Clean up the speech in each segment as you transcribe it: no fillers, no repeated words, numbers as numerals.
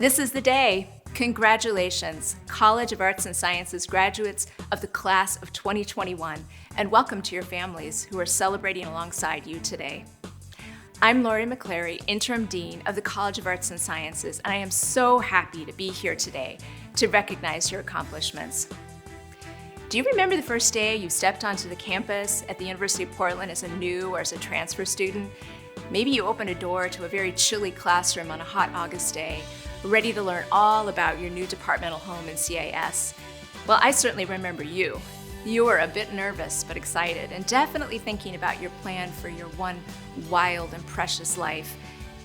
This is the day. Congratulations, College of Arts and Sciences graduates of the class of 2021, and welcome to your families who are celebrating alongside you today. I'm Lori McClary, Interim Dean of the College of Arts and Sciences, and I am so happy to be here today to recognize your accomplishments. Do you remember the first day you stepped onto the campus at the University of Portland as a new or as a transfer student? Maybe you opened a door to a very chilly classroom on a hot August day, ready to learn all about your new departmental home in CAS. Well, I certainly remember you. You were a bit nervous but excited, and definitely thinking about your plan for your one wild and precious life.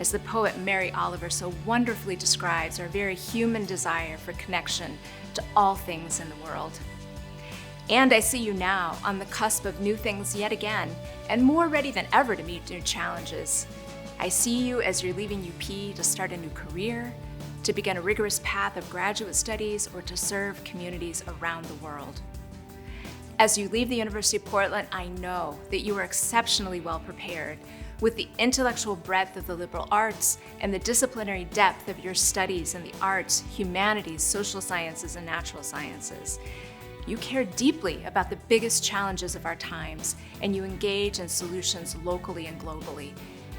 As the poet Mary Oliver so wonderfully describes our very human desire for connection to all things in the world. And I see you now on the cusp of new things yet again, and more ready than ever to meet new challenges. I see you as you're leaving UP to start a new career, to begin a rigorous path of graduate studies, or to serve communities around the world. As you leave the University of Portland, I know that you are exceptionally well prepared with the intellectual breadth of the liberal arts and the disciplinary depth of your studies in the arts, humanities, social sciences, and natural sciences. You care deeply about the biggest challenges of our times, and you engage in solutions locally and globally.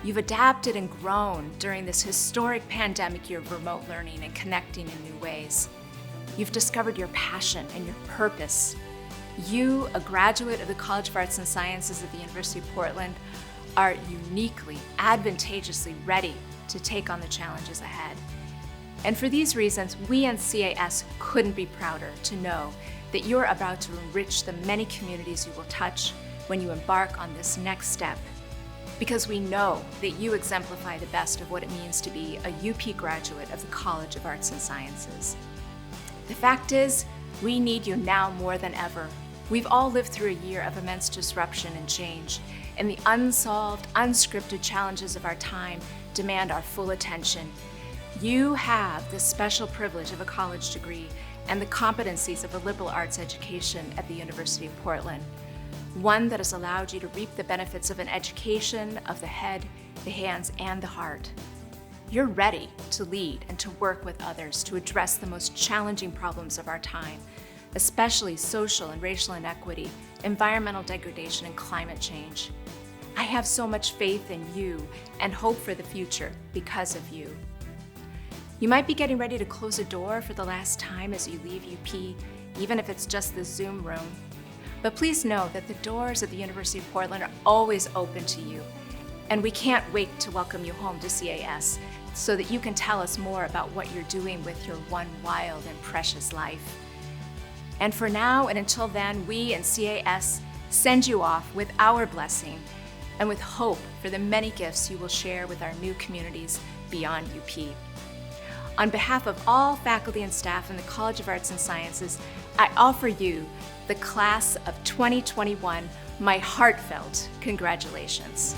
You've adapted and grown during this historic pandemic year of remote learning and connecting in new ways. You've discovered your passion and your purpose. You, a graduate of the College of Arts and Sciences at the University of Portland, are uniquely, advantageously ready to take on the challenges ahead. And for these reasons, we in CAS couldn't be prouder to know that you're about to enrich the many communities you will touch when you embark on this next step. Because we know that you exemplify the best of what it means to be a UP graduate of the College of Arts and Sciences. The fact is, we need you now more than ever. We've all lived through a year of immense disruption and change, and the unsolved, unscripted challenges of our time demand our full attention. You have the special privilege of a college degree and the competencies of a liberal arts education at the University of Portland. One that has allowed you to reap the benefits of an education of the head, the hands, and the heart. You're ready to lead and to work with others to address the most challenging problems of our time, especially social and racial inequity, environmental degradation, and climate change. I have so much faith in you and hope for the future because of you. You might be getting ready to close a door for the last time as you leave UP, even if it's just the Zoom room. But please know that the doors at the University of Portland are always open to you, and we can't wait to welcome you home to CAS so that you can tell us more about what you're doing with your one wild and precious life. And for now and until then, we in CAS send you off with our blessing and with hope for the many gifts you will share with our new communities beyond UP. On behalf of all faculty and staff in the College of Arts and Sciences, I offer you, the class of 2021, my heartfelt congratulations.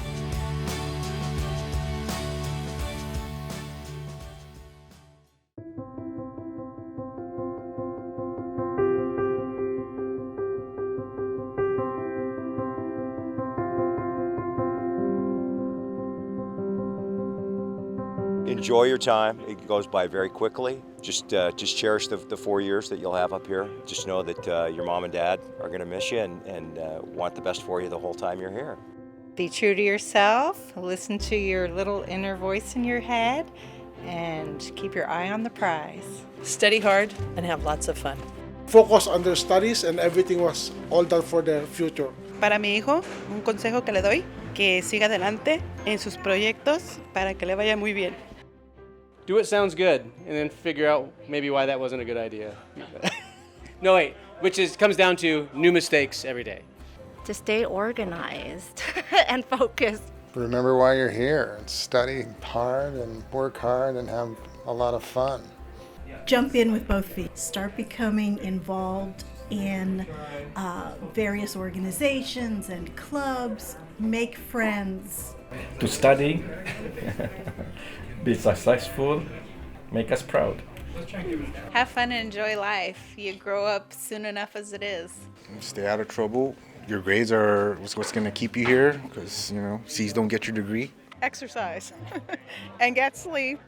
Enjoy your time. It goes by very quickly. Just cherish the 4 years that you'll have up here. Just know that your mom and dad are going to miss you and want the best for you the whole time you're here. Be true to yourself, listen to your little inner voice in your head, and keep your eye on the prize. Study hard and have lots of fun. Focus on their studies and everything was all done for their future. Para mi hijo, un consejo que le doy, que siga adelante en sus proyectos para que le vaya muy bien. Do what sounds good, and then figure out maybe why that wasn't a good idea. No, wait, comes down to new mistakes every day. To stay organized and focused. Remember why you're here and study hard and work hard and have a lot of fun. Jump in with both feet. Start becoming involved in various organizations and clubs. Make friends. To study, be successful, make us proud. Have fun and enjoy life. You grow up soon enough as it is. Stay out of trouble. Your grades are what's going to keep you here because, C's don't get your degree. Exercise and get sleep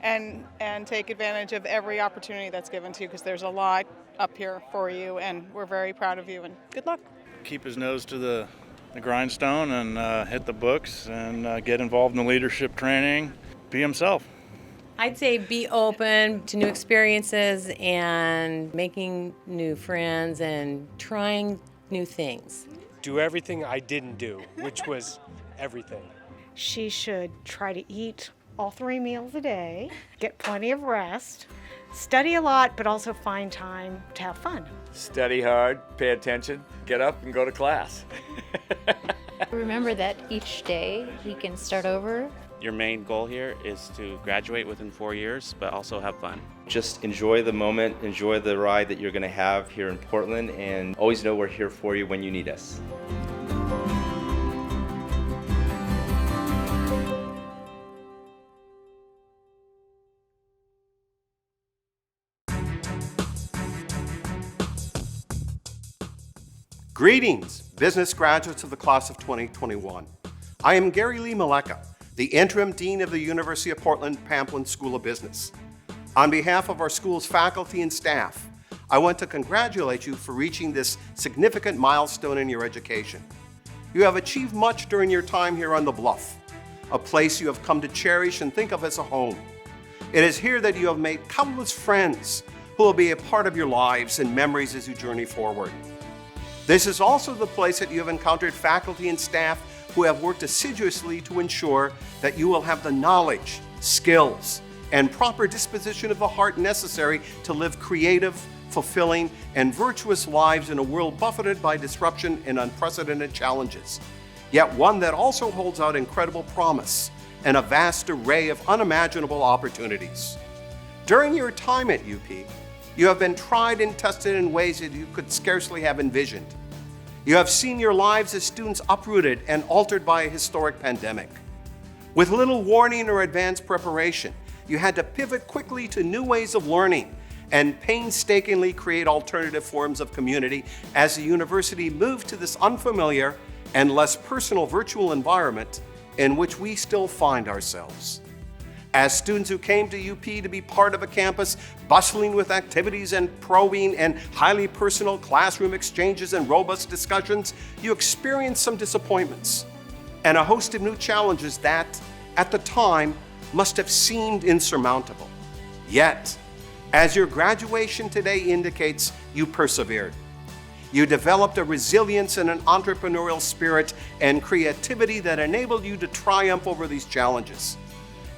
and take advantage of every opportunity that's given to you, because there's a lot up here for you, and we're very proud of you, and good luck. Keep his nose to the grindstone and hit the books and get involved in the leadership training. Be himself. I'd say be open to new experiences and making new friends and trying new things. Do everything I didn't do, which was everything. She should try to eat all 3 meals a day, get plenty of rest, study a lot, but also find time to have fun. Study hard, pay attention, get up and go to class. Remember that each day we can start over. Your main goal here is to graduate within 4 years, but also have fun. Just enjoy the moment, enjoy the ride that you're going to have here in Portland, and always know we're here for you when you need us. Greetings, business graduates of the class of 2021. I am Gary Lee Maleka, the Interim Dean of the University of Portland Pamplin School of Business. On behalf of our school's faculty and staff, I want to congratulate you for reaching this significant milestone in your education. You have achieved much during your time here on the Bluff, a place you have come to cherish and think of as a home. It is here that you have made countless friends who will be a part of your lives and memories as you journey forward. This is also the place that you have encountered faculty and staff who have worked assiduously to ensure that you will have the knowledge, skills, and proper disposition of the heart necessary to live creative, fulfilling, and virtuous lives in a world buffeted by disruption and unprecedented challenges, yet one that also holds out incredible promise and a vast array of unimaginable opportunities. During your time at UP, you have been tried and tested in ways that you could scarcely have envisioned. You have seen your lives as students uprooted and altered by a historic pandemic. With little warning or advanced preparation, you had to pivot quickly to new ways of learning and painstakingly create alternative forms of community as the university moved to this unfamiliar and less personal virtual environment in which we still find ourselves. As students who came to UP to be part of a campus bustling with activities and probing and highly personal classroom exchanges and robust discussions, you experienced some disappointments and a host of new challenges that, at the time, must have seemed insurmountable. Yet, as your graduation today indicates, you persevered. You developed a resilience and an entrepreneurial spirit and creativity that enabled you to triumph over these challenges.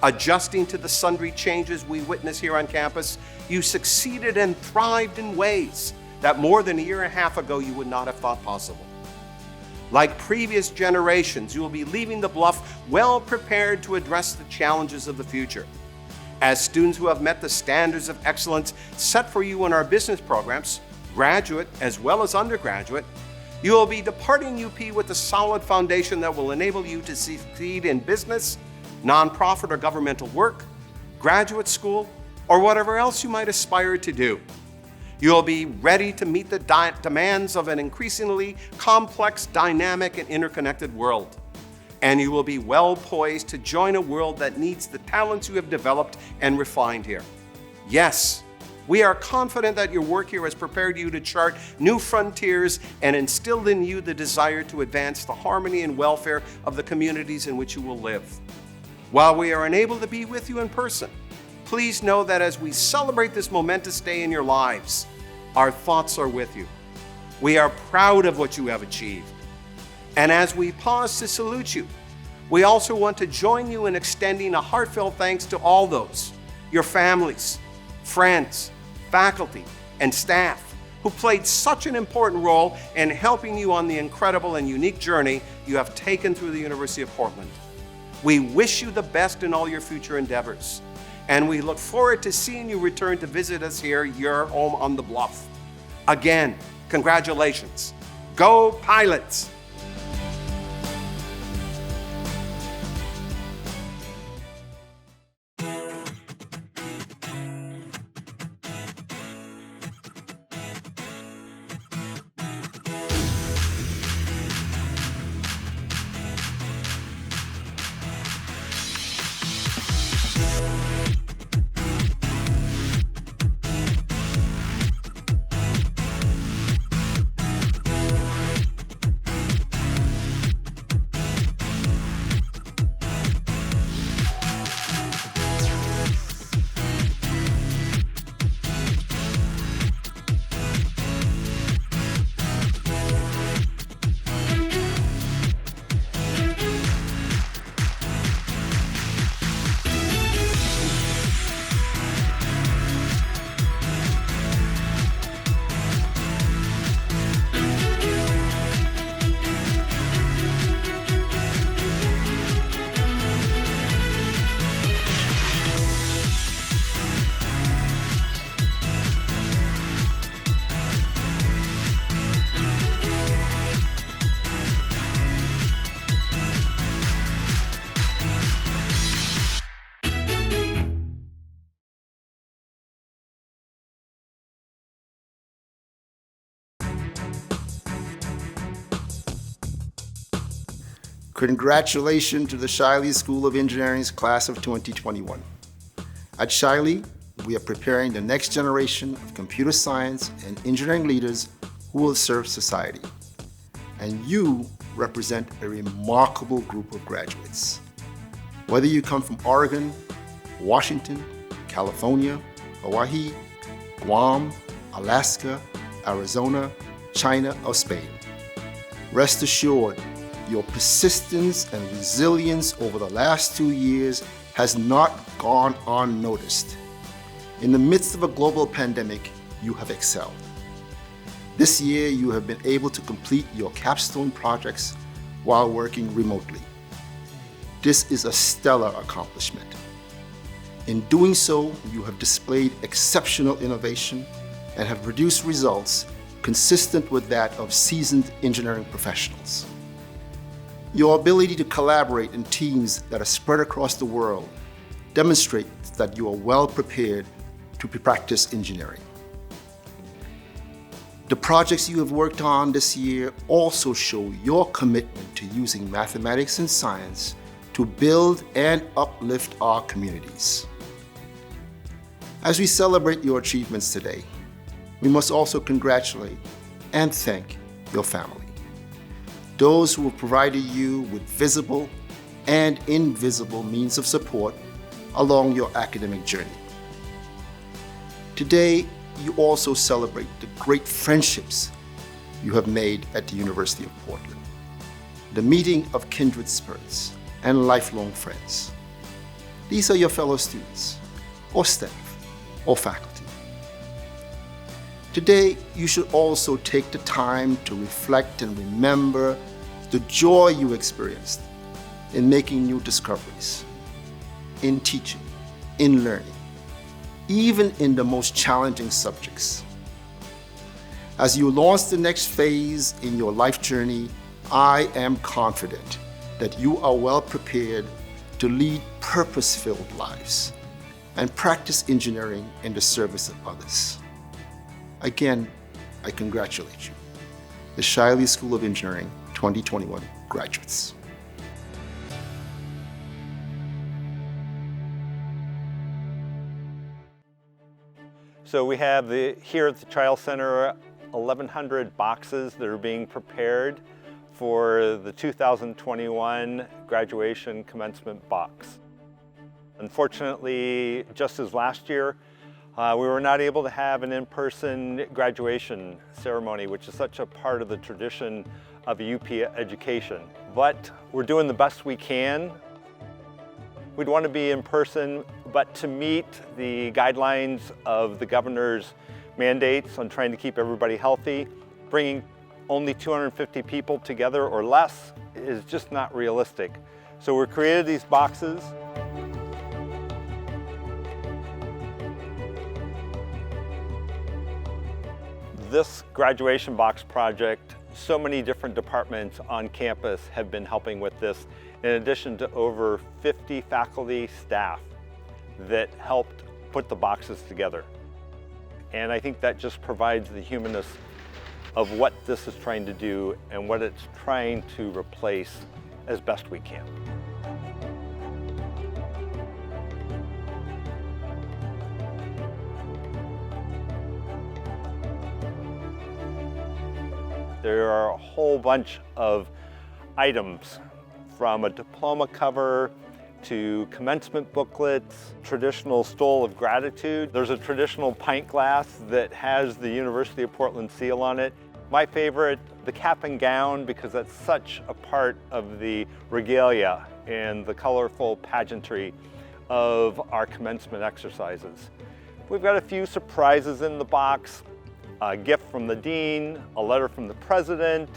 Adjusting to the sundry changes we witness here on campus, you succeeded and thrived in ways that more than a year and a half ago you would not have thought possible. Like previous generations, you will be leaving the Bluff well prepared to address the challenges of the future. As students who have met the standards of excellence set for you in our business programs, graduate as well as undergraduate, you will be departing UP with a solid foundation that will enable you to succeed in business, nonprofit or governmental work, graduate school, or whatever else you might aspire to do. You'll be ready to meet the demands of an increasingly complex, dynamic, and interconnected world. And you will be well poised to join a world that needs the talents you have developed and refined here. Yes, we are confident that your work here has prepared you to chart new frontiers and instilled in you the desire to advance the harmony and welfare of the communities in which you will live. While we are unable to be with you in person, please know that as we celebrate this momentous day in your lives, our thoughts are with you. We are proud of what you have achieved. And as we pause to salute you, we also want to join you in extending a heartfelt thanks to all those, your families, friends, faculty, and staff, who played such an important role in helping you on the incredible and unique journey you have taken through the University of Portland. We wish you the best in all your future endeavors, and we look forward to seeing you return to visit us here, your home on the Bluff. Again, congratulations. Go Pilots! Congratulations to the Shiley School of Engineering's class of 2021. At Shiley, we are preparing the next generation of computer science and engineering leaders who will serve society. And you represent a remarkable group of graduates. Whether you come from Oregon, Washington, California, Hawaii, Guam, Alaska, Arizona, China, or Spain, rest assured, your persistence and resilience over the last 2 years has not gone unnoticed. In the midst of a global pandemic, you have excelled. This year, you have been able to complete your capstone projects while working remotely. This is a stellar accomplishment. In doing so, you have displayed exceptional innovation and have produced results consistent with that of seasoned engineering professionals. Your ability to collaborate in teams that are spread across the world demonstrates that you are well prepared to practice engineering. The projects you have worked on this year also show your commitment to using mathematics and science to build and uplift our communities. As we celebrate your achievements today, we must also congratulate and thank your family. Those who have provided you with visible and invisible means of support along your academic journey. Today, you also celebrate the great friendships you have made at the University of Portland, the meeting of kindred spirits and lifelong friends. These are your fellow students, or staff, or faculty. Today, you should also take the time to reflect and remember the joy you experienced in making new discoveries, in teaching, in learning, even in the most challenging subjects. As you launch the next phase in your life journey, I am confident that you are well prepared to lead purpose-filled lives and practice engineering in the service of others. Again, I congratulate you, the Shiley School of Engineering 2021 graduates. So we have here at the Child Center 1,100 boxes that are being prepared for the 2021 graduation commencement box. Unfortunately, just as last year, we were not able to have an in-person graduation ceremony, which is such a part of the tradition of a UP education. But we're doing the best we can. We'd want to be in person, but to meet the guidelines of the governor's mandates on trying to keep everybody healthy, bringing only 250 people together or less is just not realistic. So we created these boxes. This graduation box project, so many different departments on campus have been helping with this, in addition to over 50 faculty staff that helped put the boxes together. And I think that just provides the humanness of what this is trying to do and what it's trying to replace as best we can. There are a whole bunch of items, from a diploma cover to commencement booklets, traditional stole of gratitude. There's a traditional pint glass that has the University of Portland seal on it. My favorite, the cap and gown, because that's such a part of the regalia and the colorful pageantry of our commencement exercises. We've got a few surprises in the box. A gift from the dean, a letter from the president,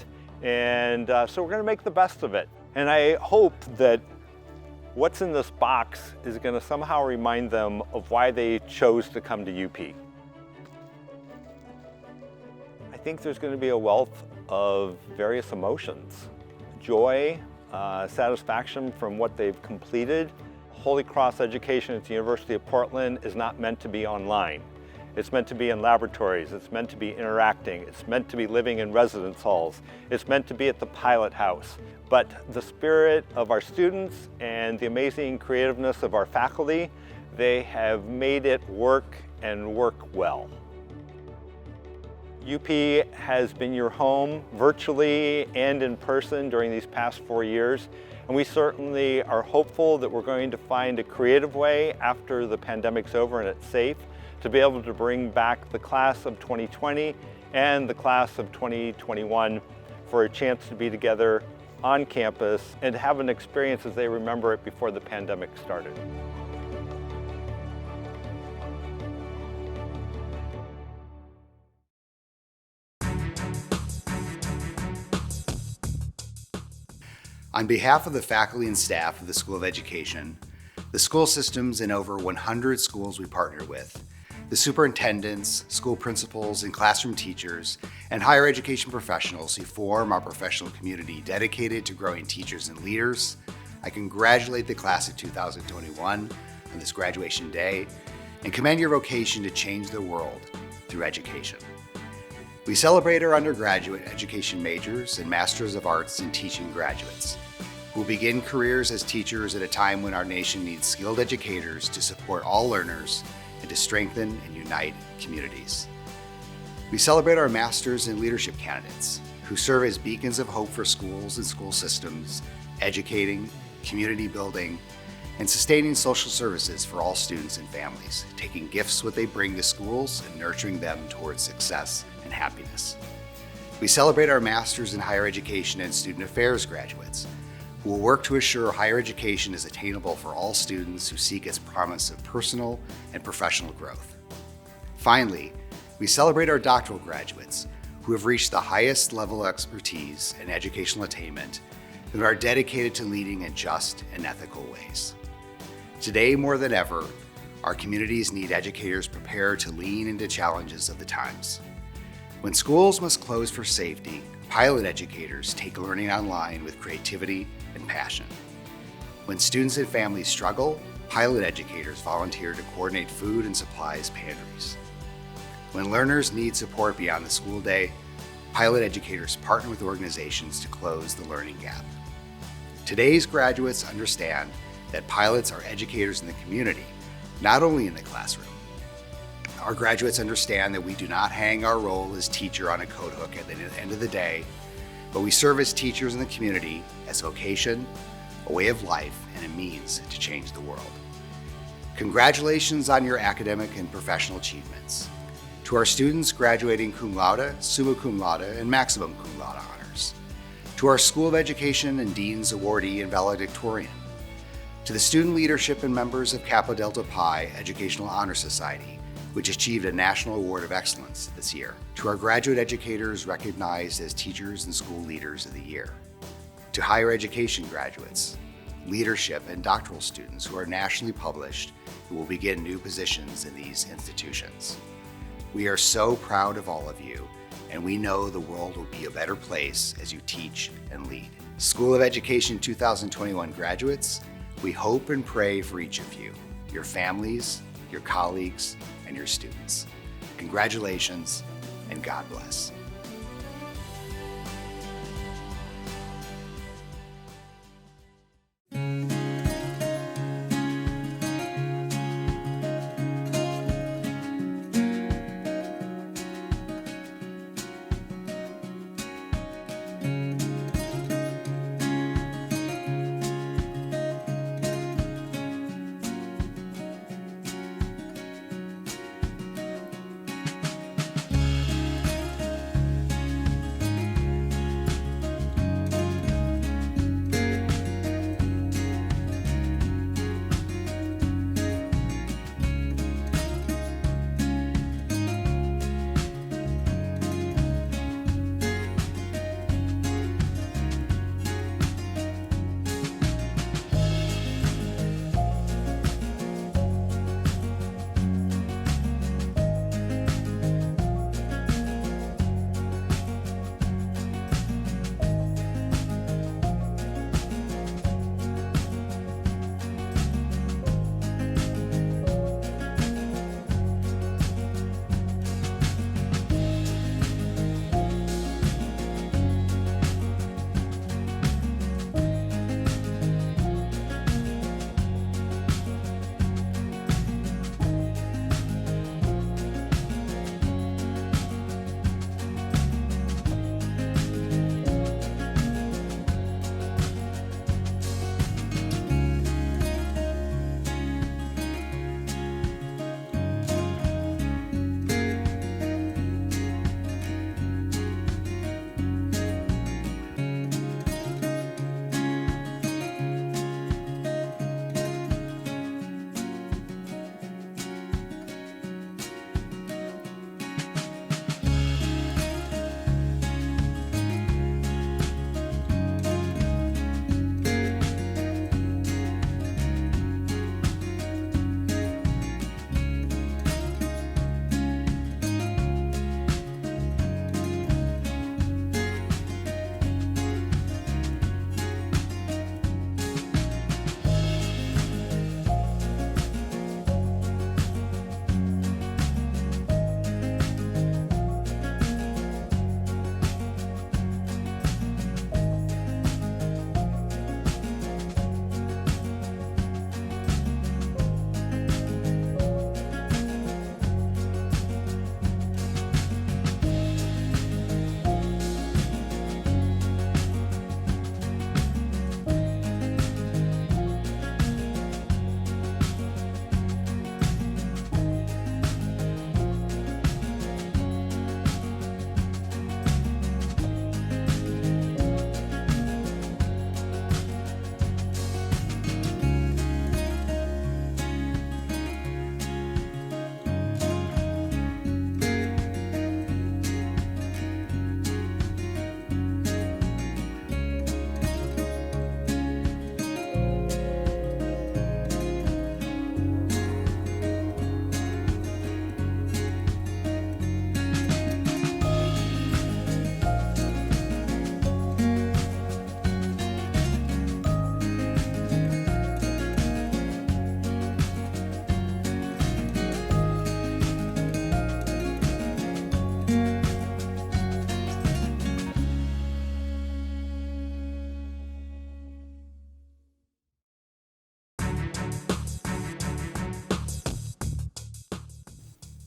and so we're going to make the best of it. And I hope that what's in this box is going to somehow remind them of why they chose to come to UP. I think there's going to be a wealth of various emotions. Joy, satisfaction from what they've completed. Holy Cross education at the University of Portland is not meant to be online. It's meant to be in laboratories. It's meant to be interacting. It's meant to be living in residence halls. It's meant to be at the pilot house. But the spirit of our students and the amazing creativeness of our faculty, they have made it work and work well. UP has been your home virtually and in person during these past 4 years, and we certainly are hopeful that we're going to find a creative way after the pandemic's over and it's safe to be able to bring back the class of 2020 and the class of 2021 for a chance to be together on campus and to have an experience as they remember it before the pandemic started. On behalf of the faculty and staff of the School of Education, the school systems in over 100 schools we partner with, the superintendents, school principals, and classroom teachers, and higher education professionals who form our professional community dedicated to growing teachers and leaders, I congratulate the class of 2021 on this graduation day and commend your vocation to change the world through education. We celebrate our undergraduate education majors and Masters of Arts in Teaching graduates who will begin careers as teachers at a time when our nation needs skilled educators to support all learners and to strengthen and unite communities. We celebrate our Masters in Leadership candidates who serve as beacons of hope for schools and school systems, educating, community building, and sustaining social services for all students and families, taking gifts what they bring to schools and nurturing them towards success and happiness. We celebrate our Masters in Higher Education and Student Affairs graduates who will work to assure higher education is attainable for all students who seek its promise of personal and professional growth. Finally, we celebrate our doctoral graduates who have reached the highest level of expertise and educational attainment and are dedicated to leading in just and ethical ways. Today, more than ever, our communities need educators prepared to lean into challenges of the times. When schools must close for safety, pilot educators take learning online with creativity and passion. When students and families struggle, pilot educators volunteer to coordinate food and supplies pantries. When learners need support beyond the school day, pilot educators partner with organizations to close the learning gap. Today's graduates understand that pilots are educators in the community, not only in the classroom. Our graduates understand that we do not hang our role as teacher on a coat hook at the end of the day, but we serve as teachers in the community as vocation, a way of life, and a means to change the world. Congratulations on your academic and professional achievements. To our students graduating cum laude, summa cum laude, and maximum cum laude honors. To our School of Education and Dean's Awardee and Valedictorian. To the student leadership and members of Kappa Delta Pi Educational Honor Society, which achieved a National Award of Excellence this year. To our graduate educators recognized as Teachers and School Leaders of the Year. To higher education graduates, leadership, and doctoral students who are nationally published who will begin new positions in these institutions. We are so proud of all of you, and we know the world will be a better place as you teach and lead. School of Education 2021 graduates, we hope and pray for each of you, your families, your colleagues, and your students. Congratulations, and God bless.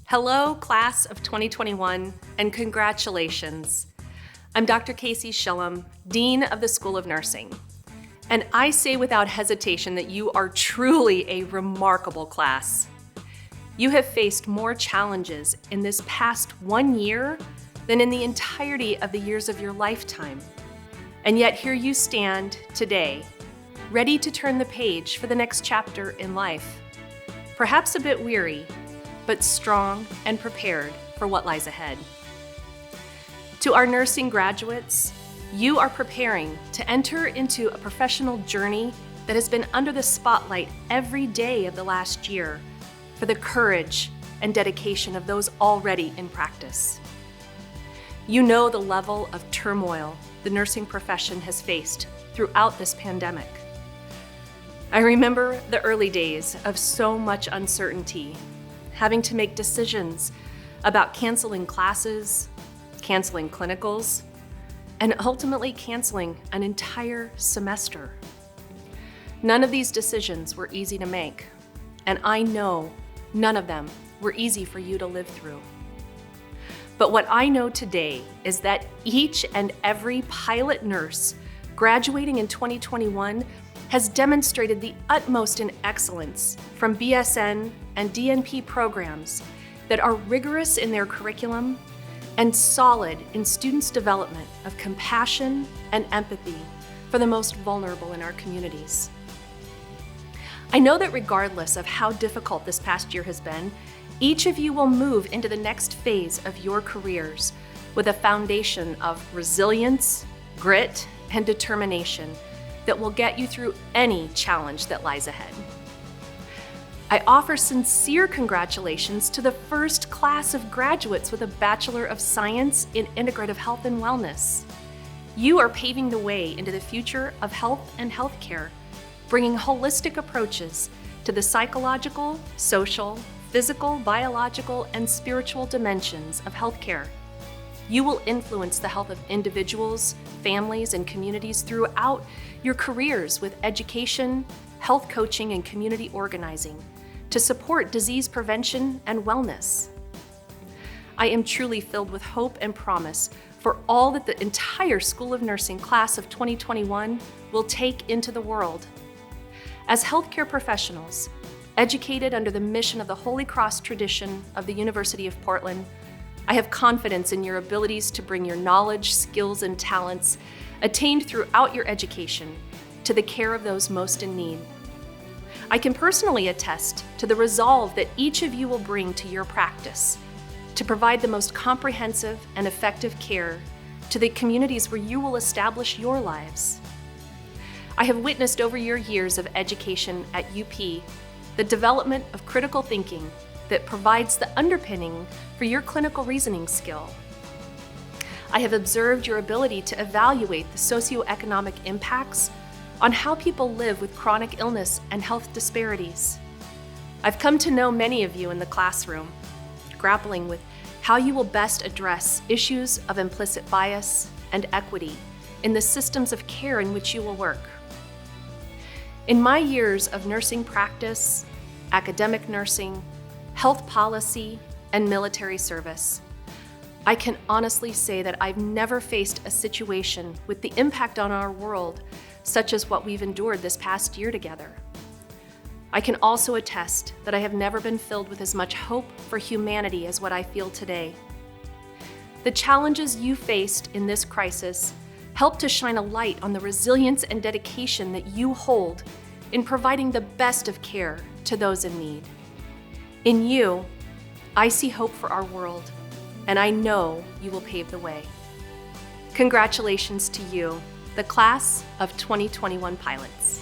Hello, class of 2021, and congratulations. I'm Dr. Casey Shillum, Dean of the School of Nursing. And I say without hesitation that you are truly a remarkable class. You have faced more challenges in this past 1 year than in the entirety of the years of your lifetime. And yet here you stand today, ready to turn the page for the next chapter in life. Perhaps a bit weary, but strong and prepared for what lies ahead. To our nursing graduates, you are preparing to enter into a professional journey that has been under the spotlight every day of the last year for the courage and dedication of those already in practice. You know the level of turmoil the nursing profession has faced throughout this pandemic. I remember the early days of so much uncertainty, having to make decisions about canceling classes, canceling clinicals, and ultimately canceling an entire semester. None of these decisions were easy to make, and I know none of them were easy for you to live through. But what I know today is that each and every pilot nurse graduating in 2021 has demonstrated the utmost in excellence from BSN and DNP programs that are rigorous in their curriculum and solid in students' development of compassion and empathy for the most vulnerable in our communities. I know that regardless of how difficult this past year has been, each of you will move into the next phase of your careers with a foundation of resilience, grit, and determination that will get you through any challenge that lies ahead. I offer sincere congratulations to the first class of graduates with a Bachelor of Science in Integrative Health and Wellness. You are paving the way into the future of health and healthcare, bringing holistic approaches to the psychological, social, physical, biological, and spiritual dimensions of healthcare. You will influence the health of individuals, families, and communities throughout your careers with education, health coaching, and community organizing to support disease prevention and wellness. I am truly filled with hope and promise for all that the entire School of Nursing class of 2021 will take into the world. As healthcare professionals, educated under the mission of the Holy Cross tradition of the University of Portland, I have confidence in your abilities to bring your knowledge, skills, and talents attained throughout your education to the care of those most in need. I can personally attest to the resolve that each of you will bring to your practice to provide the most comprehensive and effective care to the communities where you will establish your lives. I have witnessed over your years of education at UP the development of critical thinking that provides the underpinning for your clinical reasoning skill. I have observed your ability to evaluate the socioeconomic impacts on how people live with chronic illness and health disparities. I've come to know many of you in the classroom, grappling with how you will best address issues of implicit bias and equity in the systems of care in which you will work. In my years of nursing practice, academic nursing, health policy, and military service, I can honestly say that I've never faced a situation with the impact on our world such as what we've endured this past year together. I can also attest that I have never been filled with as much hope for humanity as what I feel today. The challenges you faced in this crisis help to shine a light on the resilience and dedication that you hold in providing the best of care to those in need. In you, I see hope for our world, and I know you will pave the way. Congratulations to you, the class of 2021 pilots.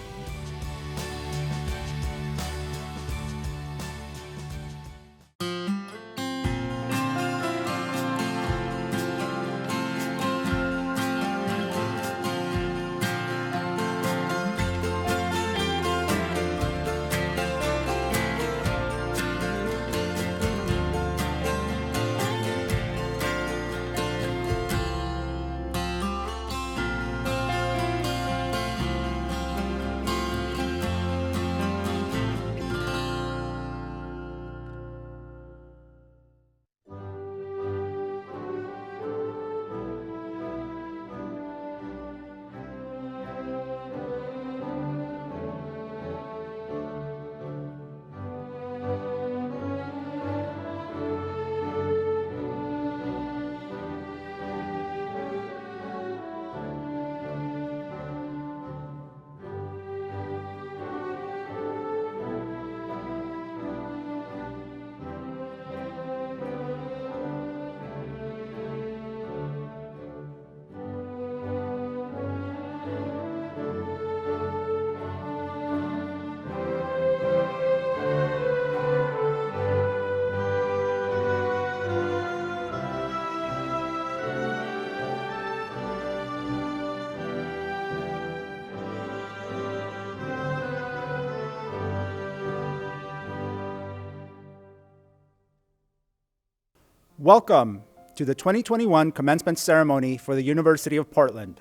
Welcome to the 2021 commencement ceremony for the University of Portland,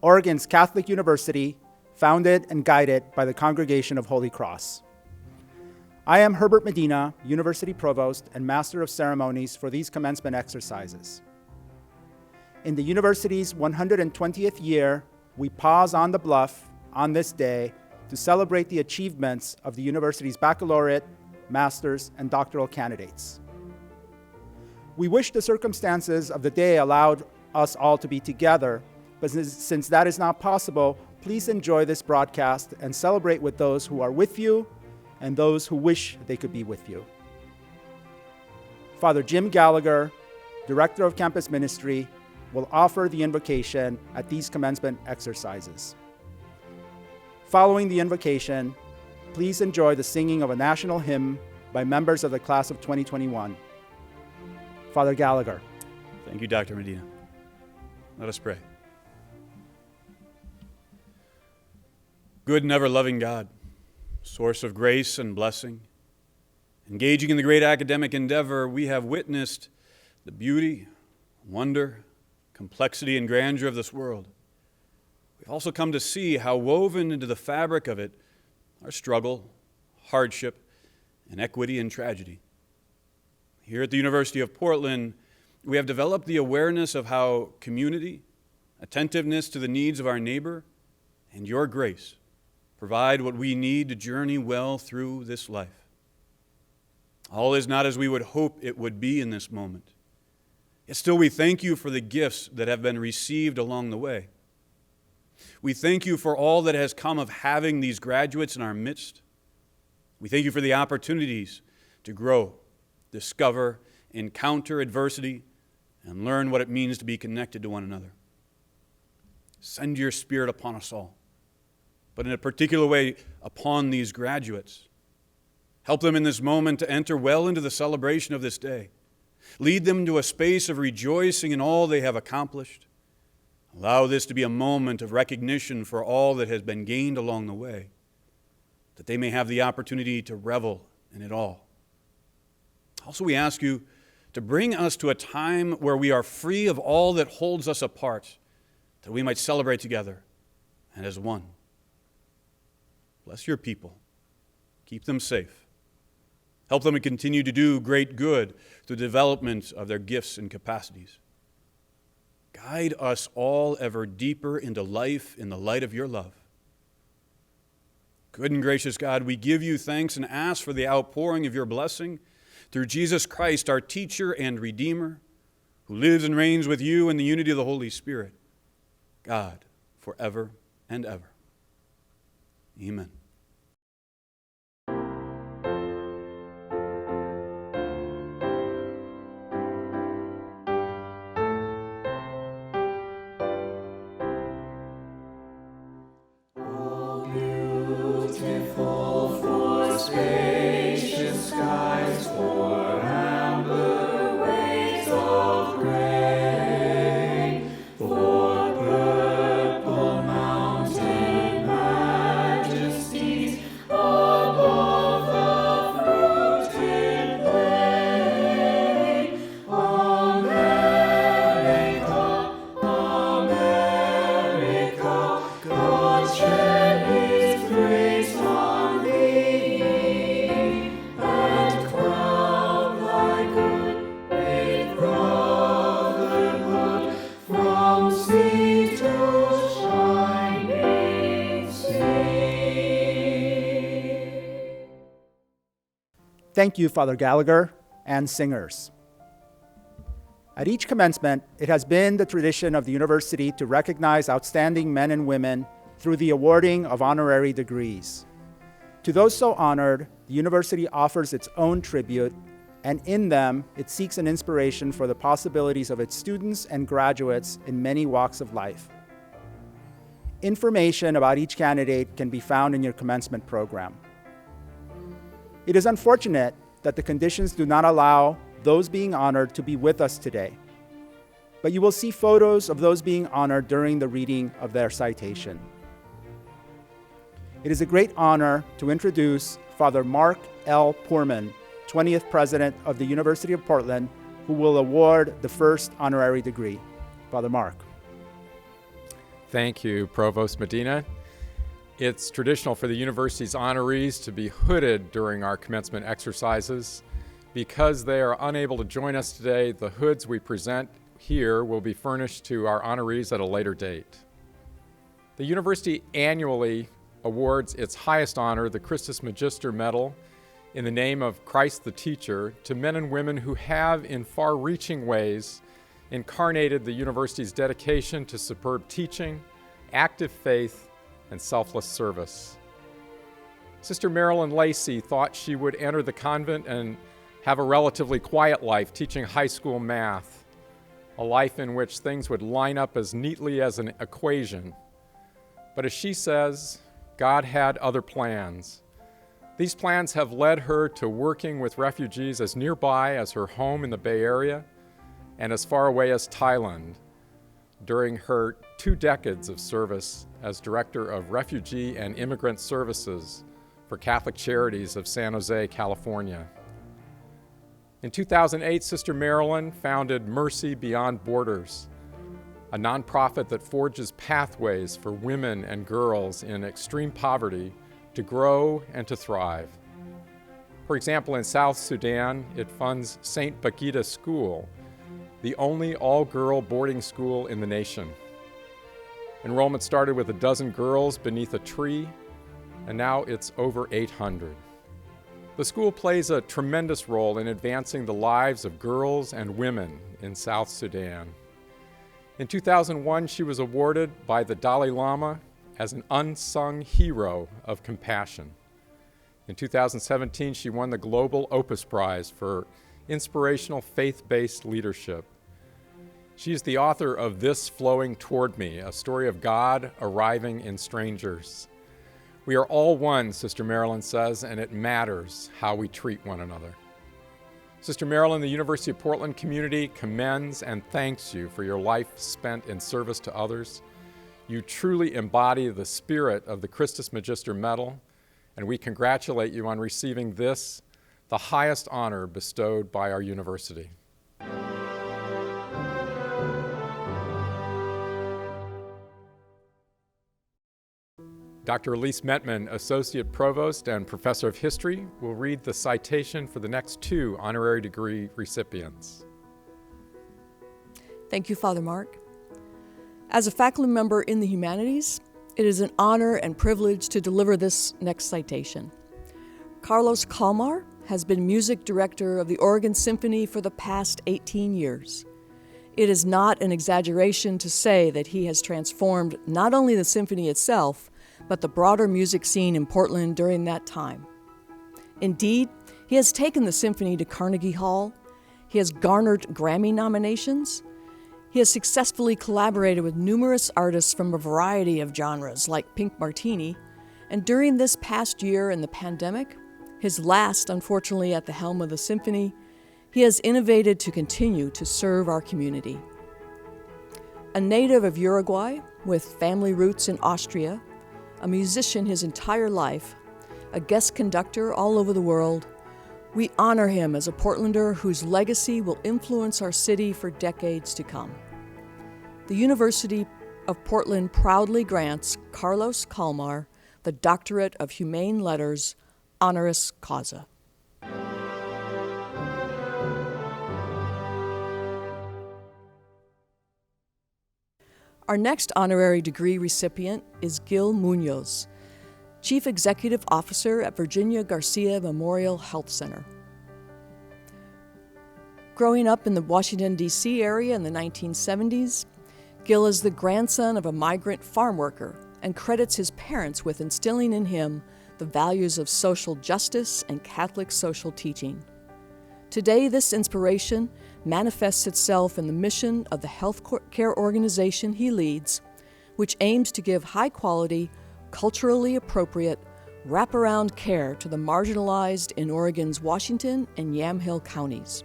Oregon's Catholic university, founded and guided by the Congregation of Holy Cross. I am Herbert Medina, University Provost and Master of Ceremonies for these commencement exercises. In the university's 120th year, we pause on the bluff on this day to celebrate the achievements of the university's baccalaureate, master's, and doctoral candidates. We wish the circumstances of the day allowed us all to be together, but since that is not possible, please enjoy this broadcast and celebrate with those who are with you and those who wish they could be with you. Father Jim Gallagher, Director of Campus Ministry, will offer the invocation at these commencement exercises. Following the invocation, please enjoy the singing of a national hymn by members of the class of 2021. Father Gallagher. Thank you, Dr. Medina. Let us pray. Good and ever-loving God, source of grace and blessing, engaging in the great academic endeavor, we have witnessed the beauty, wonder, complexity, and grandeur of this world. We've also come to see how woven into the fabric of it are struggle, hardship, inequity, and tragedy. Here at the University of Portland, we have developed the awareness of how community, attentiveness to the needs of our neighbor, and your grace provide what we need to journey well through this life. All is not as we would hope it would be in this moment. Yet still we thank you for the gifts that have been received along the way. We thank you for all that has come of having these graduates in our midst. We thank you for the opportunities to grow, discover, encounter adversity, and learn what it means to be connected to one another. Send your Spirit upon us all, but in a particular way upon these graduates. Help them in this moment to enter well into the celebration of this day. Lead them to a space of rejoicing in all they have accomplished. Allow this to be a moment of recognition for all that has been gained along the way, that they may have the opportunity to revel in it all. Also, we ask you to bring us to a time where we are free of all that holds us apart, that we might celebrate together and as one. Bless your people. Keep them safe. Help them to continue to do great good through the development of their gifts and capacities. Guide us all ever deeper into life in the light of your love. Good and gracious God, we give you thanks and ask for the outpouring of your blessing through Jesus Christ, our teacher and Redeemer, who lives and reigns with you in the unity of the Holy Spirit, God, forever and ever. Amen. Thank you, Father Gallagher and singers. At each commencement, it has been the tradition of the university to recognize outstanding men and women through the awarding of honorary degrees. To those so honored, the university offers its own tribute, and in them, it seeks an inspiration for the possibilities of its students and graduates in many walks of life. Information about each candidate can be found in your commencement program. It is unfortunate that the conditions do not allow those being honored to be with us today, but you will see photos of those being honored during the reading of their citation. It is a great honor to introduce Father Mark L. Poorman, 20th President of the University of Portland, who will award the first honorary degree. Father Mark. Thank you, Provost Medina. It's traditional for the university's honorees to be hooded during our commencement exercises. Because they are unable to join us today, the hoods we present here will be furnished to our honorees at a later date. The university annually awards its highest honor, the Christus Magister Medal, in the name of Christ the Teacher, to men and women who have, in far-reaching ways, incarnated the university's dedication to superb teaching, active faith, and selfless service. Sister Marilyn Lacey thought she would enter the convent and have a relatively quiet life teaching high school math, a life in which things would line up as neatly as an equation. But as she says, God had other plans. These plans have led her to working with refugees as nearby as her home in the Bay Area and as far away as Thailand during her 2 decades of service as Director of Refugee and Immigrant Services for Catholic Charities of San Jose, California. In 2008, Sister Marilyn founded Mercy Beyond Borders, a nonprofit that forges pathways for women and girls in extreme poverty to grow and to thrive. For example, in South Sudan, it funds St. Bagita School, the only all-girl boarding school in the nation. Enrollment started with 12 girls beneath a tree, and now it's over 800. The school plays a tremendous role in advancing the lives of girls and women in South Sudan. In 2001, she was awarded by the Dalai Lama as an unsung hero of compassion. In 2017, she won the Global Opus Prize for inspirational faith-based leadership. She is the author of This Flowing Toward Me, a story of God arriving in strangers. We are all one, Sister Marilyn says, and it matters how we treat one another. Sister Marilyn, the University of Portland community commends and thanks you for your life spent in service to others. You truly embody the spirit of the Christus Magister Medal, and we congratulate you on receiving this, the highest honor bestowed by our university. Dr. Elise Metman, Associate Provost and Professor of History, will read the citation for the next 2 honorary degree recipients. Thank you, Father Mark. As a faculty member in the humanities, it is an honor and privilege to deliver this next citation. Carlos Kalmar has been music director of the Oregon Symphony for the past 18 years. It is not an exaggeration to say that he has transformed not only the symphony itself, but the broader music scene in Portland during that time. Indeed, he has taken the symphony to Carnegie Hall, he has garnered Grammy nominations, he has successfully collaborated with numerous artists from a variety of genres like Pink Martini, and during this past year in the pandemic, his last, unfortunately, at the helm of the symphony, he has innovated to continue to serve our community. A native of Uruguay with family roots in Austria, a musician his entire life, a guest conductor all over the world, we honor him as a Portlander whose legacy will influence our city for decades to come. The University of Portland proudly grants Carlos Kalmar the Doctorate of Humane Letters, honoris causa. Our next honorary degree recipient is Gil Munoz, Chief Executive Officer at Virginia Garcia Memorial Health Center. Growing up in the Washington, D.C. area in the 1970s, Gil is the grandson of a migrant farm worker and credits his parents with instilling in him the values of social justice and Catholic social teaching. Today, this inspiration manifests itself in the mission of the health care organization he leads, which aims to give high-quality, culturally appropriate, wraparound care to the marginalized in Oregon's Washington and Yamhill counties.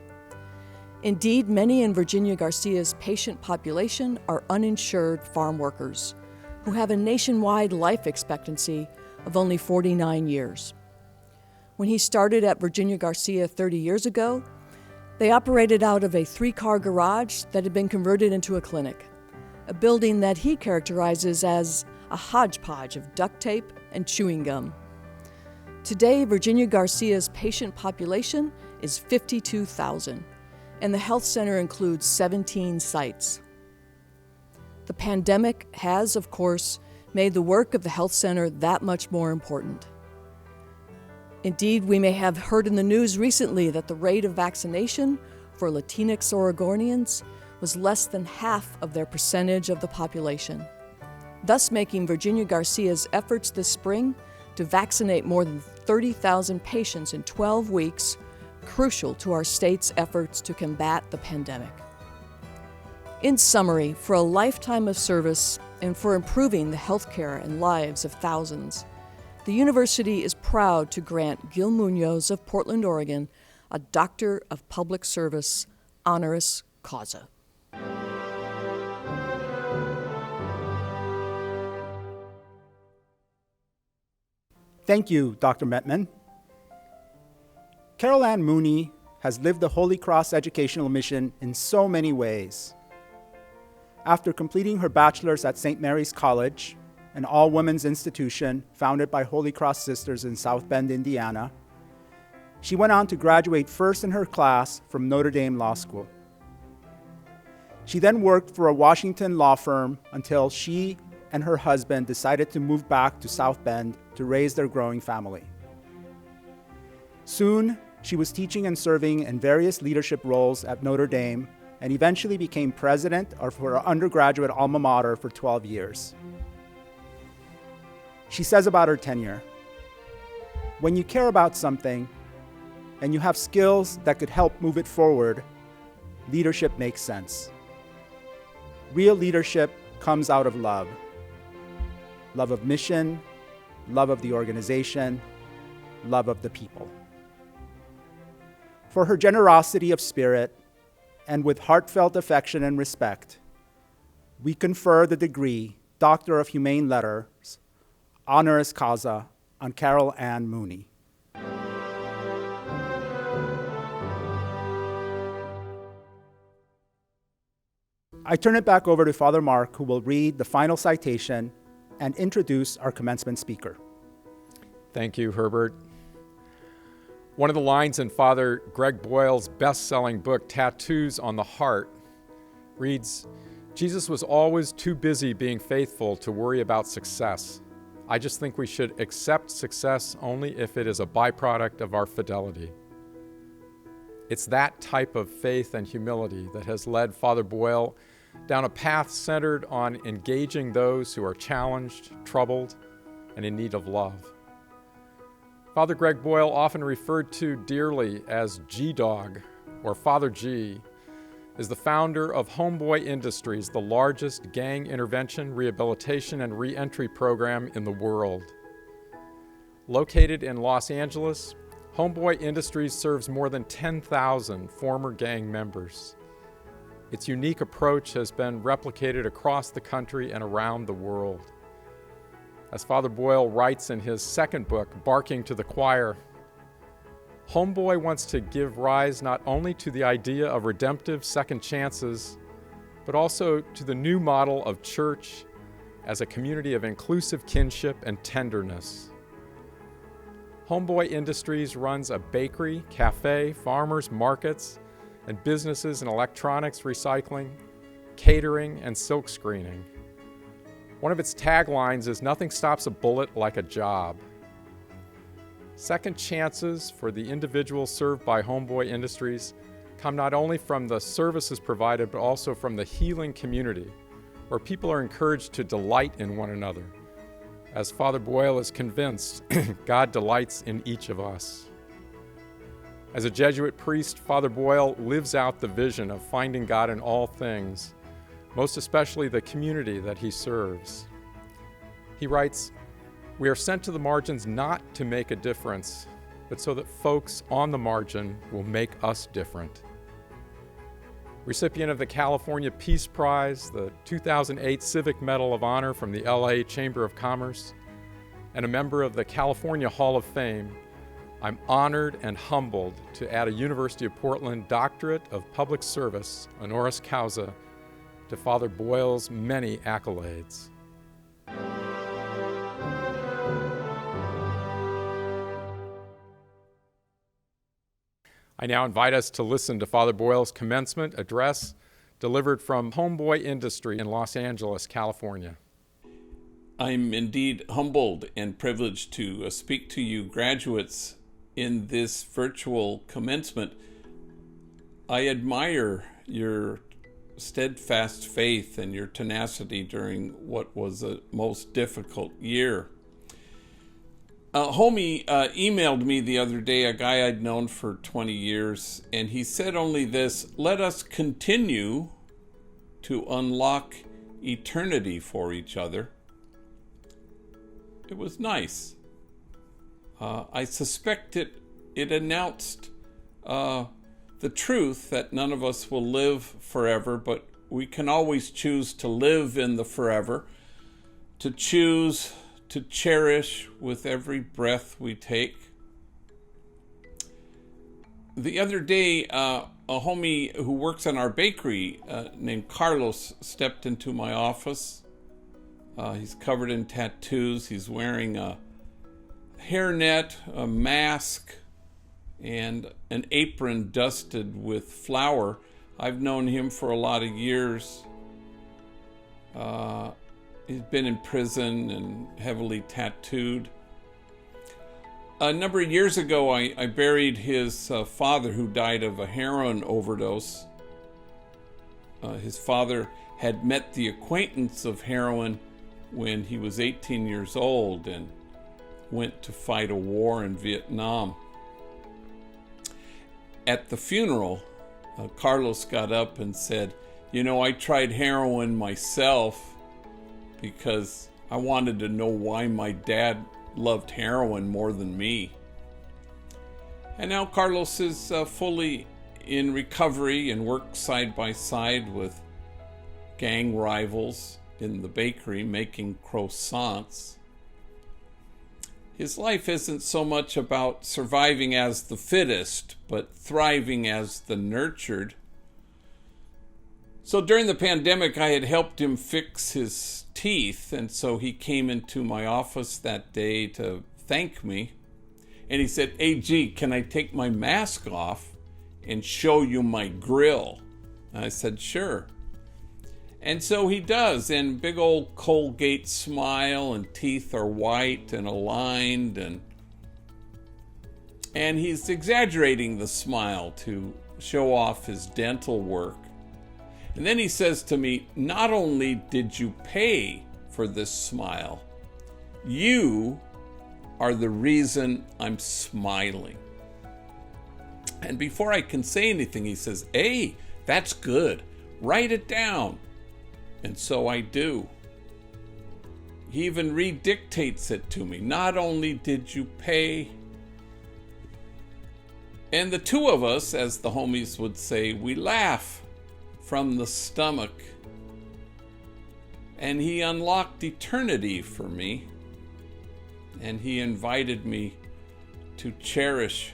Indeed, many in Virginia Garcia's patient population are uninsured farm workers who have a nationwide life expectancy of only 49 years. When he started at Virginia Garcia 30 years ago, They operated out of a 3-car garage that had been converted into a clinic, a building that he characterizes as a hodgepodge of duct tape and chewing gum. Today, Virginia Garcia's patient population is 52,000, and the health center includes 17 sites. The pandemic has, of course, made the work of the health center that much more important. Indeed, we may have heard in the news recently that the rate of vaccination for Latinx Oregonians was less than half of their percentage of the population, thus making Virginia Garcia's efforts this spring to vaccinate more than 30,000 patients in 12 weeks crucial to our state's efforts to combat the pandemic. In summary, for a lifetime of service and for improving the healthcare and lives of thousands, the university is proud to grant Gil Munoz of Portland, Oregon, a Doctor of Public Service honoris causa. Thank you, Dr. Metman. Carol Ann Mooney has lived the Holy Cross educational mission in so many ways. After completing her bachelor's at St. Mary's College, an all-women's institution founded by Holy Cross Sisters in South Bend, Indiana, she went on to graduate first in her class from Notre Dame Law School. She then worked for a Washington law firm until she and her husband decided to move back to South Bend to raise their growing family. Soon, she was teaching and serving in various leadership roles at Notre Dame and eventually became president of her undergraduate alma mater for 12 years. She says about her tenure, "When you care about something and you have skills that could help move it forward, leadership makes sense. Real leadership comes out of love. Love of mission, love of the organization, love of the people." For her generosity of spirit and with heartfelt affection and respect, we confer the degree Doctor of Humane Letters, honoris causa, on Carol Ann Mooney. I turn it back over to Father Mark, who will read the final citation and introduce our commencement speaker. Thank you, Herbert. One of the lines in Father Greg Boyle's best-selling book, Tattoos on the Heart, reads, "Jesus was always too busy being faithful to worry about success. I just think we should accept success only if it is a byproduct of our fidelity." It's that type of faith and humility that has led Father Boyle down a path centered on engaging those who are challenged, troubled, and in need of love. Father Greg Boyle, often referred to dearly as G-Dog or Father G, is the founder of Homeboy Industries, the largest gang intervention, rehabilitation, and re-entry program in the world. Located in Los Angeles, Homeboy Industries serves more than 10,000 former gang members. Its unique approach has been replicated across the country and around the world. As Father Boyle writes in his second book, Barking to the Choir, Homeboy wants to give rise not only to the idea of redemptive second chances, but also to the new model of church as a community of inclusive kinship and tenderness. Homeboy Industries runs a bakery, cafe, farmers markets, and businesses in electronics recycling, catering, and silk screening. One of its taglines is, "Nothing stops a bullet like a job." Second chances for the individuals served by Homeboy Industries come not only from the services provided, but also from the healing community, where people are encouraged to delight in one another. As Father Boyle is convinced, God delights in each of us. As a Jesuit priest, Father Boyle lives out the vision of finding God in all things, most especially the community that he serves. He writes, "We are sent to the margins not to make a difference, but so that folks on the margin will make us different." Recipient of the California Peace Prize, the 2008 Civic Medal of Honor from the LA Chamber of Commerce, and a member of the California Hall of Fame, I'm honored and humbled to add a University of Portland Doctorate of Public Service, honoris causa, to Father Boyle's many accolades. I now invite us to listen to Father Boyle's commencement address delivered from Homeboy Industry in Los Angeles, California. I'm indeed humbled and privileged to speak to you graduates in this virtual commencement. I admire your steadfast faith and your tenacity during what was a most difficult year. A homie emailed me the other day, a guy I'd known for 20 years, and he said only this: let us continue to unlock eternity for each other. It was nice. I suspect it announced the truth that none of us will live forever, but we can always choose to live in the forever, to choose to cherish with every breath we take. The other day, a homie who works in our bakery named Carlos stepped into my office. He's covered in tattoos. He's wearing a hairnet, a mask, and an apron dusted with flour. I've known him for a lot of years. He's been in prison and heavily tattooed. A number of years ago, I buried his father, who died of a heroin overdose. His father had met the acquaintance of heroin when he was 18 years old and went to fight a war in Vietnam. At the funeral, Carlos got up and said, "You know, I tried heroin myself because I wanted to know why my dad loved heroin more than me." And now Carlos is fully in recovery and works side by side with gang rivals in the bakery making croissants. His life isn't so much about surviving as the fittest, but thriving as the nurtured. So during the pandemic, I had helped him fix his teeth, and so he came into my office that day to thank me. And he said, "Hey, G, can I take my mask off and show you my grill?" And I said, "Sure." And so he does, and big old Colgate smile, and teeth are white and aligned, and he's exaggerating the smile to show off his dental work. And then he says to me, "Not only did you pay for this smile, you are the reason I'm smiling." And before I can say anything, he says, "Hey, that's good. Write it down." And so I do. He even redictates it to me. "Not only did you pay..." And the two of us, as the homies would say, we laugh from the stomach. And he unlocked eternity for me. And he invited me to cherish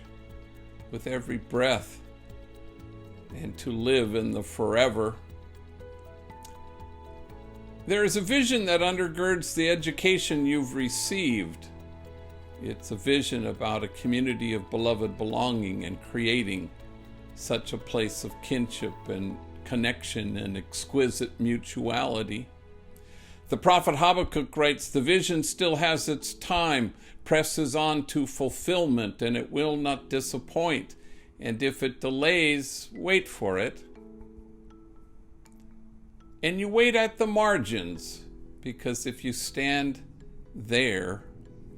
with every breath and to live in the forever. There is a vision that undergirds the education you've received. It's a vision about a community of beloved belonging and creating such a place of kinship and connection and exquisite mutuality. The prophet Habakkuk writes, "The vision still has its time, presses on to fulfillment, and it will not disappoint. And if it delays, wait for it." And you wait at the margins, because if you stand there,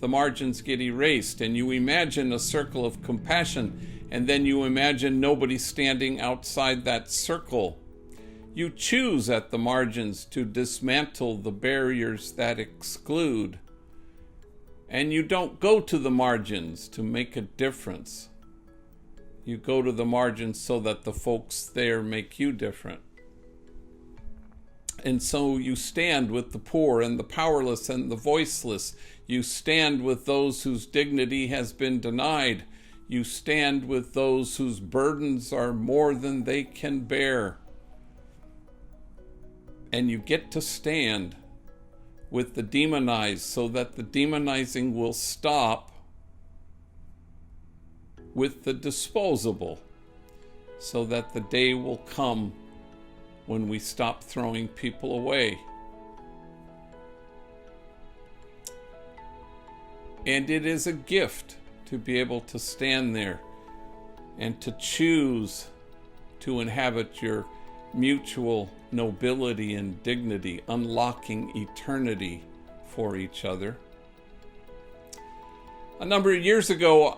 the margins get erased, and you imagine a circle of compassion, and then you imagine nobody standing outside that circle. You choose at the margins to dismantle the barriers that exclude, and you don't go to the margins to make a difference. You go to the margins so that the folks there make you different. And so you stand with the poor and the powerless and the voiceless. You stand with those whose dignity has been denied. You stand with those whose burdens are more than they can bear. And you get to stand with the demonized so that the demonizing will stop, with the disposable so that the day will come when we stop throwing people away. And it is a gift to be able to stand there and to choose to inhabit your mutual nobility and dignity, unlocking eternity for each other. A number of years ago,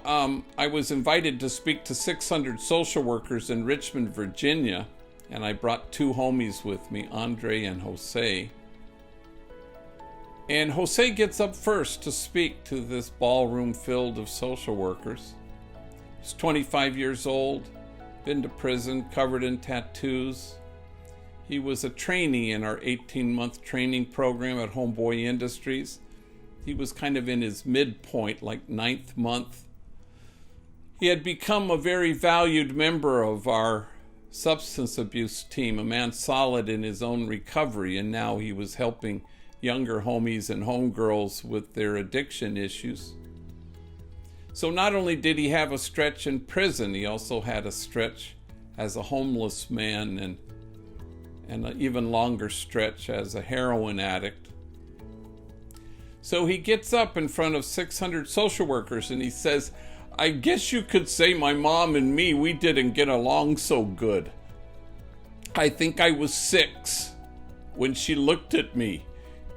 I was invited to speak to 600 social workers in Richmond, Virginia, and I brought two homies with me, Andre and Jose. And Jose gets up first to speak to this ballroom filled of social workers. He's 25 years old, been to prison, covered in tattoos. He was a trainee in our 18-month training program at Homeboy Industries. He was kind of in his midpoint, like 9th month. He had become a very valued member of our substance abuse team, a man solid in his own recovery, and now he was helping younger homies and homegirls with their addiction issues. So not only did he have a stretch in prison, he also had a stretch as a homeless man and an even longer stretch as a heroin addict. So he gets up in front of 600 social workers and he says, "I guess you could say my mom and me, we didn't get along so good. I think I was 6 when she looked at me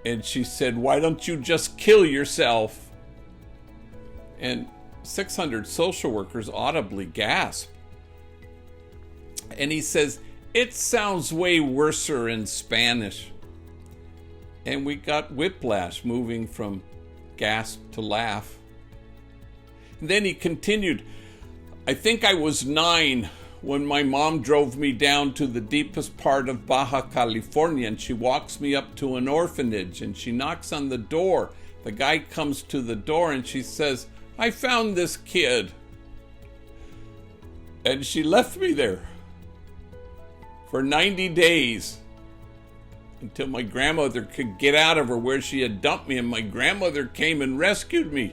and she said, 'Why don't you just kill yourself?'" And 600 social workers audibly gasp. And he says, "It sounds way worser in Spanish." And we got whiplash, moving from gasp to laugh. And then he continued, "I think I was 9 when my mom drove me down to the deepest part of Baja California, and she walks me up to an orphanage and she knocks on the door. The guy comes to the door and she says, 'I found this kid.' And she left me there for 90 days until my grandmother could get out of her where she had dumped me, and my grandmother came and rescued me.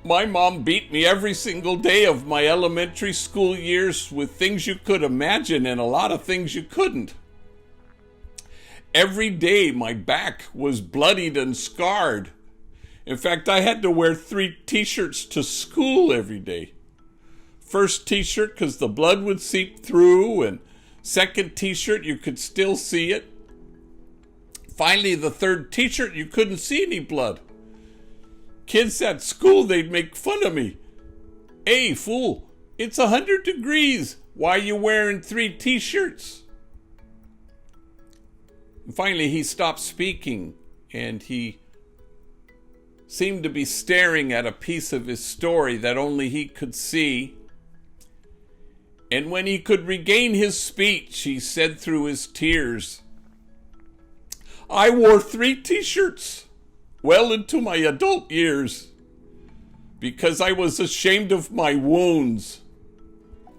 My mom beat me every single day of my elementary school years with things you could imagine and a lot of things you couldn't. Every day my back was bloodied and scarred. In fact, I had to wear 3 t-shirts to school every day. First t-shirt because the blood would seep through, and second t-shirt you could still see it. Finally, the third t-shirt you couldn't see any blood. Kids at school, they'd make fun of me. "Hey, fool, it's 100 degrees. Why are you wearing 3 t-shirts?" And finally, he stopped speaking, and he seemed to be staring at a piece of his story that only he could see. And when he could regain his speech, he said through his tears, "I wore 3 t-shirts well into my adult years because I was ashamed of my wounds.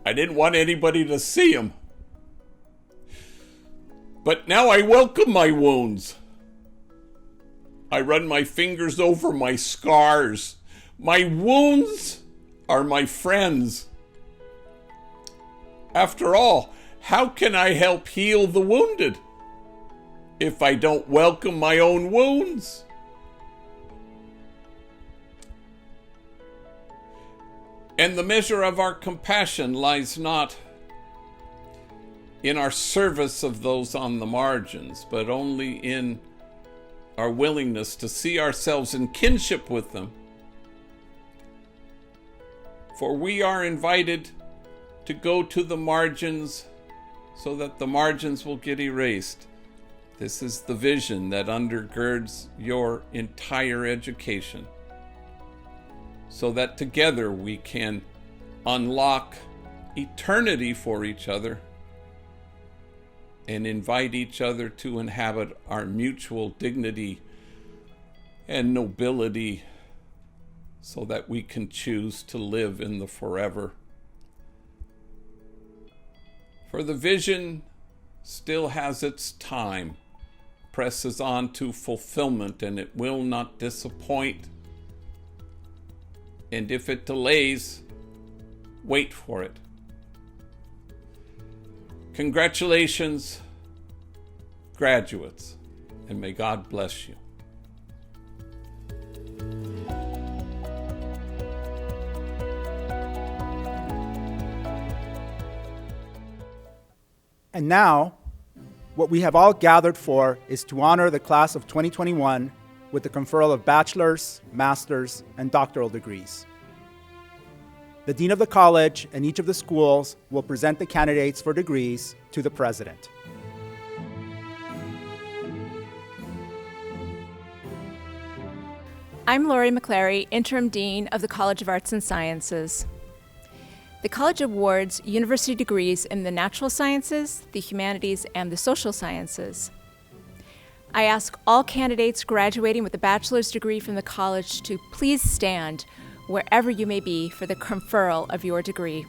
I didn't want anybody to see them. But now I welcome my wounds. I run my fingers over my scars. My wounds are my friends. After all, how can I help heal the wounded if I don't welcome my own wounds?" And the measure of our compassion lies not in our service of those on the margins, but only in our willingness to see ourselves in kinship with them. For we are invited to go to the margins so that the margins will get erased. This is the vision that undergirds your entire education, so that together we can unlock eternity for each other and invite each other to inhabit our mutual dignity and nobility so that we can choose to live in the forever. For the vision still has its time, presses on to fulfillment, and it will not disappoint. And if it delays, wait for it. Congratulations, graduates, and may God bless you. And now, what we have all gathered for is to honor the class of 2021 with the conferral of bachelor's, master's, and doctoral degrees. The dean of the college and each of the schools will present the candidates for degrees to the president. I'm Lori McClary, Interim Dean of the College of Arts and Sciences. The college awards university degrees in the natural sciences, the humanities, and the social sciences. I ask all candidates graduating with a bachelor's degree from the college to please stand wherever you may be for the conferral of your degree.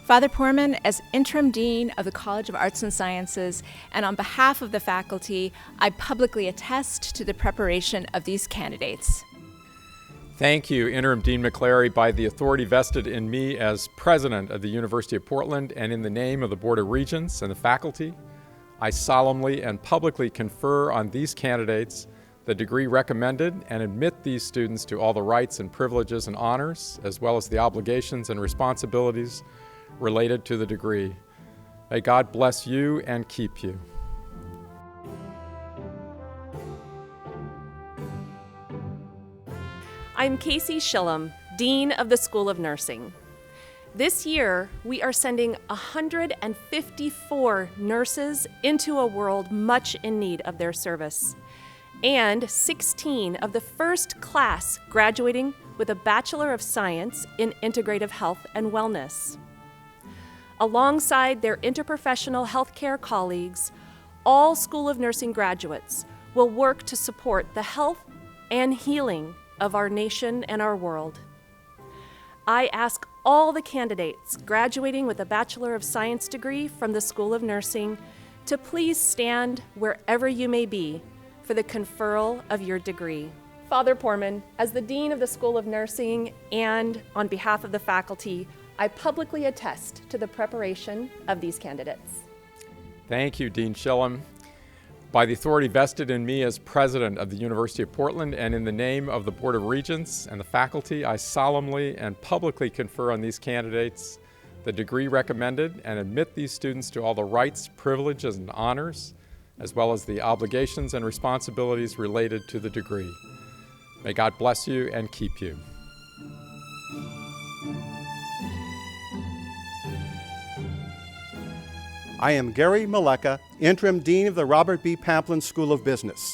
Father Poorman, as Interim Dean of the College of Arts and Sciences, and on behalf of the faculty, I publicly attest to the preparation of these candidates. Thank you, Interim Dean McClary. By the authority vested in me as President of the University of Portland and in the name of the Board of Regents and the faculty, I solemnly and publicly confer on these candidates the degree recommended and admit these students to all the rights and privileges and honors, as well as the obligations and responsibilities related to the degree. May God bless you and keep you. I'm Casey Shillum, Dean of the School of Nursing. This year, we are sending 154 nurses into a world much in need of their service, and 16 of the first class graduating with a Bachelor of Science in Integrative Health and Wellness. Alongside their interprofessional healthcare colleagues, all School of Nursing graduates will work to support the health and healing of our nation and our world. I ask all the candidates graduating with a Bachelor of Science degree from the School of Nursing to please stand wherever you may be for the conferral of your degree. Father Poorman, as the Dean of the School of Nursing and on behalf of the faculty, I publicly attest to the preparation of these candidates. Thank you, Dean Shillum. By the authority vested in me as President of the University of Portland and in the name of the Board of Regents and the faculty, I solemnly and publicly confer on these candidates the degree recommended and admit these students to all the rights, privileges, and honors, as well as the obligations and responsibilities related to the degree. May God bless you and keep you. I am Gary Maleka, Interim Dean of the Robert B. Pamplin School of Business.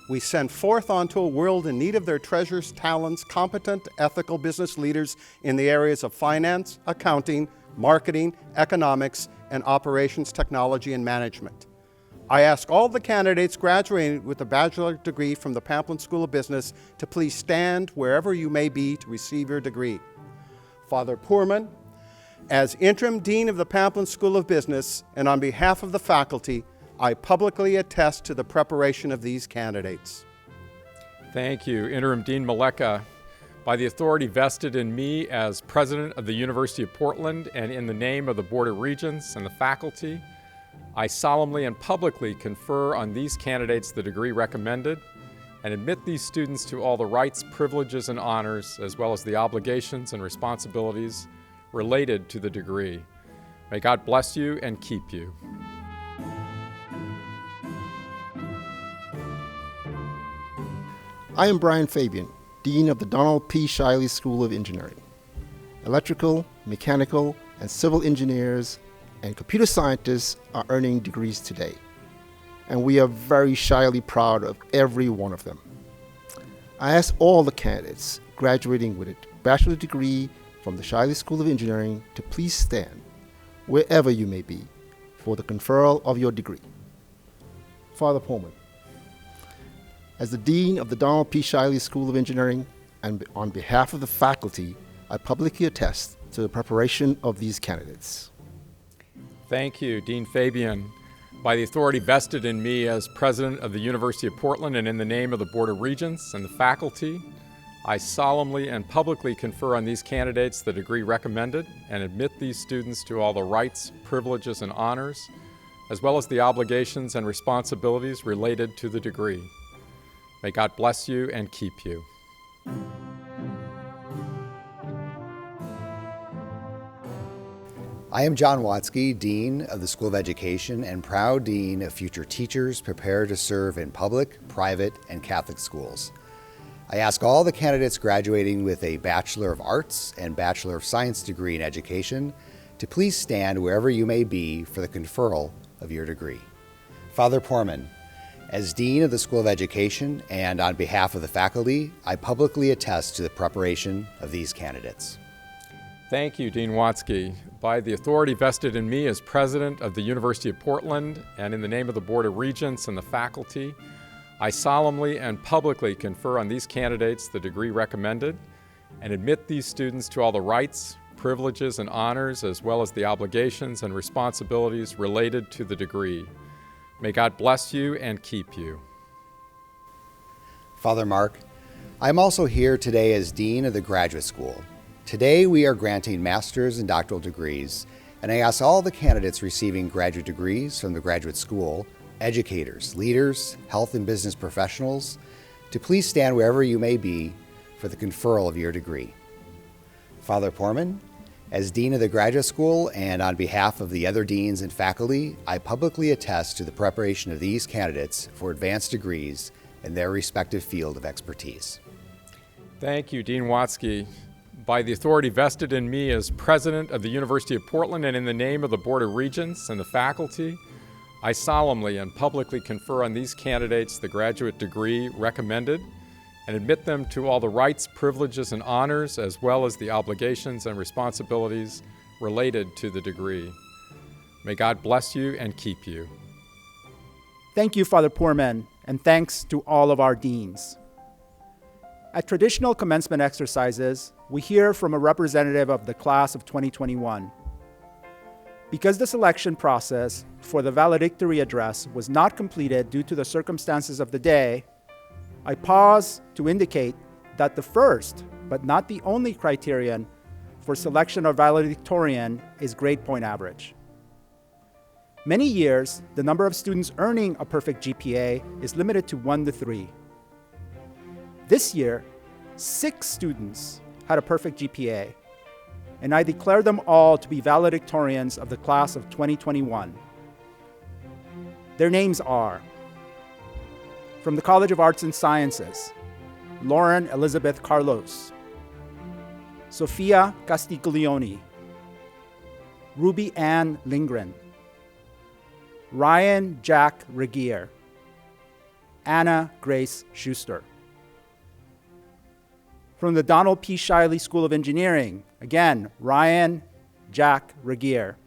We send forth onto a world in need of their treasures, talents, competent, ethical business leaders in the areas of finance, accounting, marketing, economics, and operations technology and management. I ask all the candidates graduating with a bachelor degree from the Pamplin School of Business to please stand wherever you may be to receive your degree. Father Poorman, as Interim Dean of the Pamplin School of Business and on behalf of the faculty, I publicly attest to the preparation of these candidates. Thank you, Interim Dean Maleka. By the authority vested in me as President of the University of Portland and in the name of the Board of Regents and the faculty, I solemnly and publicly confer on these candidates the degree recommended and admit these students to all the rights, privileges, and honors, as well as the obligations and responsibilities related to the degree. May God bless you and keep you. I am Brian Fabian, Dean of the Donald P. Shiley School of Engineering. Electrical, mechanical, and civil engineers and computer scientists are earning degrees today, and we are very shyly proud of every one of them. I ask all the candidates graduating with a bachelor's degree from the Shiley School of Engineering to please stand, wherever you may be, for the conferral of your degree. Father Poorman, As the Dean of the Donald P. Shiley School of Engineering, and on behalf of the faculty, I publicly attest to the preparation of these candidates. Thank you, Dean Fabian. By the authority vested in me as President of the University of Portland and in the name of the Board of Regents and the faculty, I solemnly and publicly confer on these candidates the degree recommended and admit these students to all the rights, privileges, and honors, as well as the obligations and responsibilities related to the degree. May God bless you and keep you. I am John Watzke, Dean of the School of Education and proud Dean of future teachers prepared to serve in public, private, and Catholic schools. I ask all the candidates graduating with a Bachelor of Arts and Bachelor of Science degree in education to please stand wherever you may be for the conferral of your degree. Father Poorman, as Dean of the School of Education and on behalf of the faculty, I publicly attest to the preparation of these candidates. Thank you, Dean Watzke. By the authority vested in me as President of the University of Portland and in the name of the Board of Regents and the faculty, I solemnly and publicly confer on these candidates the degree recommended and admit these students to all the rights, privileges, and honors, as well as the obligations and responsibilities related to the degree. May God bless you and keep you. Father Mark, I am also here today as Dean of the Graduate School. Today we are granting master's and doctoral degrees, and I ask all the candidates receiving graduate degrees from the Graduate School, educators, leaders, health and business professionals, to please stand wherever you may be for the conferral of your degree. Father Poorman, as Dean of the Graduate School and on behalf of the other deans and faculty, I publicly attest to the preparation of these candidates for advanced degrees in their respective field of expertise. Thank you, Dean Watzke. By the authority vested in me as President of the University of Portland and in the name of the Board of Regents and the faculty, I solemnly and publicly confer on these candidates the graduate degree recommended and admit them to all the rights, privileges, and honors, as well as the obligations and responsibilities related to the degree. May God bless you and keep you. Thank you, Father Poorman, and thanks to all of our deans. At traditional commencement exercises, we hear from a representative of the class of 2021. Because the selection process for the valedictory address was not completed due to the circumstances of the day, I pause to indicate that the first, but not the only criterion for selection of valedictorian is grade point average. Many years, the number of students earning a perfect GPA is limited to 1 to 3. This year, 6 students had a perfect GPA, and I declare them all to be valedictorians of the class of 2021. Their names are, from the College of Arts and Sciences, Lauren Elizabeth Carlos, Sophia Castiglioni, Ruby Ann Lindgren, Ryan Jack Regier, Anna Grace Schuster. From the Donald P. Shiley School of Engineering, again, Ryan Jack Regier.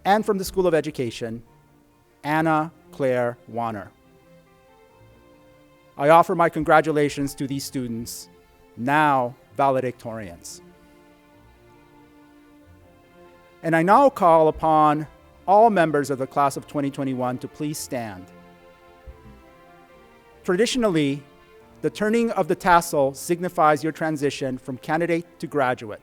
And from the School of Education, Anna Claire Warner. I offer my congratulations to these students, now valedictorians. And I now call upon all members of the class of 2021 to please stand. Traditionally, the turning of the tassel signifies your transition from candidate to graduate.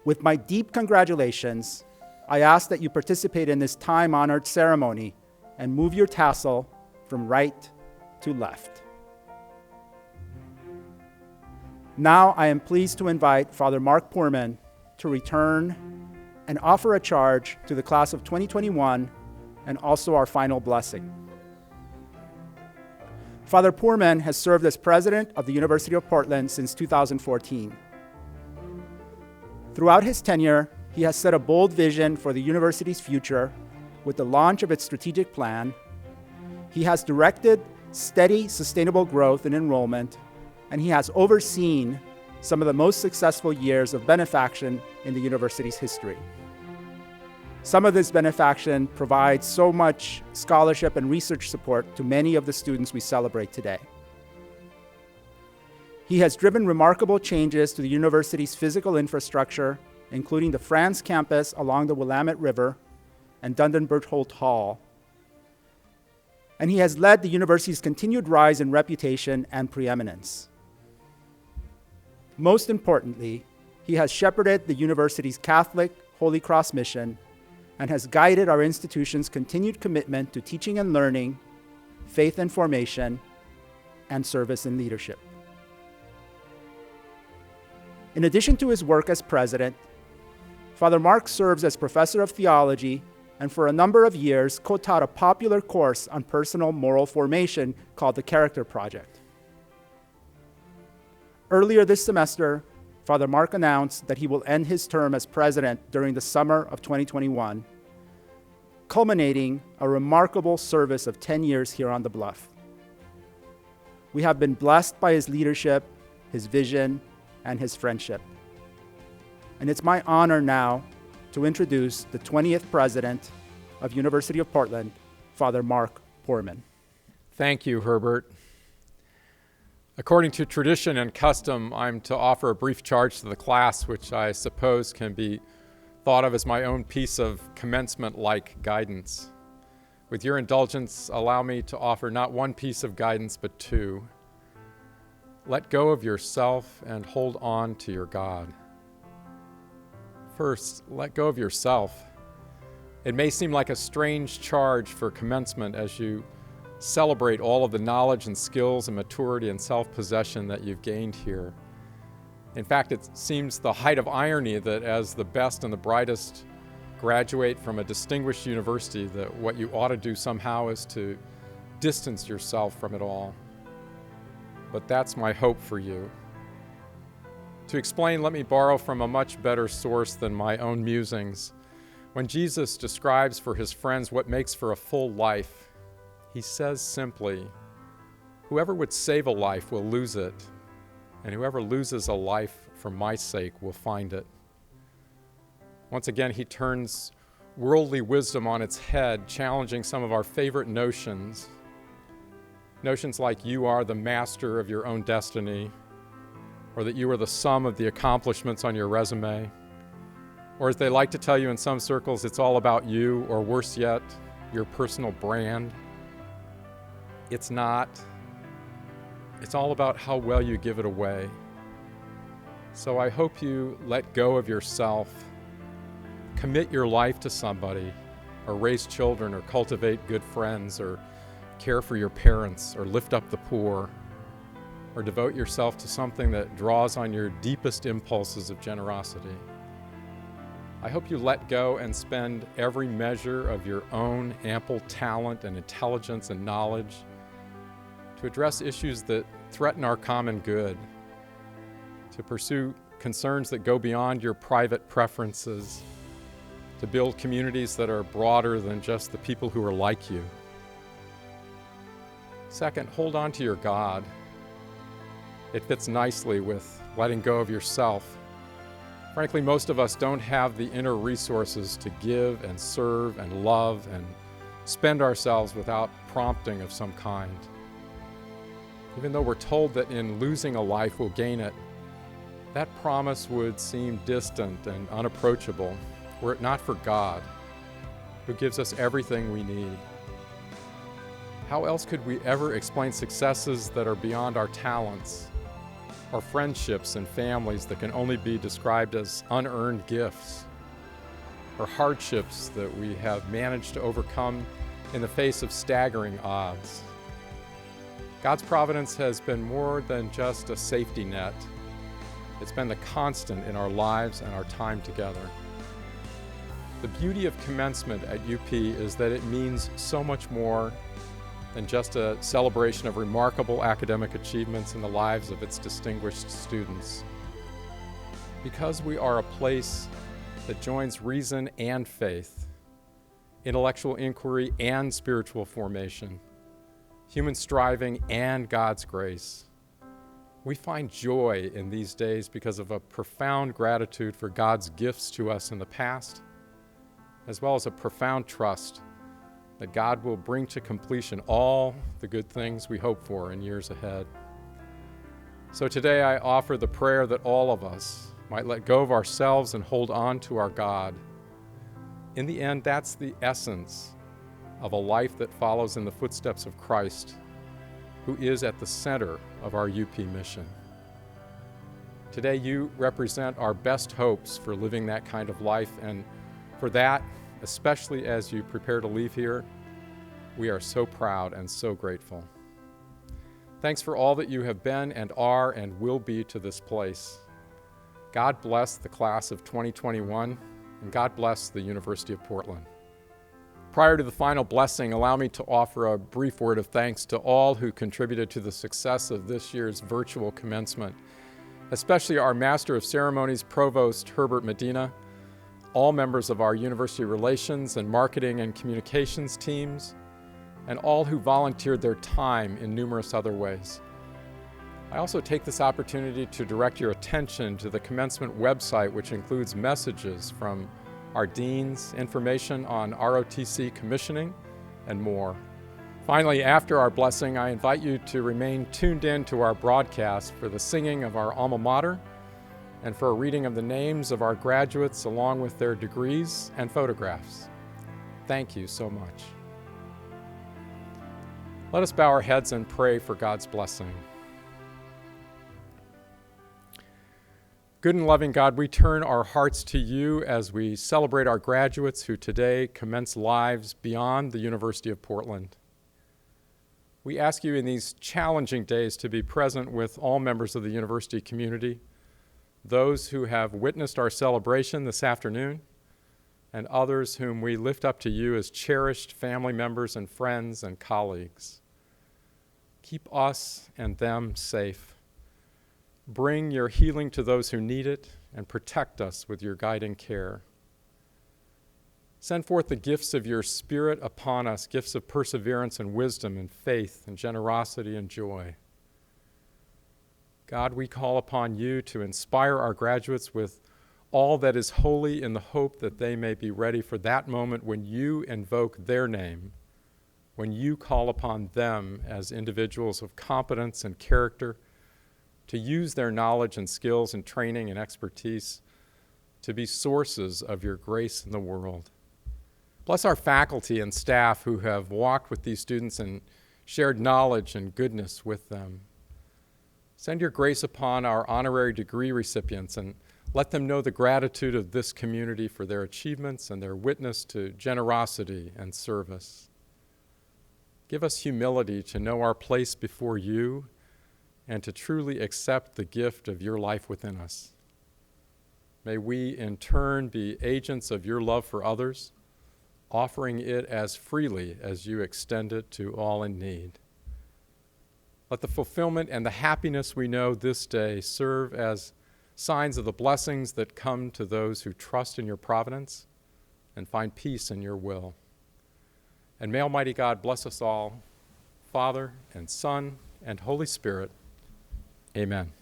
With my deep congratulations, I ask that you participate in this time-honored ceremony and move your tassel from right to left. Now I am pleased to invite Father Mark Poorman to return and offer a charge to the class of 2021 and also our final blessing. Father Poorman has served as president of the University of Portland since 2014. Throughout his tenure, he has set a bold vision for the university's future with the launch of its strategic plan. He has directed steady, sustainable growth in enrollment, and he has overseen some of the most successful years of benefaction in the university's history. Some of this benefaction provides so much scholarship and research support to many of the students we celebrate today. He has driven remarkable changes to the university's physical infrastructure, including the France campus along the Willamette River and Dundan-Berthold Hall. And he has led the university's continued rise in reputation and preeminence. Most importantly, he has shepherded the university's Catholic Holy Cross mission and has guided our institution's continued commitment to teaching and learning, faith and formation, and service and leadership. In addition to his work as president, Father Mark serves as professor of theology and for a number of years co-taught a popular course on personal moral formation called the Character Project. Earlier this semester, Father Mark announced that he will end his term as president during the summer of 2021, culminating a remarkable service of 10 years here on the Bluff. We have been blessed by his leadership, his vision, and his friendship. And it's my honor now to introduce the 20th president of University of Portland, Father Mark Poorman. Thank you, Herbert. According to tradition and custom, I'm to offer a brief charge to the class, which I suppose can be thought of as my own piece of commencement-like guidance. With your indulgence, allow me to offer not one piece of guidance, but two. Let go of yourself and hold on to your God. First, let go of yourself. It may seem like a strange charge for commencement as you celebrate all of the knowledge and skills and maturity and self-possession that you've gained here. In fact, it seems the height of irony that as the best and the brightest graduate from a distinguished university, that what you ought to do somehow is to distance yourself from it all. But that's my hope for you. To explain, let me borrow from a much better source than my own musings. When Jesus describes for his friends what makes for a full life, he says simply, "Whoever would save a life will lose it, and whoever loses a life for my sake will find it." Once again, he turns worldly wisdom on its head, challenging some of our favorite notions. Notions like you are the master of your own destiny, or that you are the sum of the accomplishments on your resume, or as they like to tell you in some circles, it's all about you, or worse yet, your personal brand. It's not. It's all about how well you give it away. So I hope you let go of yourself, commit your life to somebody, or raise children, or cultivate good friends, or care for your parents, or lift up the poor, or devote yourself to something that draws on your deepest impulses of generosity. I hope you let go and spend every measure of your own ample talent and intelligence and knowledge to address issues that threaten our common good, to pursue concerns that go beyond your private preferences, to build communities that are broader than just the people who are like you. Second, hold on to your God. It fits nicely with letting go of yourself. Frankly, most of us don't have the inner resources to give and serve and love and spend ourselves without prompting of some kind. Even though we're told that in losing a life we'll gain it, that promise would seem distant and unapproachable were it not for God, who gives us everything we need. How else could we ever explain successes that are beyond our talents, or friendships and families that can only be described as unearned gifts, or hardships that we have managed to overcome in the face of staggering odds? God's providence has been more than just a safety net. It's been the constant in our lives and our time together. The beauty of commencement at UP is that it means so much more than just a celebration of remarkable academic achievements in the lives of its distinguished students. Because we are a place that joins reason and faith, intellectual inquiry and spiritual formation, human striving and God's grace, we find joy in these days because of a profound gratitude for God's gifts to us in the past as well as a profound trust that God will bring to completion all the good things we hope for in years ahead. So today I offer the prayer that all of us might let go of ourselves and hold on to our God. In the end, that's the essence of a life that follows in the footsteps of Christ, who is at the center of our UP mission. Today, you represent our best hopes for living that kind of life, and for that, especially as you prepare to leave here, we are so proud and so grateful. Thanks for all that you have been and are and will be to this place. God bless the class of 2021, and God bless the University of Portland. Prior to the final blessing, allow me to offer a brief word of thanks to all who contributed to the success of this year's virtual commencement, especially our Master of Ceremonies, Provost Herbert Medina, all members of our University Relations and Marketing and Communications teams, and all who volunteered their time in numerous other ways. I also take this opportunity to direct your attention to the commencement website, which includes messages from our deans, information on ROTC commissioning, and more. Finally, after our blessing, I invite you to remain tuned in to our broadcast for the singing of our alma mater and for a reading of the names of our graduates along with their degrees and photographs. Thank you so much. Let us bow our heads and pray for God's blessing. Good and loving God, we turn our hearts to you as we celebrate our graduates who today commence lives beyond the University of Portland. We ask you in these challenging days to be present with all members of the university community, those who have witnessed our celebration this afternoon, and others whom we lift up to you as cherished family members and friends and colleagues. Keep us and them safe. Bring your healing to those who need it, and protect us with your guiding care. Send forth the gifts of your Spirit upon us, gifts of perseverance and wisdom and faith and generosity and joy. God, we call upon you to inspire our graduates with all that is holy in the hope that they may be ready for that moment when you invoke their name, when you call upon them as individuals of competence and character to use their knowledge and skills and training and expertise to be sources of your grace in the world. Bless our faculty and staff who have walked with these students and shared knowledge and goodness with them. Send your grace upon our honorary degree recipients and let them know the gratitude of this community for their achievements and their witness to generosity and service. Give us humility to know our place before you and to truly accept the gift of your life within us. May we in turn be agents of your love for others, offering it as freely as you extend it to all in need. Let the fulfillment and the happiness we know this day serve as signs of the blessings that come to those who trust in your providence and find peace in your will. And may Almighty God bless us all, Father and Son and Holy Spirit. Amen.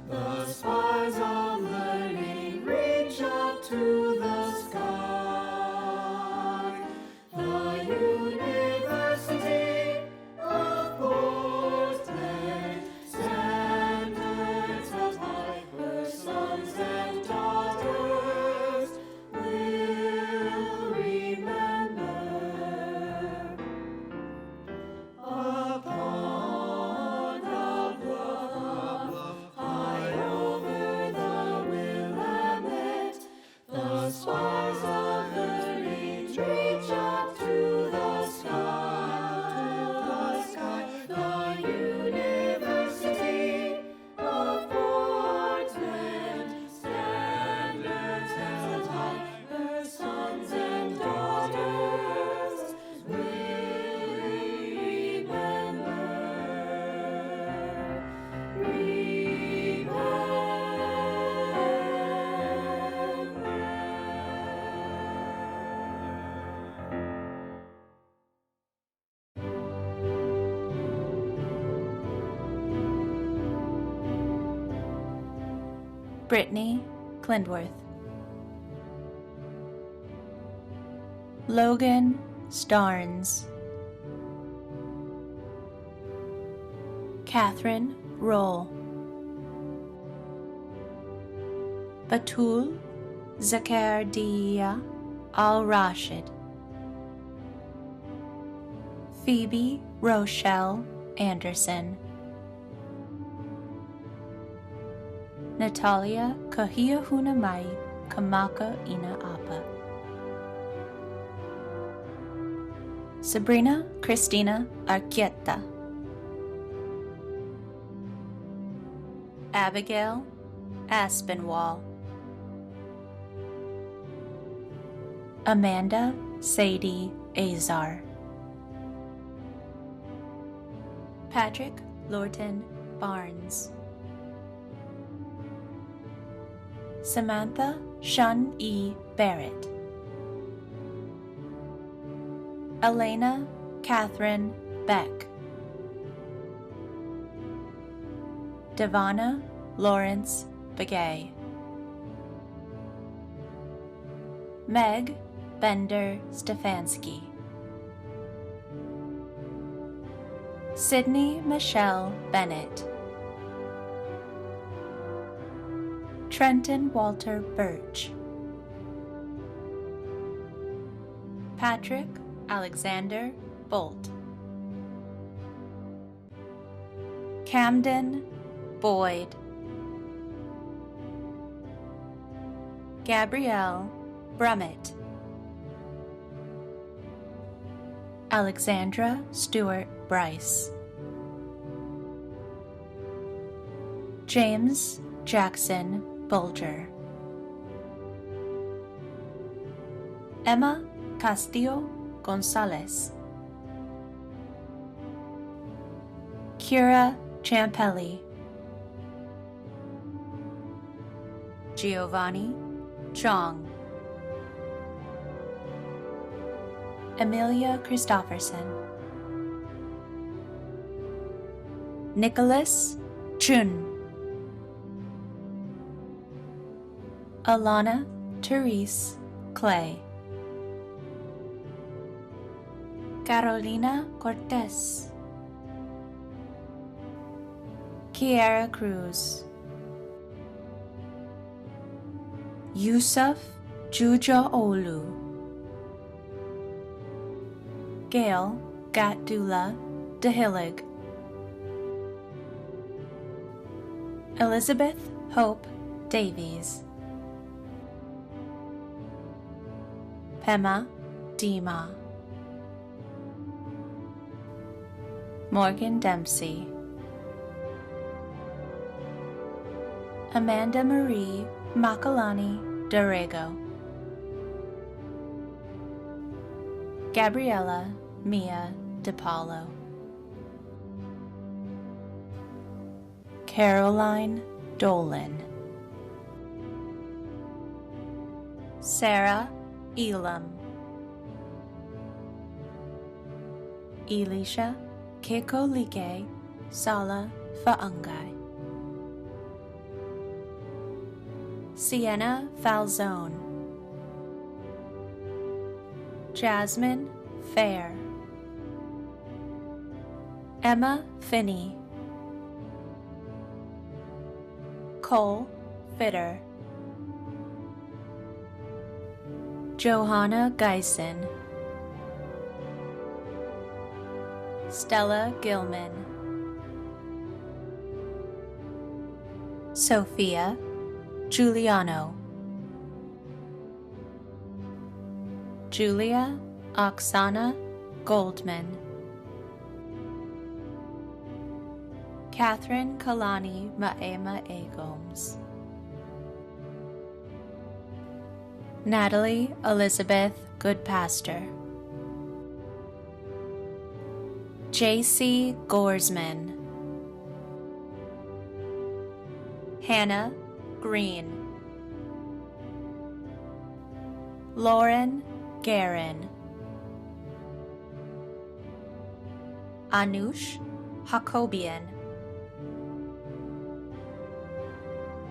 The spires of learning Brittany Klindworth. Logan Starnes. Catherine Roll. Batul Zakaria Al-Rashid. Phoebe Rochelle Anderson. Natalia Kahia Hunamai Kamaka Ina Apa. Sabrina Christina Arquieta. Abigail Aspinwall. Amanda Sadie Azar. Patrick Lorton Barnes. Samantha Shun E. Barrett. Elena Catherine Beck. Devana Lawrence Begay. Meg Bender Stefanski. Sydney Michelle Bennett. Trenton Walter Birch. Patrick Alexander Bolt. Camden Boyd. Gabrielle Brummett. Alexandra Stewart Bryce. James Jackson Bulger. Emma Castillo Gonzalez. Kira Champelli. Giovanni Chong. Amelia Christofferson. Nicholas Chun. Alana Therese Clay. Carolina Cortez. Kiara Cruz. Yusuf Juja Olu. Gail Gatdula DeHillig. Elizabeth Hope Davies. Pema Dima. Morgan Dempsey. Amanda Marie Makalani Dorego. Gabriella Mia DePaulo. Caroline Dolan. Sarah Elam. Elisha Kekolike Sala Faangai. Sienna Falzone. Jasmine Fair. Emma Finney. Cole Fitter. Johanna Geisen. Stella Gilman. Sophia Giuliano. Julia Oksana Goldman. Catherine Kalani Maema Agomes. Natalie Elizabeth Goodpaster. J.C. Gorsman. Hannah Green. Lauren Guerin. Anush Hakobian.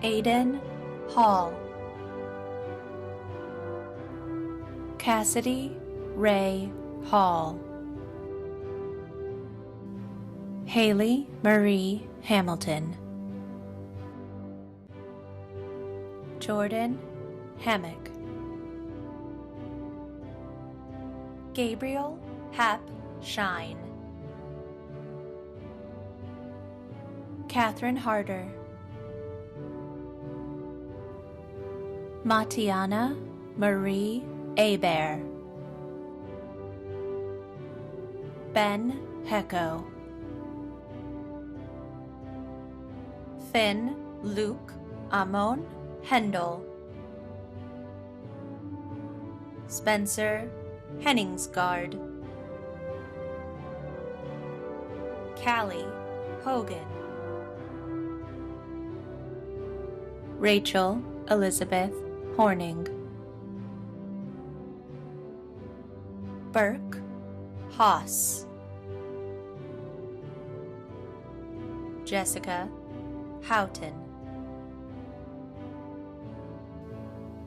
Aiden Hall. Cassidy Ray Hall. Haley Marie Hamilton. Jordan Hammock. Gabriel Hap Shine. Catherine Harder. Matiana Marie Abear. Ben Hecko. Finn Luke Amon Hendel. Spencer Henningsgard. Callie Hogan. Rachel Elizabeth Horning. Burke Haas. Jessica Houghton.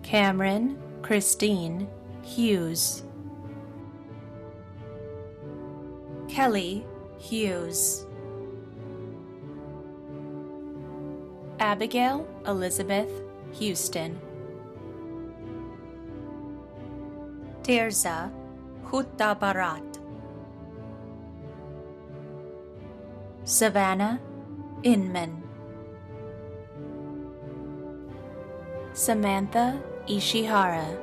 Cameron Christine Hughes. Kelly Hughes. Abigail Elizabeth Houston. Tirza Huttabarat. Savannah Inman. Samantha Ishihara.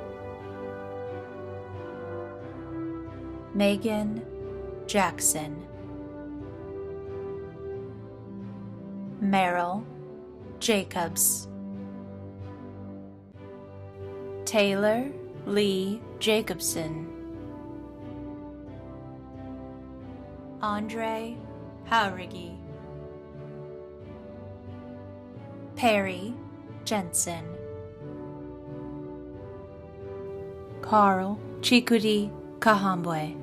Megan Jackson. Merrill Jacobs. Taylor Lee Jacobson. Andre Haurigi. Perry Jensen. Carl Chikudi Kahambwe.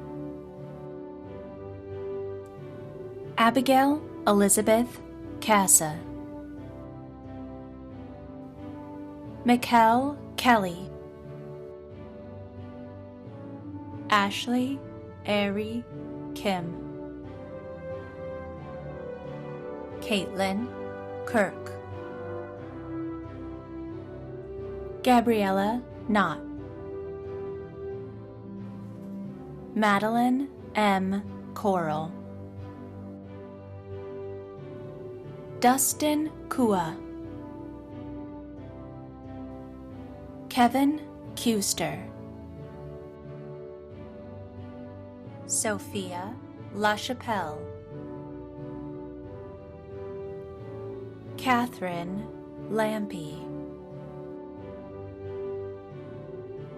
Abigail Elizabeth Casa. Mikkel Kelly. Ashley Ari Kim. Caitlin Kirk. Gabriella Knott. Madeline M. Coral. Dustin Kua. Kevin Kuster. Sophia LaChapelle. Catherine Lampy.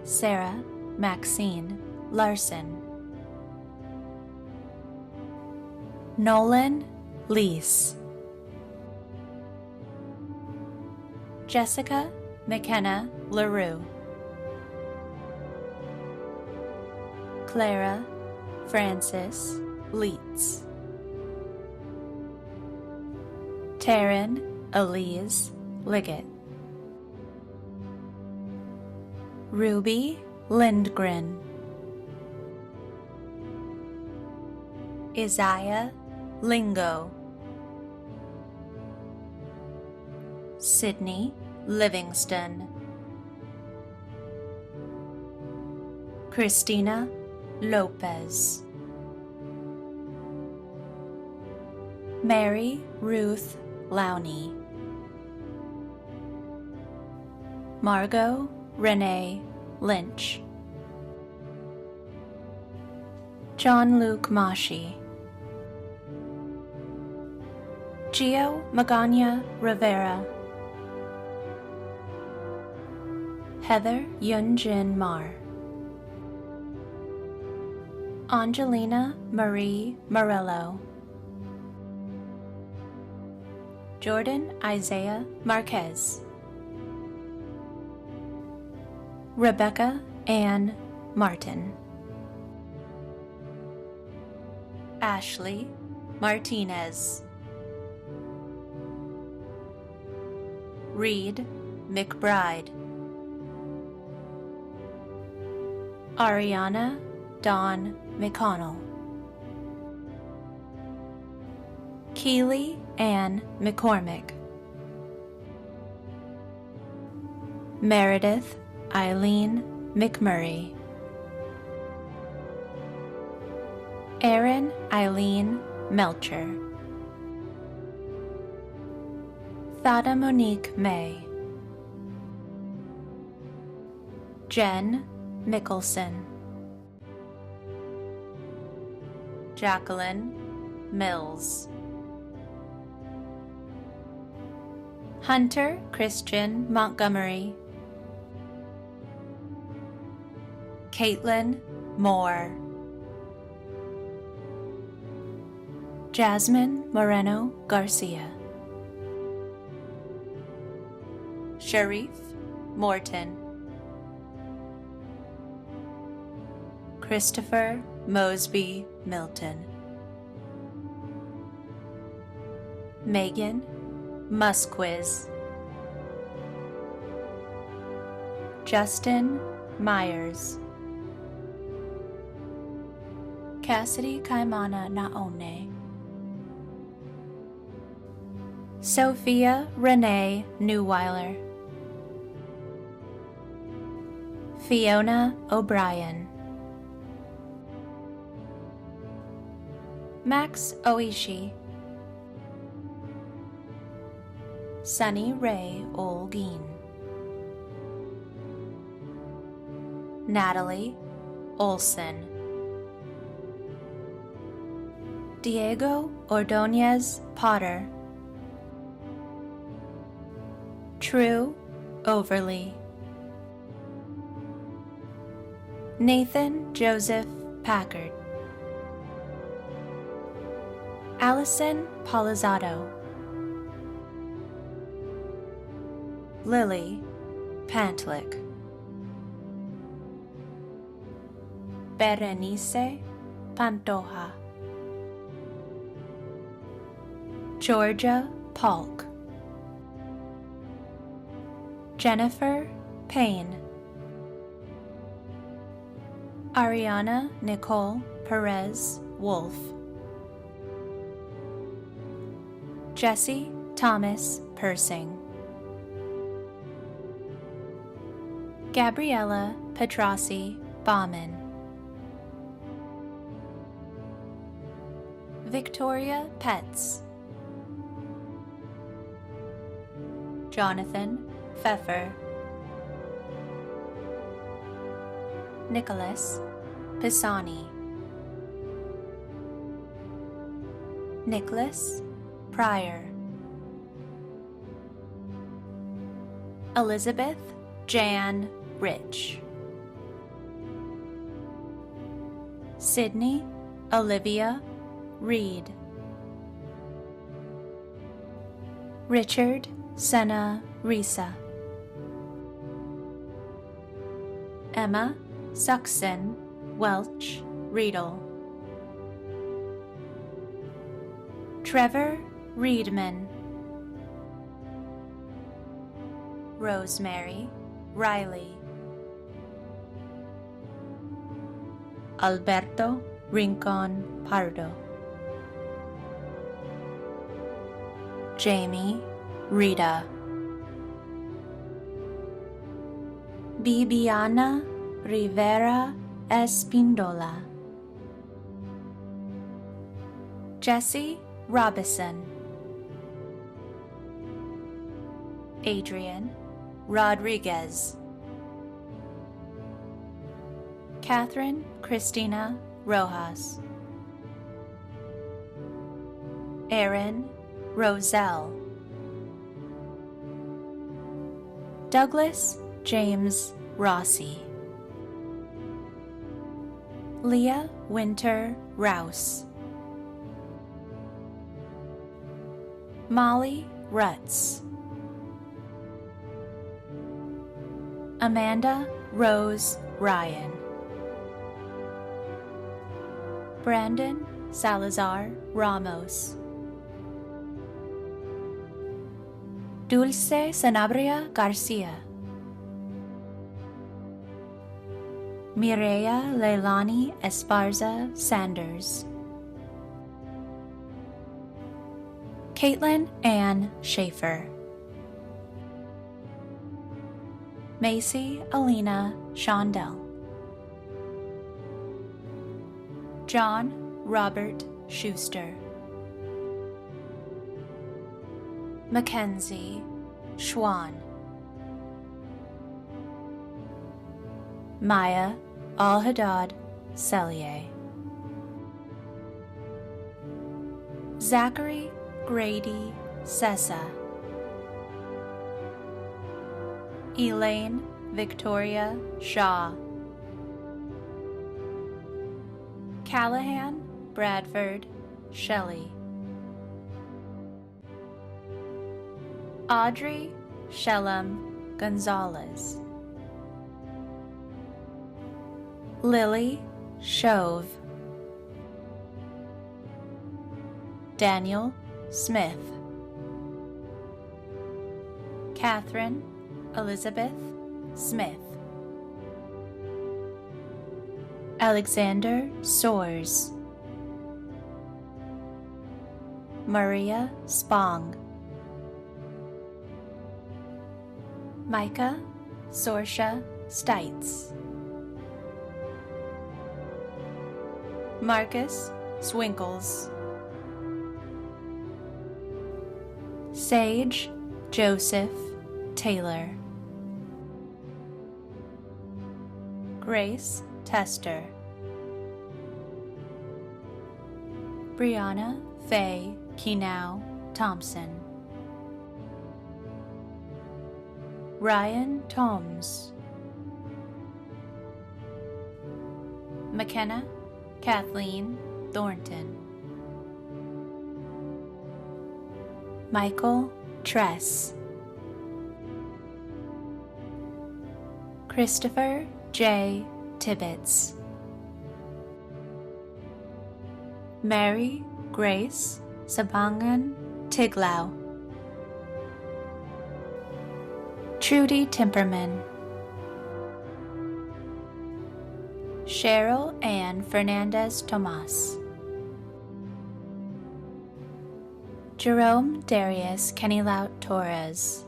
Sarah Maxine Larson. Nolan Lease. Jessica McKenna LaRue. Clara Francis Leitz. Taryn Elise Liggett. Ruby Lindgren. Isaiah Lingo. Sydney Livingston. Christina Lopez. Mary Ruth Lowney. Margot Renee Lynch. John Luke Mashi. Gio Magana Rivera. Heather Yunjin Mar. Angelina Marie Morello. Jordan Isaiah Marquez. Rebecca Ann Martin. Ashley Martinez. Reed McBride. Ariana Dawn McConnell. Keely Ann McCormick. Meredith Eileen McMurray. Erin Eileen Melcher. Thada Monique May. Jen Mickelson. Jacqueline Mills. Hunter Christian Montgomery. Caitlin Moore. Jasmine Moreno Garcia. Sharif Morton. Christopher Mosby Milton. Megan Musquiz. Justin Myers. Cassidy Kaimana Naone. Sophia Renee Newweiler. Fiona O'Brien. Max Oishi. Sunny Ray Olguin. Natalie Olson. Diego Ordonez Potter. True Overly. Nathan Joseph Packard. Allison Polizzato. Lily Pantlick. Berenice Pantoja. Georgia Polk. Jennifer Payne. Ariana Nicole Perez Wolf. Jesse Thomas Persing. Gabriella Petrossi Bauman. Victoria Petz. Jonathan Pfeffer. Nicholas Pisani. Nicholas Pryor. Elizabeth Jan Rich. Sydney Olivia Reed. Richard Senna Risa. Emma Suxon Welch Riedel. Trevor Reedman. Rosemary Riley. Alberto Rincon Pardo. Jamie Rita. Bibiana Rivera Espindola. Jesse Robison. Adrian Rodriguez. Catherine Christina Rojas. Erin Roselle. Douglas James Rossi. Leah Winter Rouse. Molly Rutz. Amanda Rose Ryan. Brandon Salazar Ramos. Dulce Sanabria Garcia, Mireya Leilani Esparza Sanders, Caitlin Ann Schaefer, Macy Alina Shondell, John Robert Schuster, Mackenzie Schwan, Maya Al-Haddad Sellier, Zachary Grady Sessa, Elaine Victoria Shaw, Callahan Bradford Shelley, Audrey Shellam Gonzalez, Lily Shove, Daniel Smith, Catherine Elizabeth Smith, Alexander Soares, Maria Spong, Micah Sorsha Stites, Marcus Swinkles, Sage Joseph Taylor, Grace Tester, Brianna Faye Kenow Thompson, Ryan Toms, McKenna Kathleen Thornton, Michael Tress, Christopher J. Tibbetts, Mary Grace Sabangan Tiglau, Trudy Timperman, Cheryl Ann Fernandez Tomas, Jerome Darius Kennylout Torres,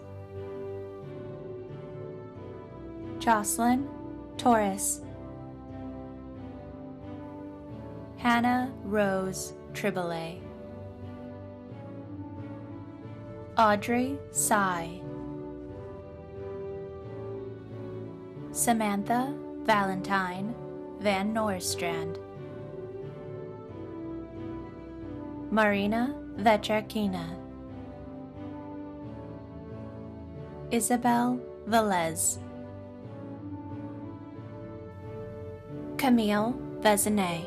Jocelyn Torres, Hannah Rose Tribole, Audrey Sy, Samantha Valentine Van Noorstrand, Marina Vecharkina, Isabel Velez, Camille Vezinet,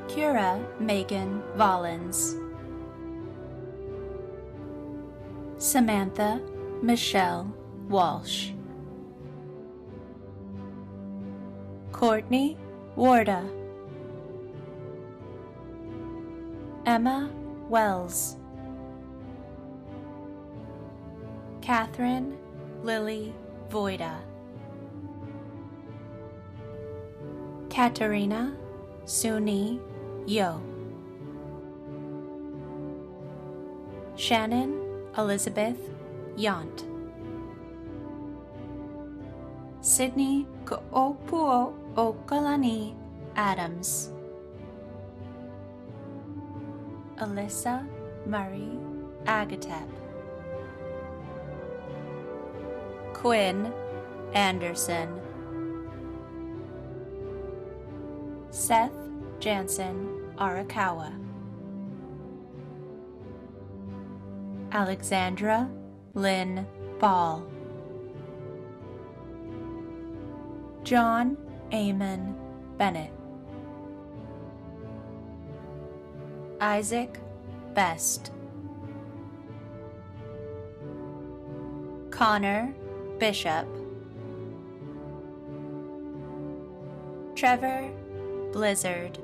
Kira Megan Vollins, Samantha Michelle Walsh, Courtney Warda, Emma Wells, Catherine Lily Voida, Katerina Suni Yo, Shannon Elizabeth Yont, Sydney Ko'opuo Okalani Adams, Alyssa Murray Agatep, Quinn Anderson, Seth Jansen Arakawa, Alexandra Lynn Ball, John Amon Bennett, Isaac Best, Connor Bishop, Trevor Blizzard,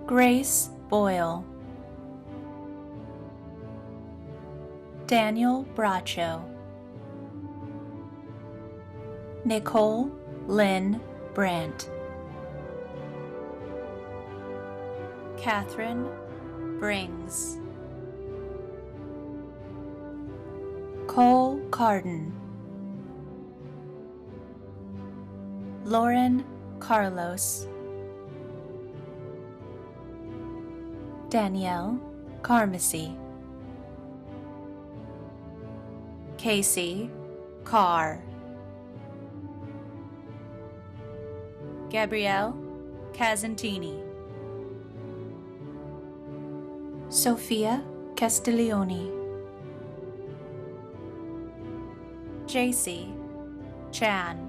Grace Boyle, Daniel Bracho, Nicole Lynn Brandt, Catherine Brings, Cole Carden, Lauren Carlos, Danielle Carmacy, Casey Carr, Gabrielle Casantini, Sophia Castiglione, JC Chan,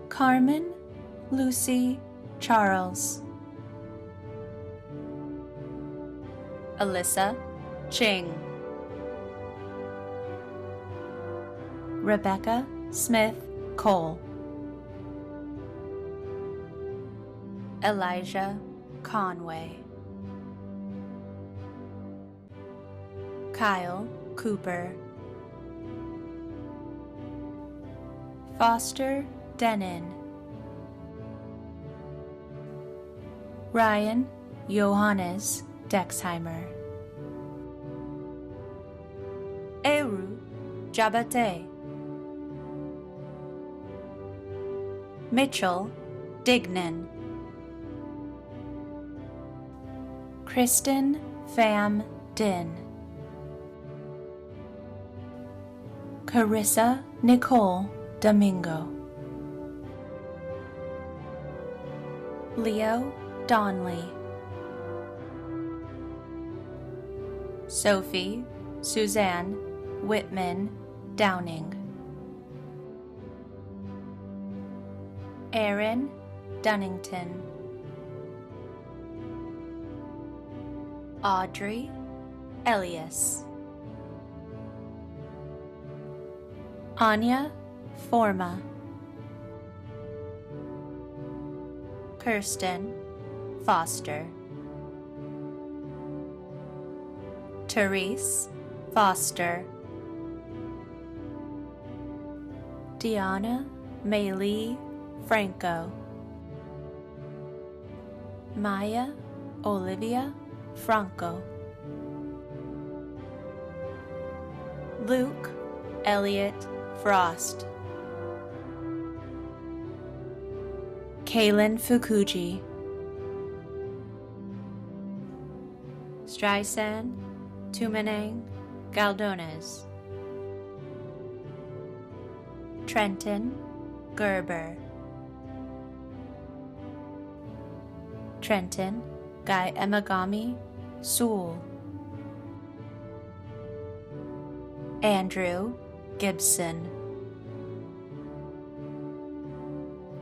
Carmen Lucy Charles, Alyssa Ching, Rebecca Smith Cole, Elijah Conway, Kyle Cooper, Foster Denon, Ryan Johannes Dexheimer, Eru Jabate, Mitchell Dignan, Kristen Pham Din, Carissa Nicole Domingo, Leo Donley, Sophie Suzanne Whitman Downing, Aaron Dunnington, Audrey Elias, Anya Forma, Kirsten Foster, Therese Foster, Deanna Maylee Franco, Maya Olivia Franco, Luke Elliott Frost, Kaylin Fukuji, Streisand Tumenang Galdones, Trenton Gerber, Trenton Guy Emagami Sewell, Andrew Gibson,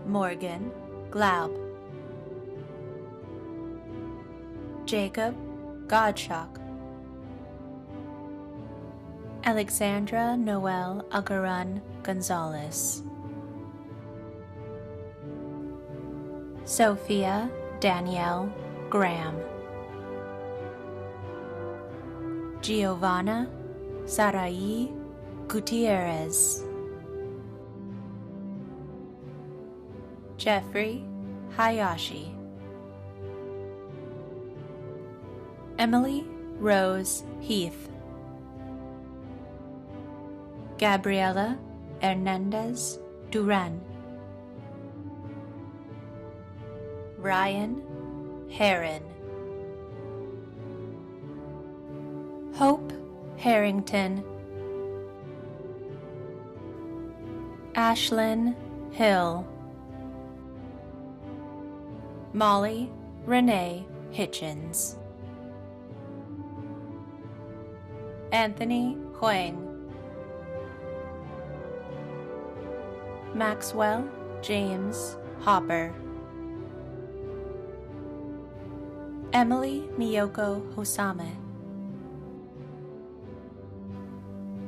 Morgan Glaub, Jacob Godshock, Alexandra Noel Agaran Gonzalez, Sophia Danielle Graham, Giovanna Sarai Gutierrez, Jeffrey Hayashi, Emily Rose Heath, Gabriela Hernandez Duran, Ryan Heron, Hope Harrington, Ashlyn Hill, Molly Renee Hitchens, Anthony Huang, Maxwell James Hopper, Emily Miyoko Hosame,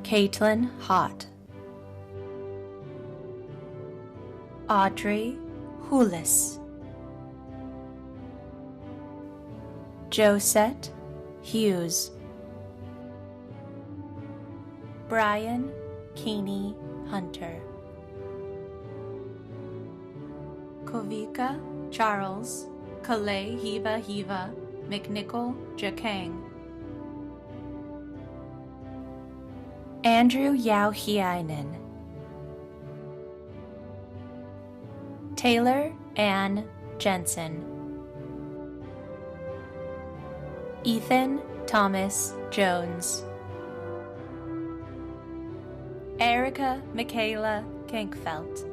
Caitlin Hott, Audrey Hulis, Josette Hughes, Brian Keeney Hunter, Kovika Charles Kale Hiva Hiva McNichol Jakang, Andrew Yao Hiainen, Taylor Ann Jensen, Ethan Thomas Jones, Erica Michaela Kankfelt,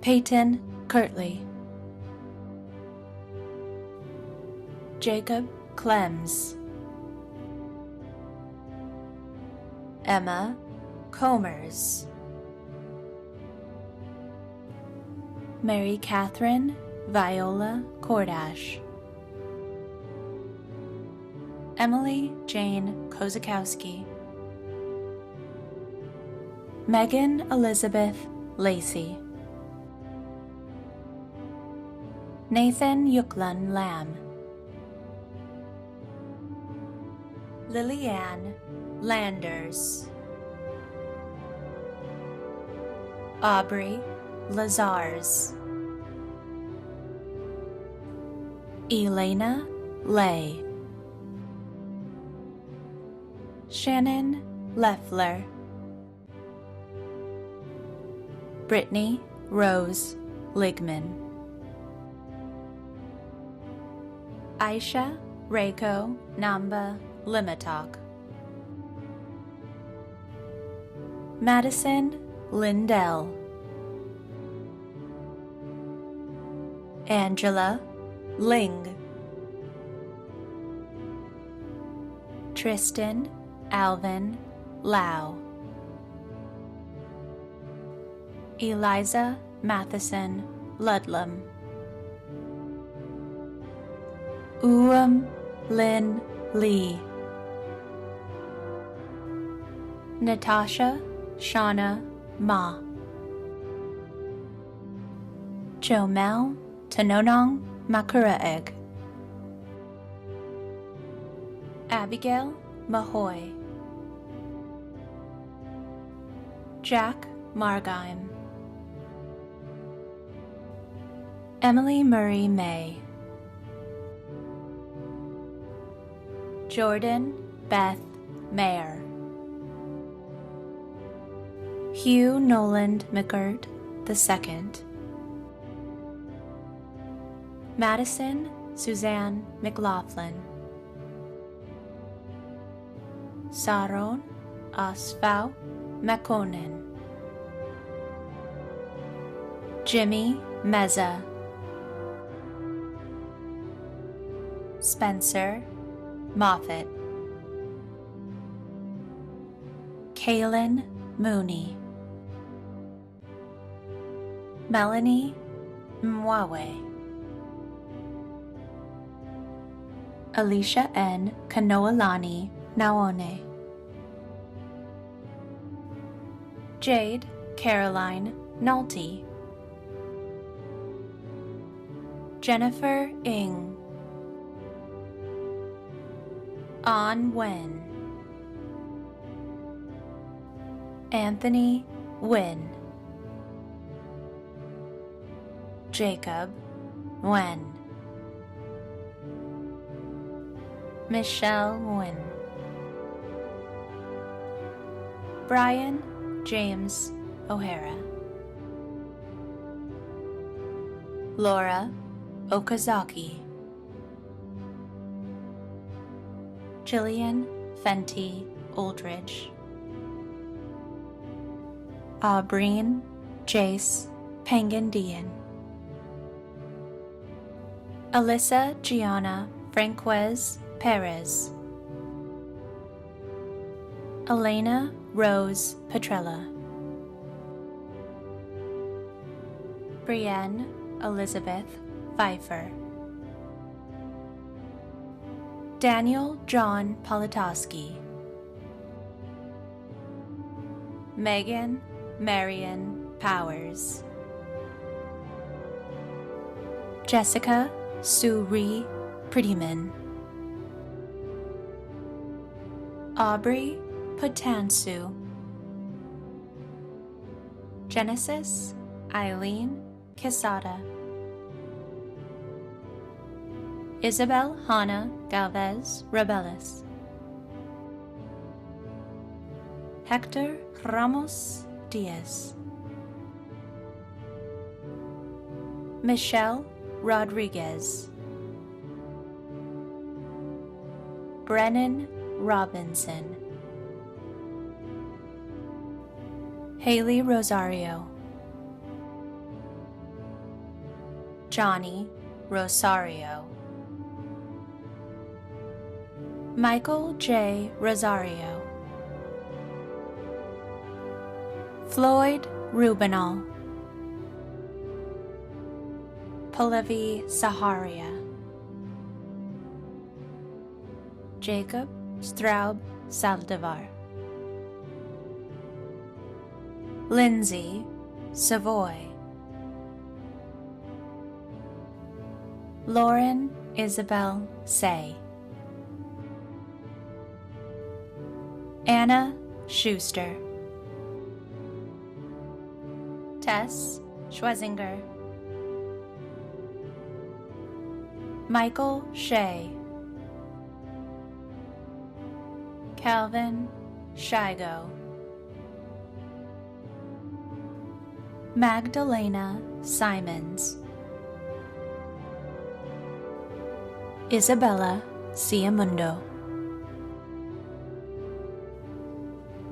Peyton Kirtley, Jacob Clems, Emma Comers, Mary Catherine Viola Kordash, Emily Jane Kozakowski, Megan Elizabeth Lacey, Nathan Yuklan Lamb, Lillianne Landers, Aubrey Lazars, Elena Lay, Shannon Leffler, Brittany Rose Ligman, Aisha Reiko Namba Limatok, Madison Lindell, Angela Ling, Tristan Alvin Lau, Eliza Matheson Ludlam, Lin Lee, Natasha Shauna Ma, Jomel Tanonong Makuraeg, Abigail Mahoy, Jack Margheim, Emily Murray May, Jordan Beth Mayer, Hugh Noland McGirt II, Madison Suzanne McLaughlin, Saron Asfau Makonnen, Jimmy Meza, Spencer Moffat, Kaylin Mooney, Melanie Mwawe, Alicia N. Kanoalani Naone, Jade Caroline Nolte, Jennifer Ng, An Wen, Anthony Wynn, Jacob Wen, Michelle Wynn, Brian James O'Hara, Laura Okazaki, Jillian Fenty Oldridge, Aubreen Jace Pangandian, Alyssa Gianna Franquez Perez, Elena Rose Petrella, Brienne Elizabeth Pfeiffer, Daniel John Politowski, Megan Marion Powers, Jessica Suri Prettyman. Aubrey Potansu. Genesis Eileen Quesada. Isabel Hanna Galvez Rebeles. Hector Ramos Diaz. Michelle Rodriguez. Brennan Robinson. Haley Rosario. Johnny Rosario. Michael J. Rosario. Floyd Rubinal. Pallavi Saharia. Jacob Straub Saldivar. Lindsay Savoy. Lauren Isabel Say. Anna Schuster. Tess Schwesinger. Michael Shea. Calvin Shigo. Magdalena Simons. Isabella Ciamundo.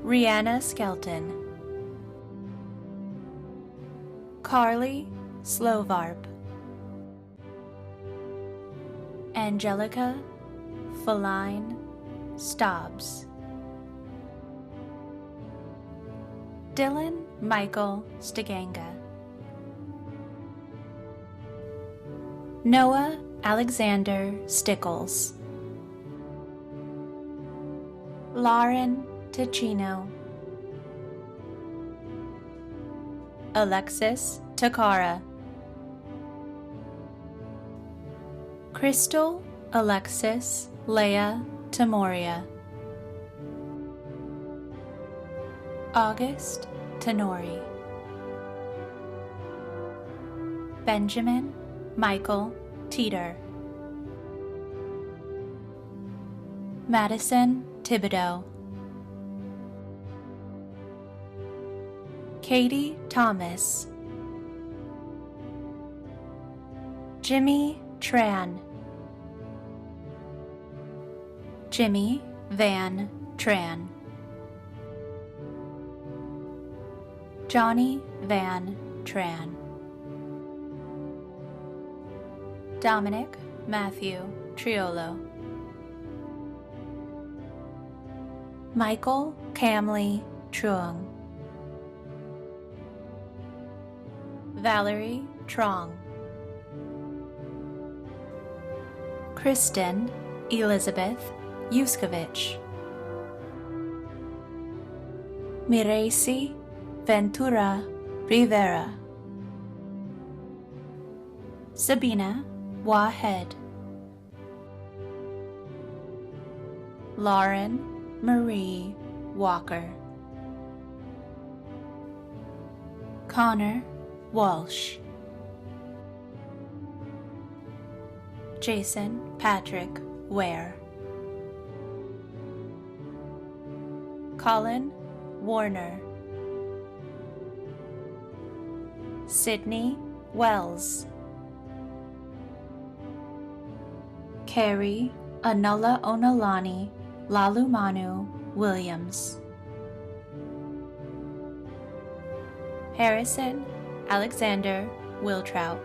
Rihanna Skelton. Carly Slovarp. Angelica Feline Stobbs. Dylan Michael Stiganga. Noah Alexander Stickles. Lauren Ticino. Alexis Takara. Crystal Alexis Leia Tamoria. August Tenori. Benjamin Michael Teeter. Madison Thibodeau. Katie Thomas. Jimmy Tran. Jimmy Van Tran. Johnny Van Tran. Dominic Matthew Triolo. Michael Camley Truong. Valerie Trong. Kristen Elizabeth Yuskevich. Miresi Ventura Rivera. Sabina Wahed. Lauren Marie Walker. Connor Walsh. Jason Patrick Ware. Colin Warner. Sydney Wells. Carrie Anula Onalani Lalumanu Williams. Harrison Alexander Wiltrout.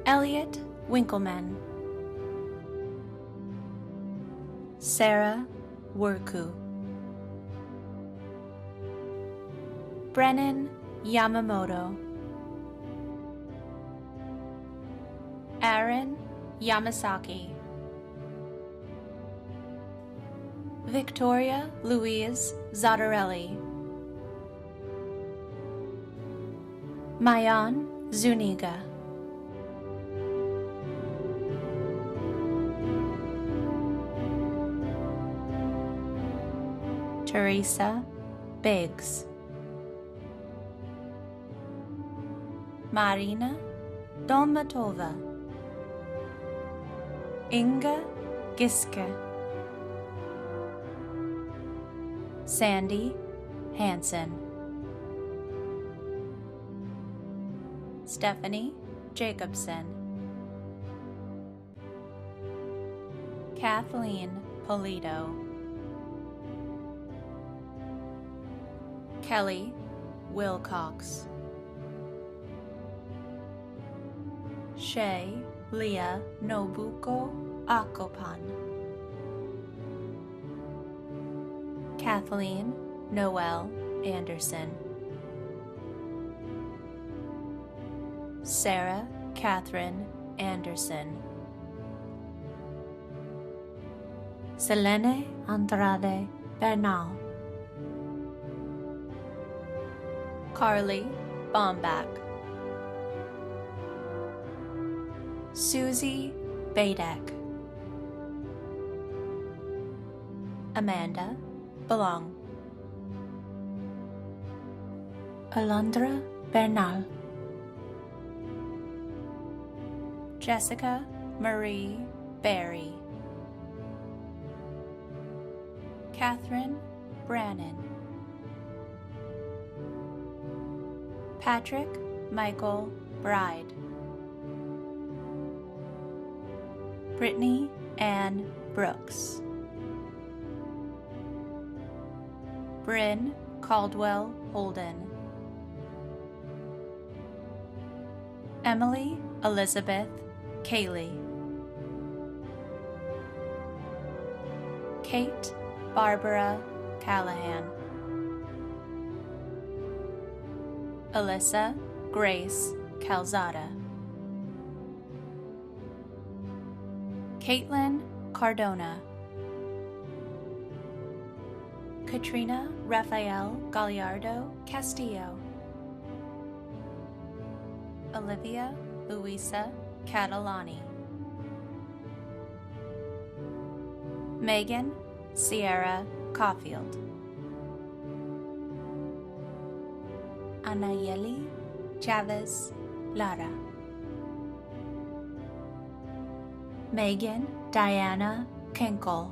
Elliot Winkleman. Sarah Worku. Brennan Yamamoto. Aaron Yamasaki. Victoria Louise Zottarelli. Mayan Zuniga. Teresa Biggs, Marina Dolmatova, Inga Giske, Sandy Hansen, Stephanie Jacobson, Kathleen Polito, Kelly Wilcox, Shay Leah Nobuko Akopan, Kathleen Noel Anderson, Sarah Catherine Anderson, Selene Andrade Bernal, Carly Bombach, Susie Badek, Amanda Belong, Alondra Bernal, Jessica Marie Berry, Catherine Brannon, Patrick Michael Bride, Brittany Ann Brooks, Bryn Caldwell Holden, Emily Elizabeth Cayley, Kate Barbara Callahan, Alyssa Grace Calzada, Caitlin Cardona, Katrina Rafael Gallardo Castillo, Olivia Luisa Catalani, Megan Sierra Caulfield, Anayeli Chavez Lara, Megan Diana Kinkle,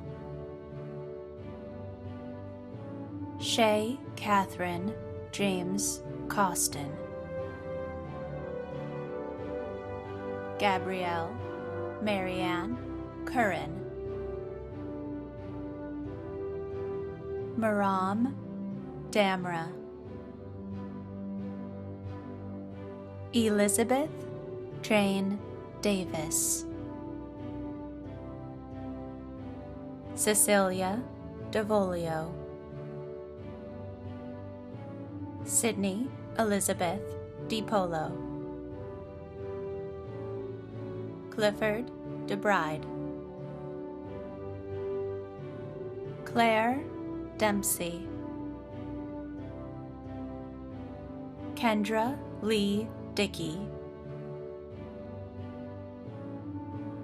Shay Catherine James Costin, Gabrielle Marianne Curran, Maram Damra, Elizabeth Jane Davis, Cecilia Devolio, Sydney Elizabeth DiPolo, Clifford DeBride, Claire Dempsey, Kendra Lee Dickey,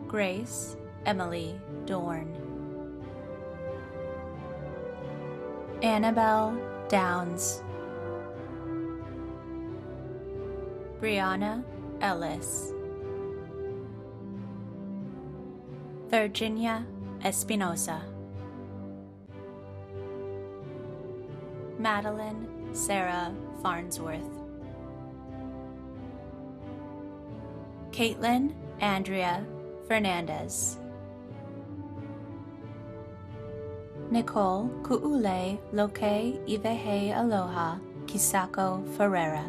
Grace Emily Dorn, Annabelle Downs, Brianna Ellis, Virginia Espinosa, Madeline Sarah Farnsworth, Caitlin Andrea Fernandez, Nicole Ku'ule Loke Ivehe Aloha Kisako Ferreira,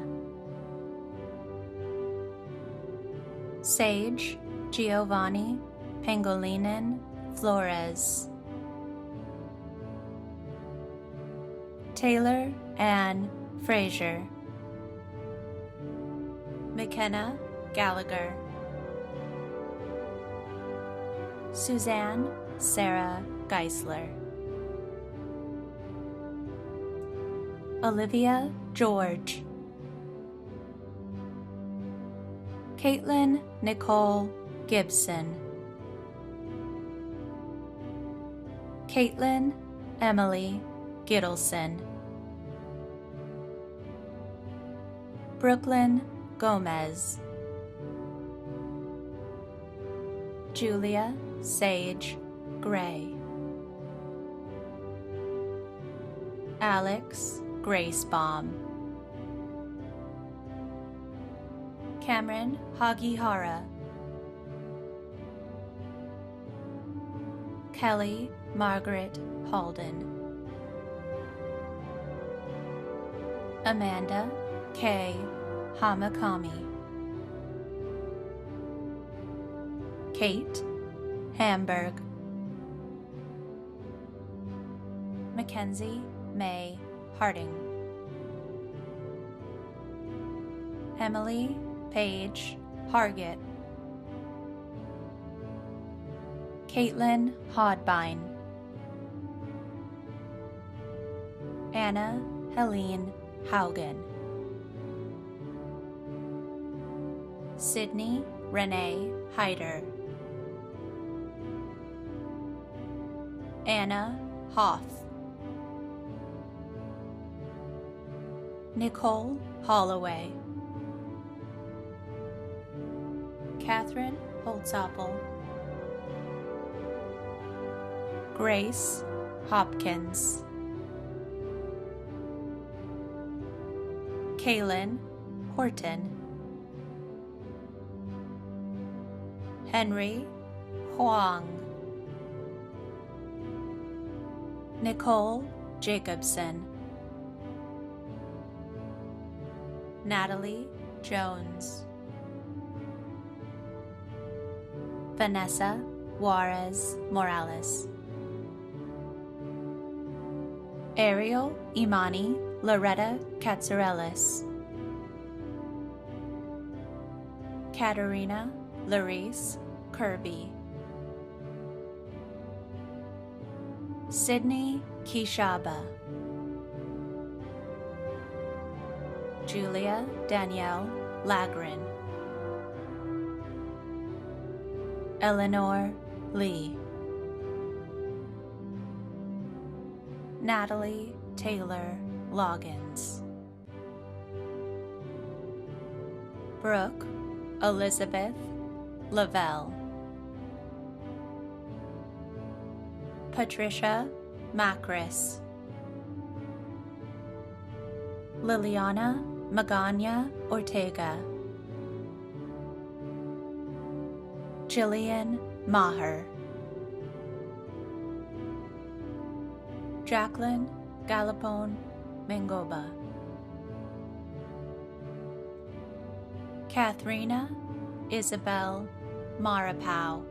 Sage Giovanni Pangolinen Flores, Taylor Ann Frazier, McKenna Gallagher, Suzanne Sarah Geisler, Olivia George, Caitlin Nicole Gibson, Caitlin Emily Gittleson. Brooklyn Gomez. Julia Sage Gray. Alex Gracebaum. Cameron Hagihara. Kelly Margaret Halden. Amanda K. Hamakami. Kate Hamburg. Mackenzie May Harding. Emily Paige Hargett. Caitlin Hodbine. Anna Helene Haugen. Sydney Renee Hyder. Anna Hoff. Nicole Holloway. Catherine Holtzapfel. Grace Hopkins. Kaylin Horton. Henry Huang. Nicole Jacobson. Natalie Jones. Vanessa Juarez Morales. Ariel Imani Loretta Katsarelis. Katerina Larice Kirby. Sydney Kishaba. Julia Danielle Lagrin. Eleanor Lee. Natalie Taylor Loggins. Brooke Elizabeth Lavelle. Patricia Macris. Liliana Magana Ortega. Jillian Maher. Jacqueline Galapone Mengoba. Katharina Isabel Marapau.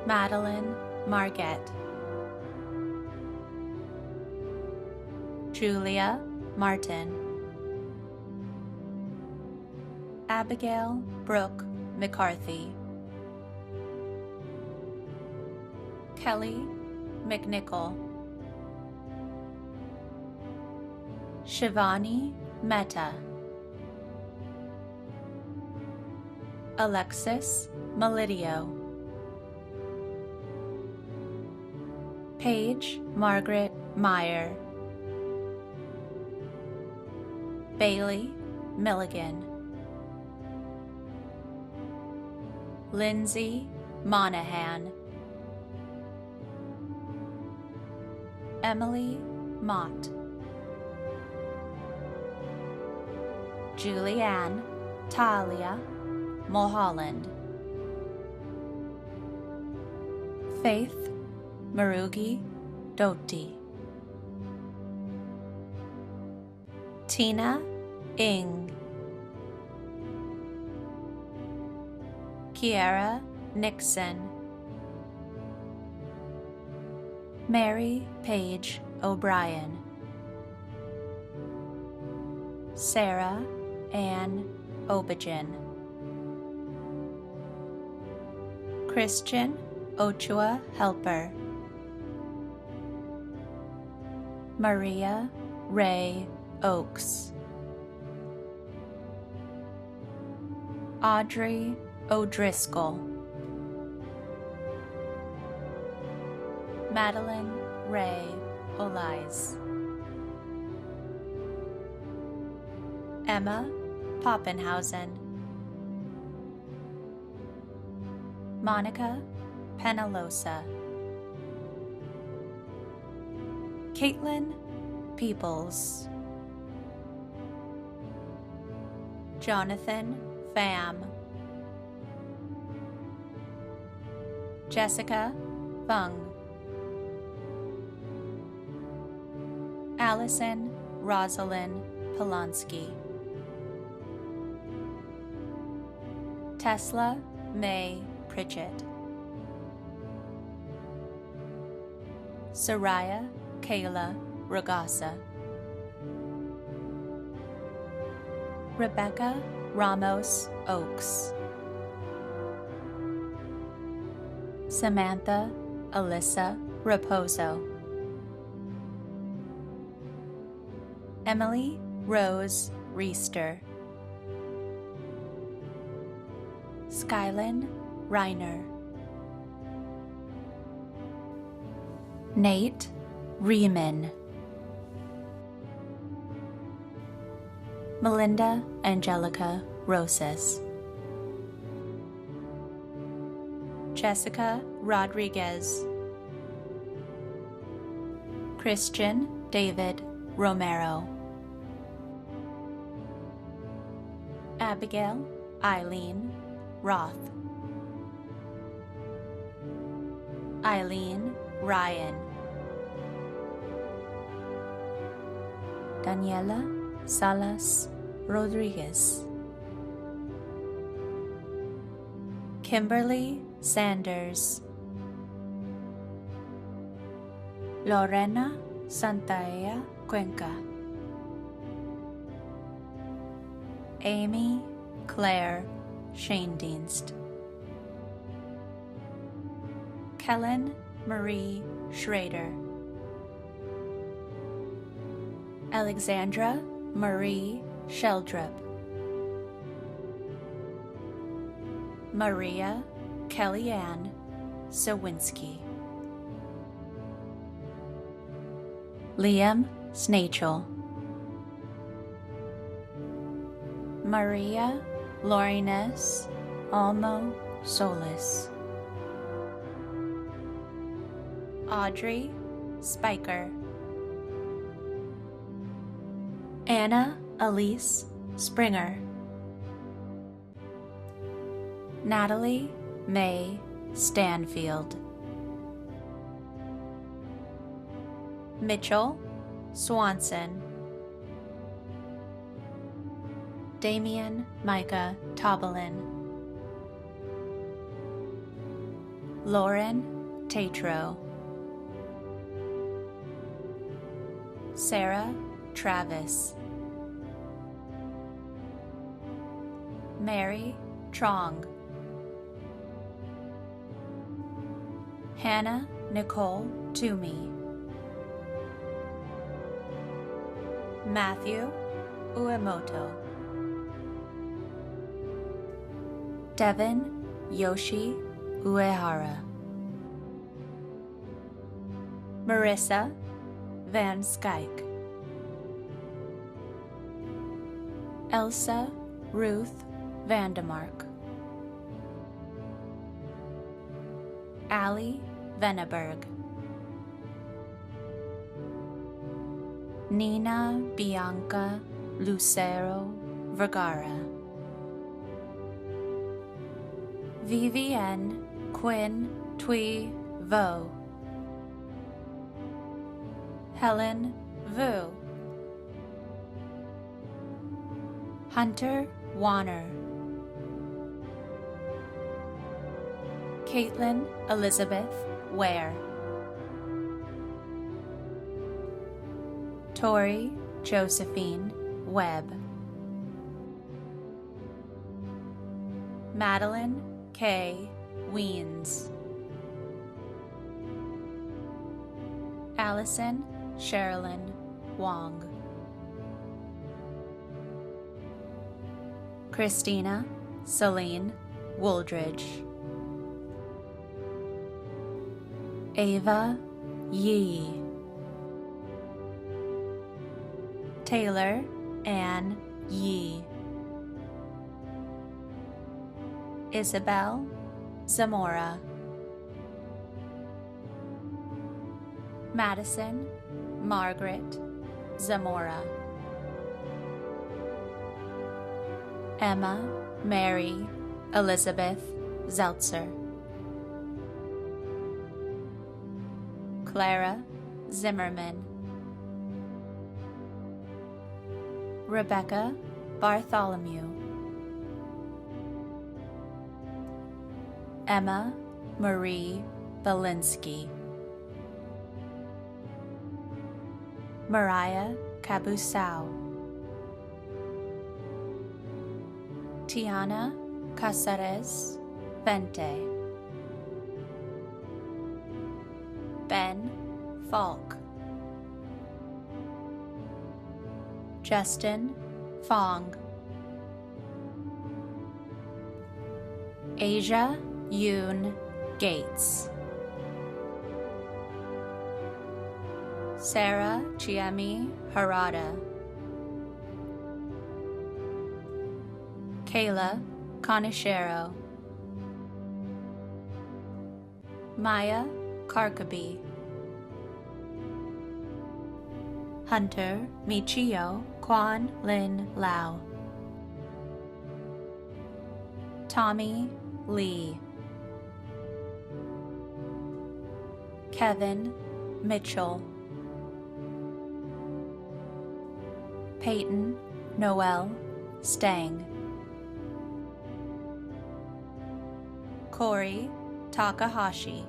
Madeline Margette. Julia Martin. Abigail Brooke McCarthy. Kelly McNichol. Shivani Mehta. Alexis Melidio. Paige Margaret Meyer. Bailey Milligan. Lindsay Monahan. Emily Mott. Julianne Talia Mulholland. Faith Marugi Doty. Tina Ing. Kiara Nixon. Mary Page O'Brien. Sarah Ann Obagin. Christian Ochua Helper. Maria Ray Oakes. Audrey O'Driscoll. Madeline Ray Olise. Emma Poppenhausen. Monica Penalosa. Caitlin Peoples. Jonathan Pham. Jessica Fung. Allison Rosalind Polonsky. Tesla May Pritchett. Soraya Kayla Ragasa. Rebecca Ramos Oaks. Samantha Alyssa Raposo. Emily Rose Reister. Skylin Reiner. Nate Riemann. Melinda Angelica Rosas. Jessica Rodriguez. Christian David Romero. Abigail Eileen Roth. Eileen Ryan. Daniela Salas Rodriguez. Kimberly Sanders. Lorena Santaya Cuenca. Amy Claire Schoendienst. Kellen Marie Schrader. Alexandra Marie Sheldrup. Maria Kellyanne Sawinski. Liam Snachel. Maria Lorines Almo Solis. Audrey Spiker. Anna Elise Springer. Natalie May Stanfield. Mitchell Swanson. Damian Micah Tobalin. Lauren Tatro. Sarah Travis. Mary Trong. Hannah Nicole Toomey. Matthew Uemoto. Devin Yoshi Uehara. Marissa Van Skyke. Elsa Ruth Vandemark. Allie Venneberg. Nina Bianca Lucero Vergara. Vivienne Quinn Tui Vo. Helen Vu. Hunter Warner. Caitlin Elizabeth Ware. Tori Josephine Webb. Madeline K. Weens. Allison Sherilyn Wong. Christina Celine Wooldridge. Ava Yee. Taylor Ann Yee. Isabel Zamora. Madison Margaret Zamora. Emma Mary Elizabeth Zeltzer. Clara Zimmerman. Rebecca Bartholomew. Emma Marie Belinsky. Mariah Cabusau. Tiana Casares Vente. Ben Falk. Justin Fong. Asia Yoon Gates. Sarah Chiemi Harada. Kayla Conishero. Maya Karkaby. Hunter Michio Quan Lin Lau. Tommy Lee. Kevin Mitchell. Peyton Noel Stang. Corey Takahashi.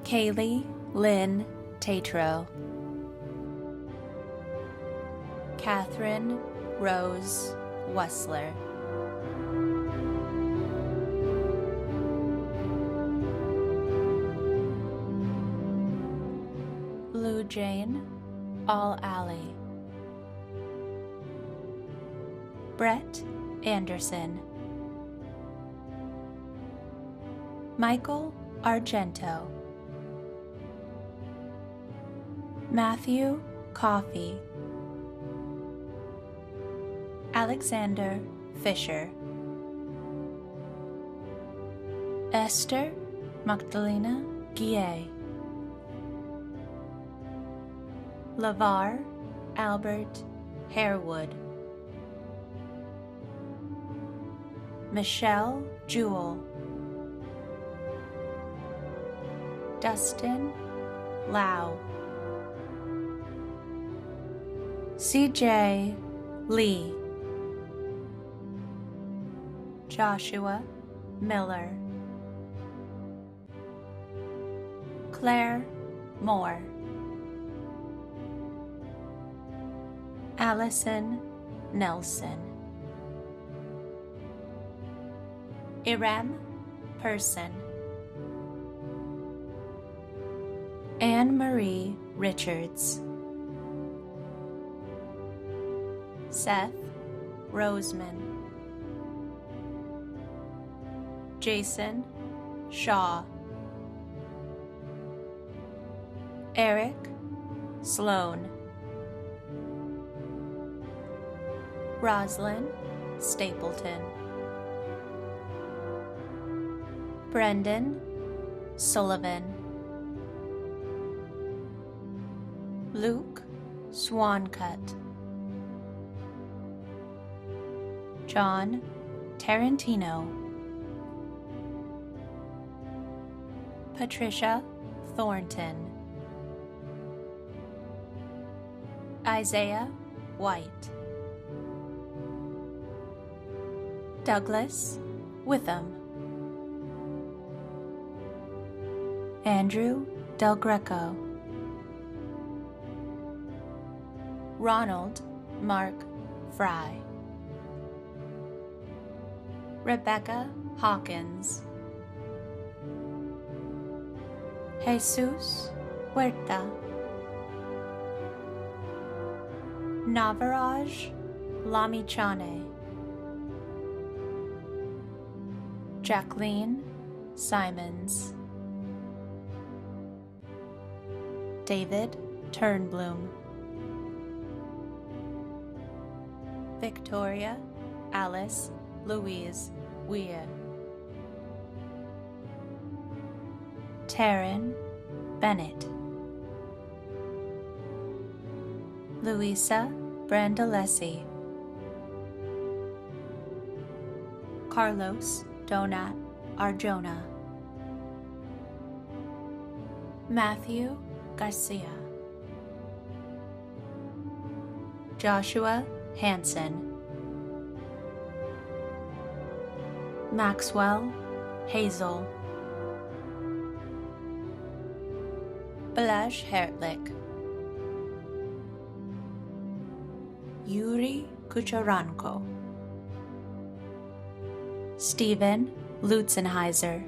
Kaylee Lynn Tatro. Catherine Rose Wessler. Blue Jane All Alley. Brett Anderson. Michael Argento. Matthew Coffey. Alexander Fisher. Esther Magdalena Guillet. LaVar Albert Harewood. Michelle Jewell. Dustin Lau. CJ Lee. Joshua Miller. Claire Moore. Allison Nelson. Iram Person. Anne Marie Richards. Seth Roseman. Jason Shaw. Eric Sloan. Roslyn Stapleton. Brendan Sullivan. Luke Swancutt. John Tarantino. Patricia Thornton. Isaiah White. Douglas Witham. Andrew Del Greco. Ronald Mark Fry. Rebecca Hawkins. Jesus Huerta. Navaraj Lamichane. Jacqueline Simons. David Turnbloom. Victoria Alice Louise Weir. Taryn Bennett. Louisa Brandalesi. Carlos Donat Arjona. Matthew Garcia. Joshua Hansen. Maxwell Hazel. Balazs Hertlik. Yuri Kucharanko. Stephen Lutzenheiser.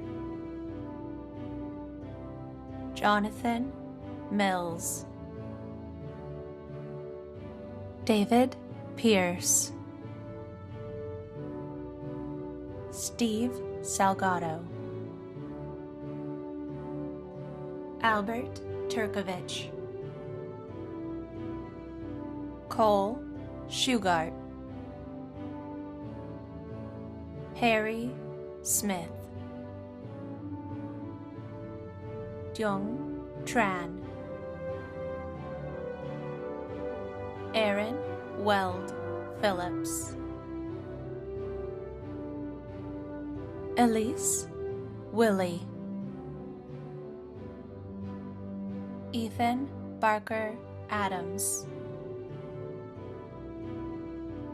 Jonathan Mills. David Pierce. Steve Salgado. Albert Turkovich. Cole Shugart. Harry Smith. Jung Tran. Aaron Weld Phillips. Elise Willie. Ethan Barker Adams.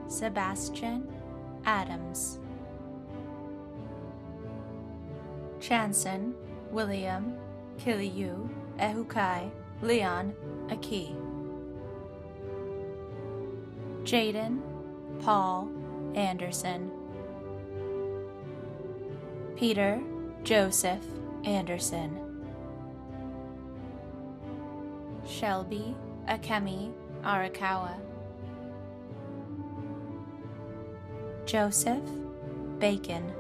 Sebastian Adams. Chanson William Kiliu Ehukai Leon Aki. Jaden Paul Anderson. Peter Joseph Anderson. Shelby Akemi Arakawa. Joseph Bacon.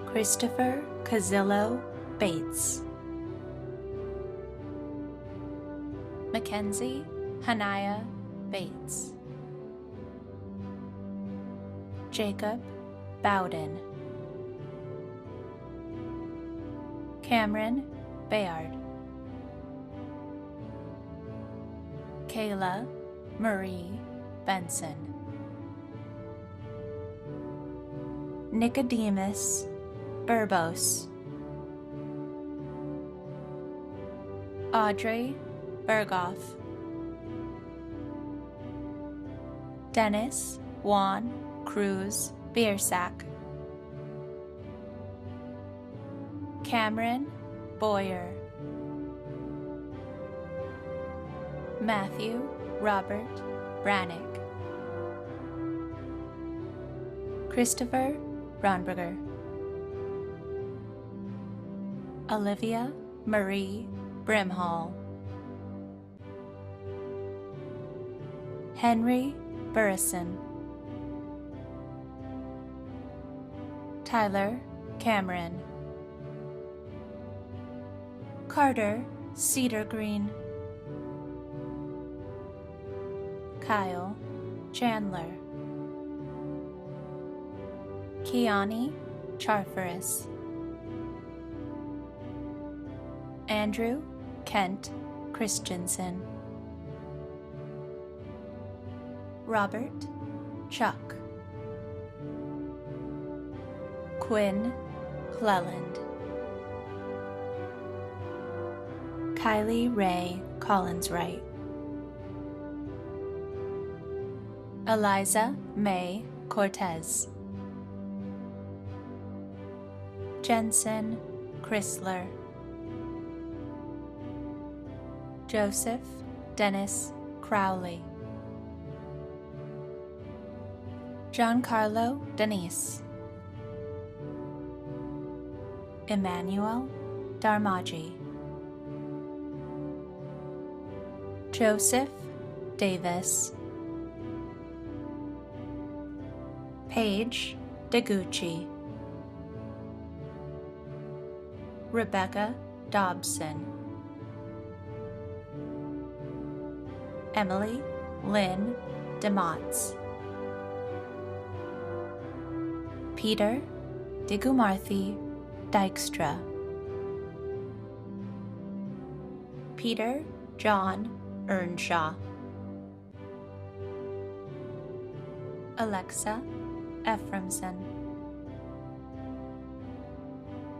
Christopher Cazillo Bates. Mackenzie Hanaya Bates. Jacob Bowden. Cameron Bayard. Kayla Marie Benson. Nicodemus Burbos. Audrey Berghoff. Dennis Juan Cruz Biersack. Cameron Boyer. Matthew Robert Brannick. Christopher Ronberger. Olivia Marie Brimhall. Henry Burrison. Tyler Cameron. Carter Cedar Green. Kyle Chandler. Kiani Charfaris. Andrew Kent Christensen. Robert Chuck. Quinn Cleland. Kylie Ray Collinswright. Eliza May Cortez. Jensen Chrysler. Joseph Dennis Crowley. Giancarlo Denise. Emmanuel Darmaji. Joseph Davis. Paige DeGucci. Rebecca Dobson. Emily Lynn DeMotts. Peter Digumarthi Dykstra. Peter John Earnshaw. Alexa Ephraimson.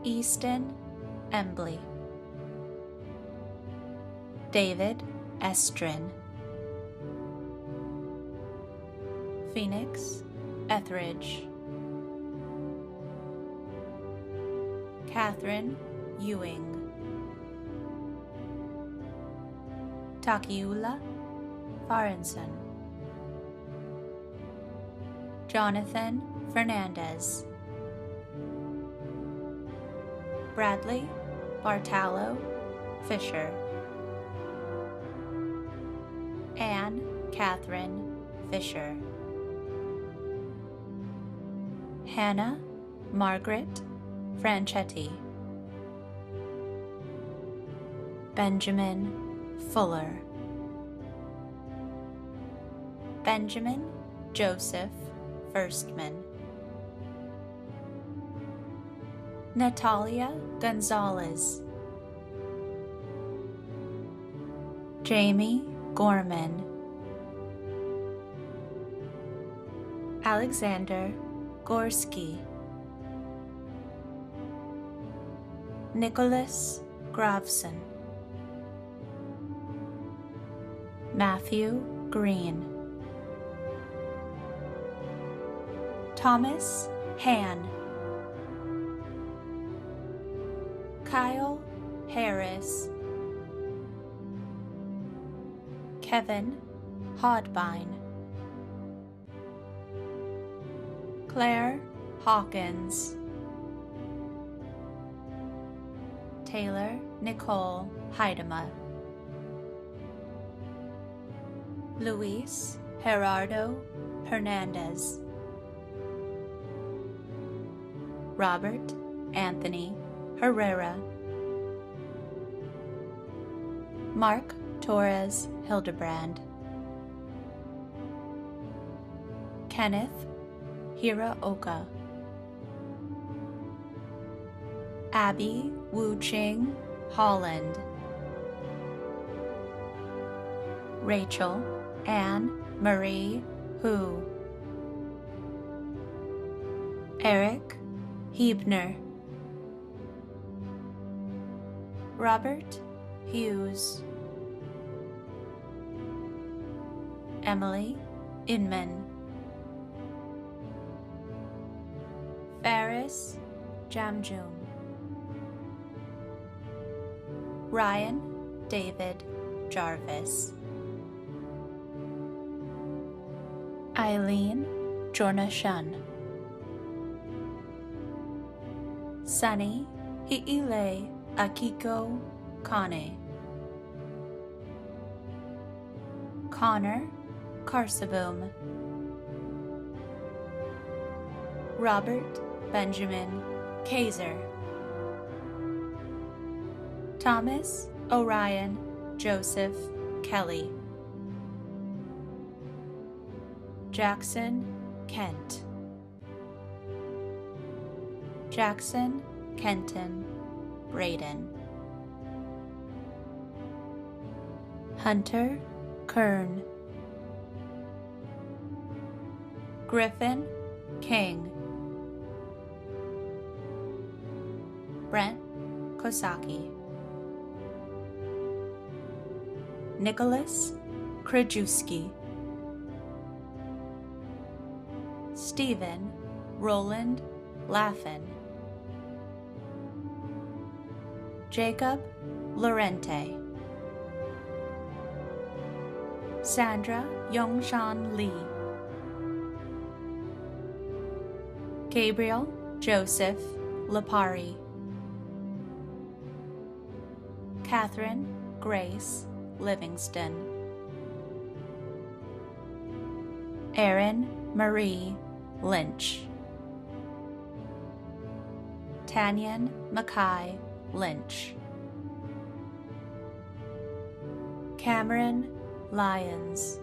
Easton Embley. David Estrin. Phoenix Etheridge. Catherine Ewing. Takiula Farenson. Jonathan Fernandez. Bradley Bartalo Fisher. Anne Catherine Fisher. Hannah Margaret Franchetti. Benjamin Fuller. Benjamin Joseph Firstman. Natalia Gonzalez. Jamie Gorman. Alexander Gorski. Nicholas Gravson. Matthew Green. Thomas Han. Kyle Harris. Kevin Hodbine. Claire Hawkins. Taylor Nicole Heidema. Luis Gerardo Hernandez. Robert Anthony Herrera. Mark Torres Hildebrand. Kenneth Hiraoka. Abby Wu Ching Holland. Rachel Anne Marie Hu. Eric Hebner. Robert Hughes. Emily Inman. Ferris Jamjoon. Ryan David Jarvis. Eileen Jornashan. Sunny Hi'ile Akiko Kane. Connor Carseboom. Robert Benjamin Kaiser. Thomas Orion Joseph Kelly. Jackson Kent. Jackson Kenton Braden. Hunter Kern. Griffin King. Brent Kosaki. Nicholas Krajewski. Stephen Roland Laffin. Jacob Lorente. Sandra Yongshan Lee. Gabriel Joseph Lapari. Catherine Grace Livingston. Erin Marie Lynch. Tanyan Mackay Lynch. Cameron Lyons.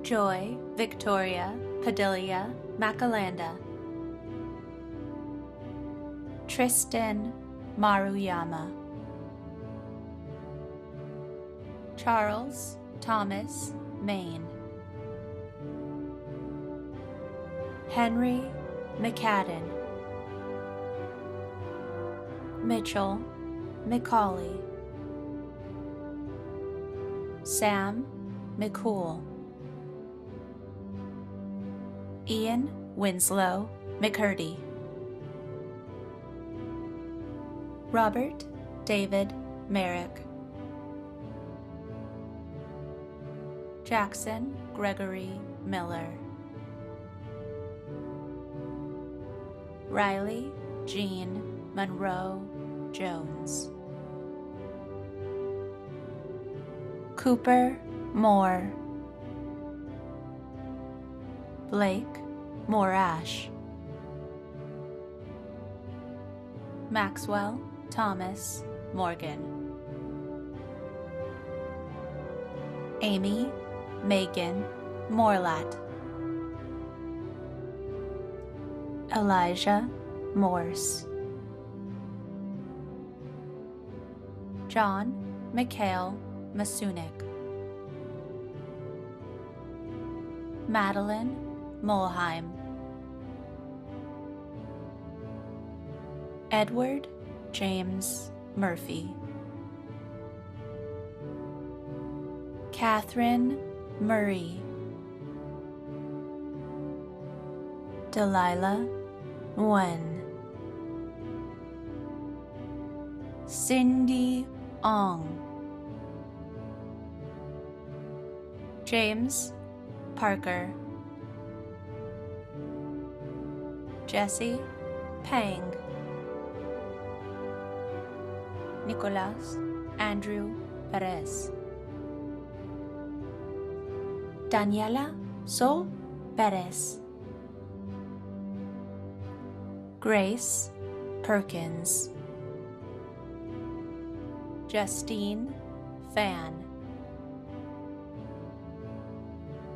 Joy Victoria Padilla Macalanda. Tristan Maruyama. Charles Thomas Main. Henry McCadden. Mitchell McCauley. Sam McCool. Ian Winslow McCurdy. Robert David Merrick. Jackson Gregory Miller. Riley Jean Monroe Jones. Cooper Moore. Blake Morash. Maxwell Thomas Morgan. Amy Megan Morlat. Elijah Morse. John Mikhail Masunik. Madeline Molheim. Edward James Murphy. Catherine Murray. Delilah Nguyen. Cindy Ong. James Parker. Jesse Pang. Nicolas Andrew Perez. Daniela Sol Perez. Grace Perkins. Justine Fan.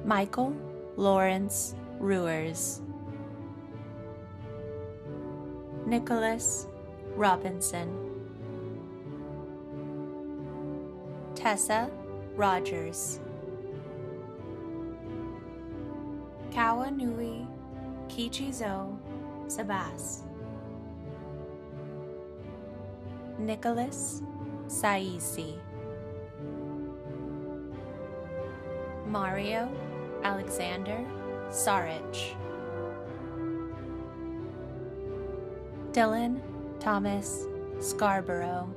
Michael Lawrence Ruers. Nicholas Robinson. Tessa Rogers. Kawanui Kichizo Sabas. Nicholas Saisi. Mario Alexander Sarich. Dylan Thomas Scarborough.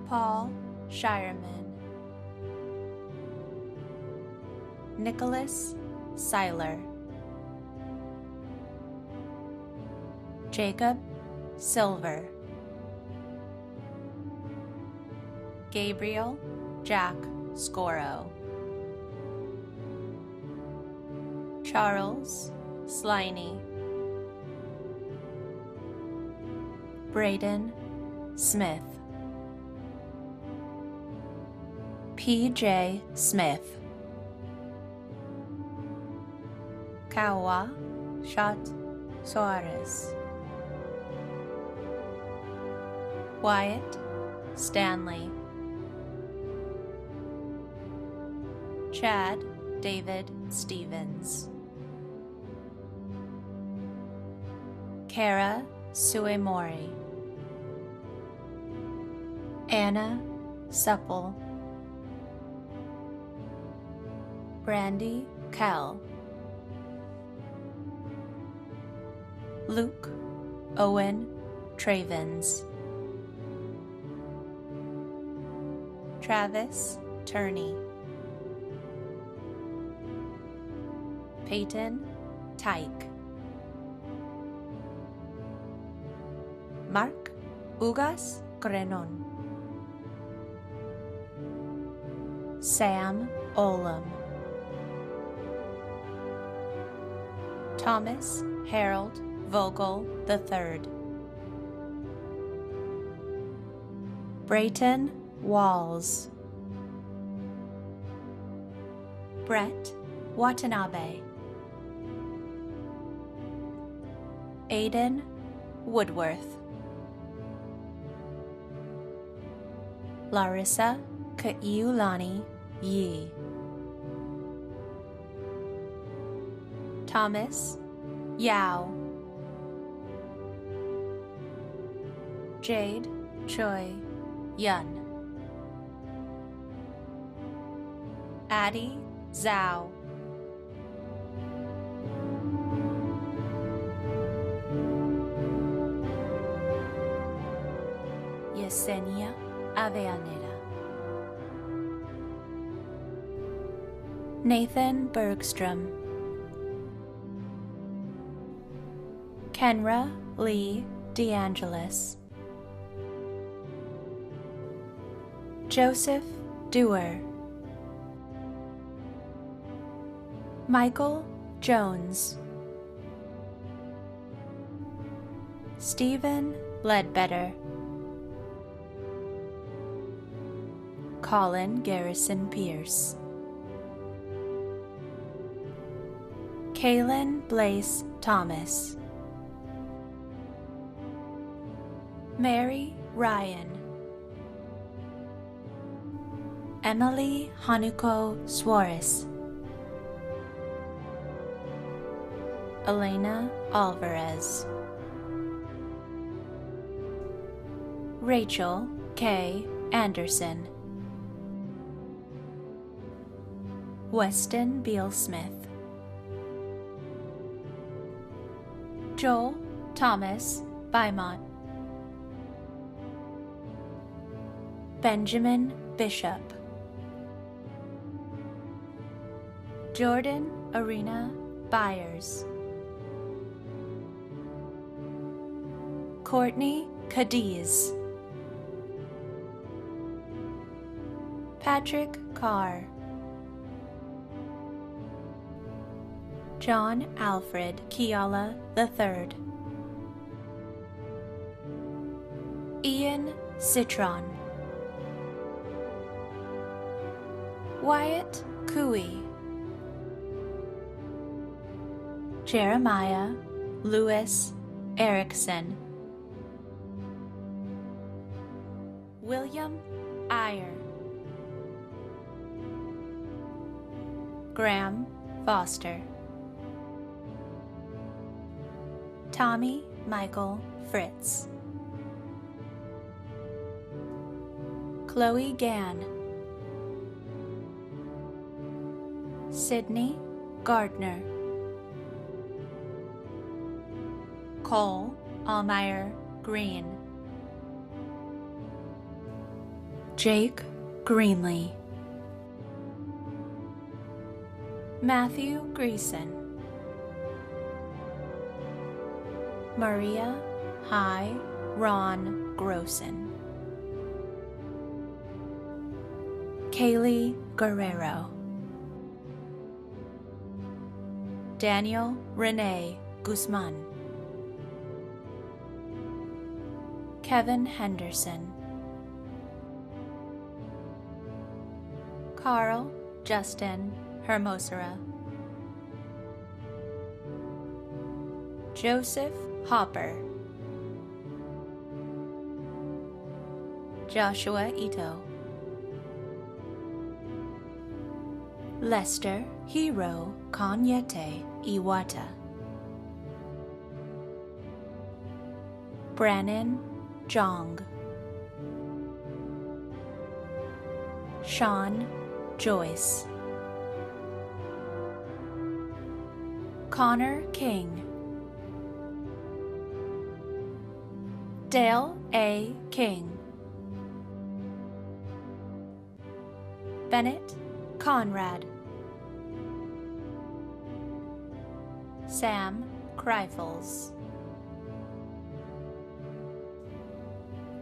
Paul Shireman. Nicholas Seiler. Jacob Silver. Gabriel Jack Scoro. Charles Sliney. Braden Smith. P.J. Smith. Kawa Shot Soares. Wyatt Stanley. Chad David Stevens. Kara Suemori. Anna Supple. Brandy Kell. Luke Owen Travens. Travis Turney. Peyton Tyke. Mark Ugas Grenon. Sam Olam. Thomas Harold Vogel III. Brayton Walls, Brett Watanabe, Aiden Woodworth, Larissa Kaiulani Yee, Thomas Yao, Jade Choi Yun, Addie Zhao, Yesenia Aveaneda, Nathan Bergstrom, Kenra Lee DeAngelis, Joseph Dewar, Michael Jones, Stephen Ledbetter, Colin Garrison Pierce, Kaylin Blaise Thomas, Mary Ryan, Emily Hanuko Suarez, Elena Alvarez, Rachel K. Anderson, Weston Beal Smith, Joel Thomas Beaumont, Benjamin Bishop, Jordan Arena Byers, Courtney Cadiz, Patrick Carr, John Alfred Kiala III, Ian Citron, Wyatt Cooey, Jeremiah Lewis Erickson, William Iyer, Graham Foster, Tommy Michael Fritz, Chloe Gann, Sydney Gardner, Cole Almeyer Green, Jake Greenlee, Matthew Greason, Maria Hi Ron Grossen, Kaylee Guerrero, Daniel Renee Guzman, Kevin Henderson, Carl Justin Hermosera, Joseph Hopper, Joshua Ito, Lester Hiro Kanyete Iwata, Brannon Jong, Sean Joyce, Connor King, Dale A. King, Bennett Conrad, Sam Kreifels,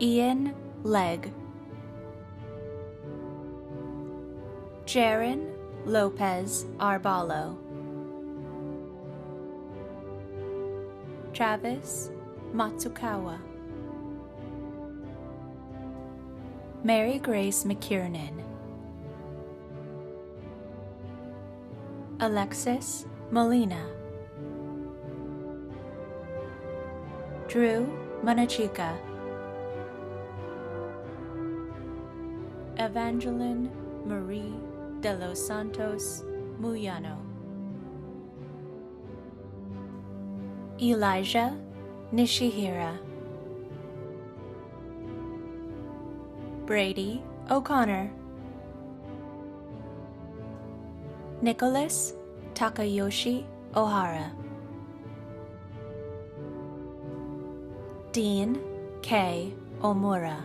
Ian Legg, Jaron Lopez Arbalo, Travis Matsukawa, Mary Grace McKiernan, Alexis Molina, Drew Manachica, Evangeline Marie de los Santos Muyano, Elijah Nishihira, Brady O'Connor, Nicholas Takayoshi Ohara, Dean K. Omura,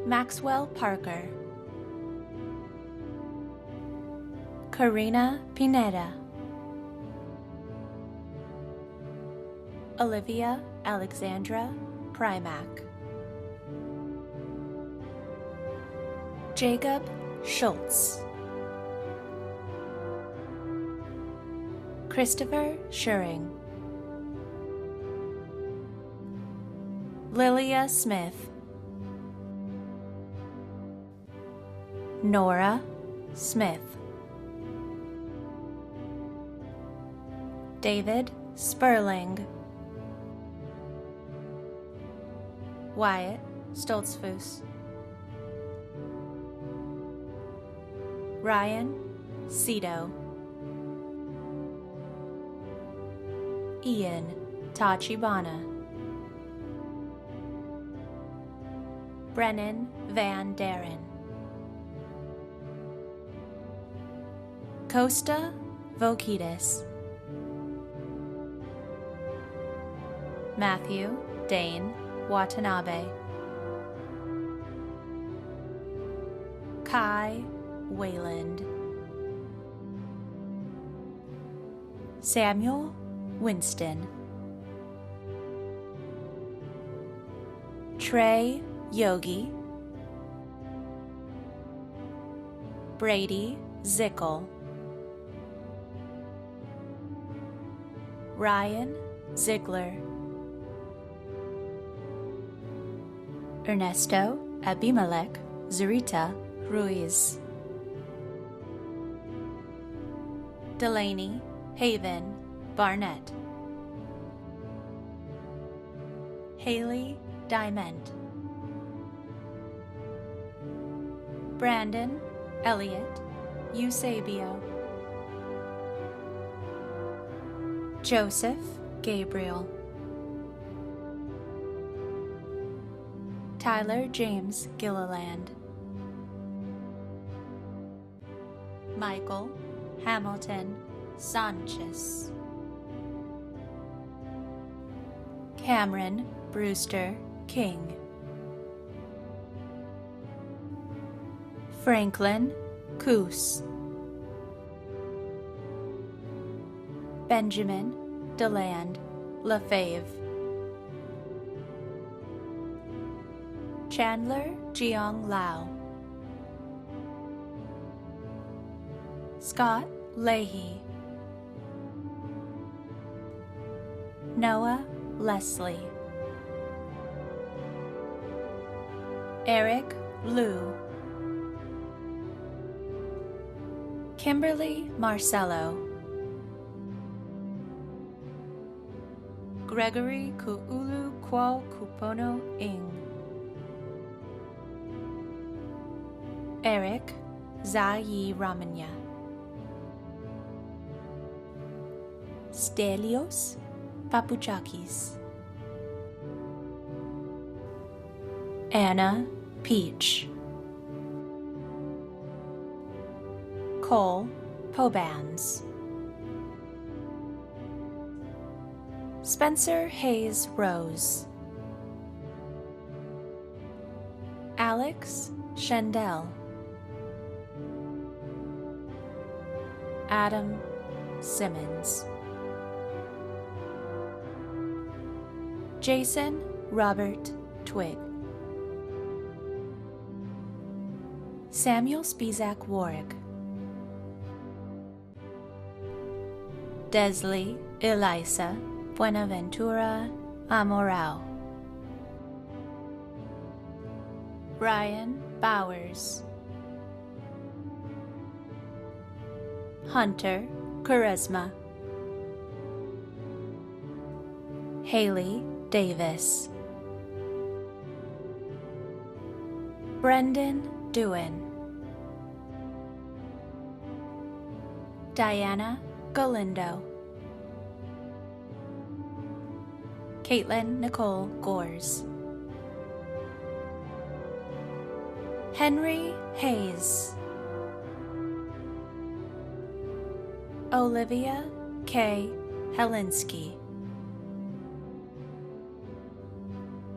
Maxwell Parker, Karina Pineda, Olivia Alexandra Primack, Jacob Schultz, Christopher Schuring, Lilia Smith, Nora Smith, David Sperling, Wyatt Stoltzfus, Ryan Cito, Ian Tachibana, Brennan Van Daren, Costa Vokitis, Matthew Dane Watanabe, Kai Wayland, Samuel Winston, Trey Yogi, Brady Zickel, Ryan Ziegler, Ernesto Abimelech Zurita Ruiz, Delaney Haven Barnett, Haley Diamond, Brandon Elliott Eusebio, Joseph Gabriel, Tyler James Gilliland, Michael Hamilton Sanchez, Cameron Brewster King, Franklin Coos, Benjamin DeLand Lefebvre, Chandler Jiong Lau, Scott Leahy, Noah Leslie, Eric Liu, Kimberly Marcello, Gregory Ku'ulu Kwao Kupono Ing, Eric Zayi Ramanya, Stelios Papuchakis, Anna Peach, Cole Pobans, Spencer Hayes Rose, Alex Shendell, Adam Simmons, Jason Robert Twig, Samuel Spizak Warwick, Desley Elisa Buenaventura Amorao, Ryan Bowers, Hunter Charisma, Haley Davis, Brendan Dewin, Diana Galindo, Caitlin Nicole Gores, Henry Hayes, Olivia K. Helinski,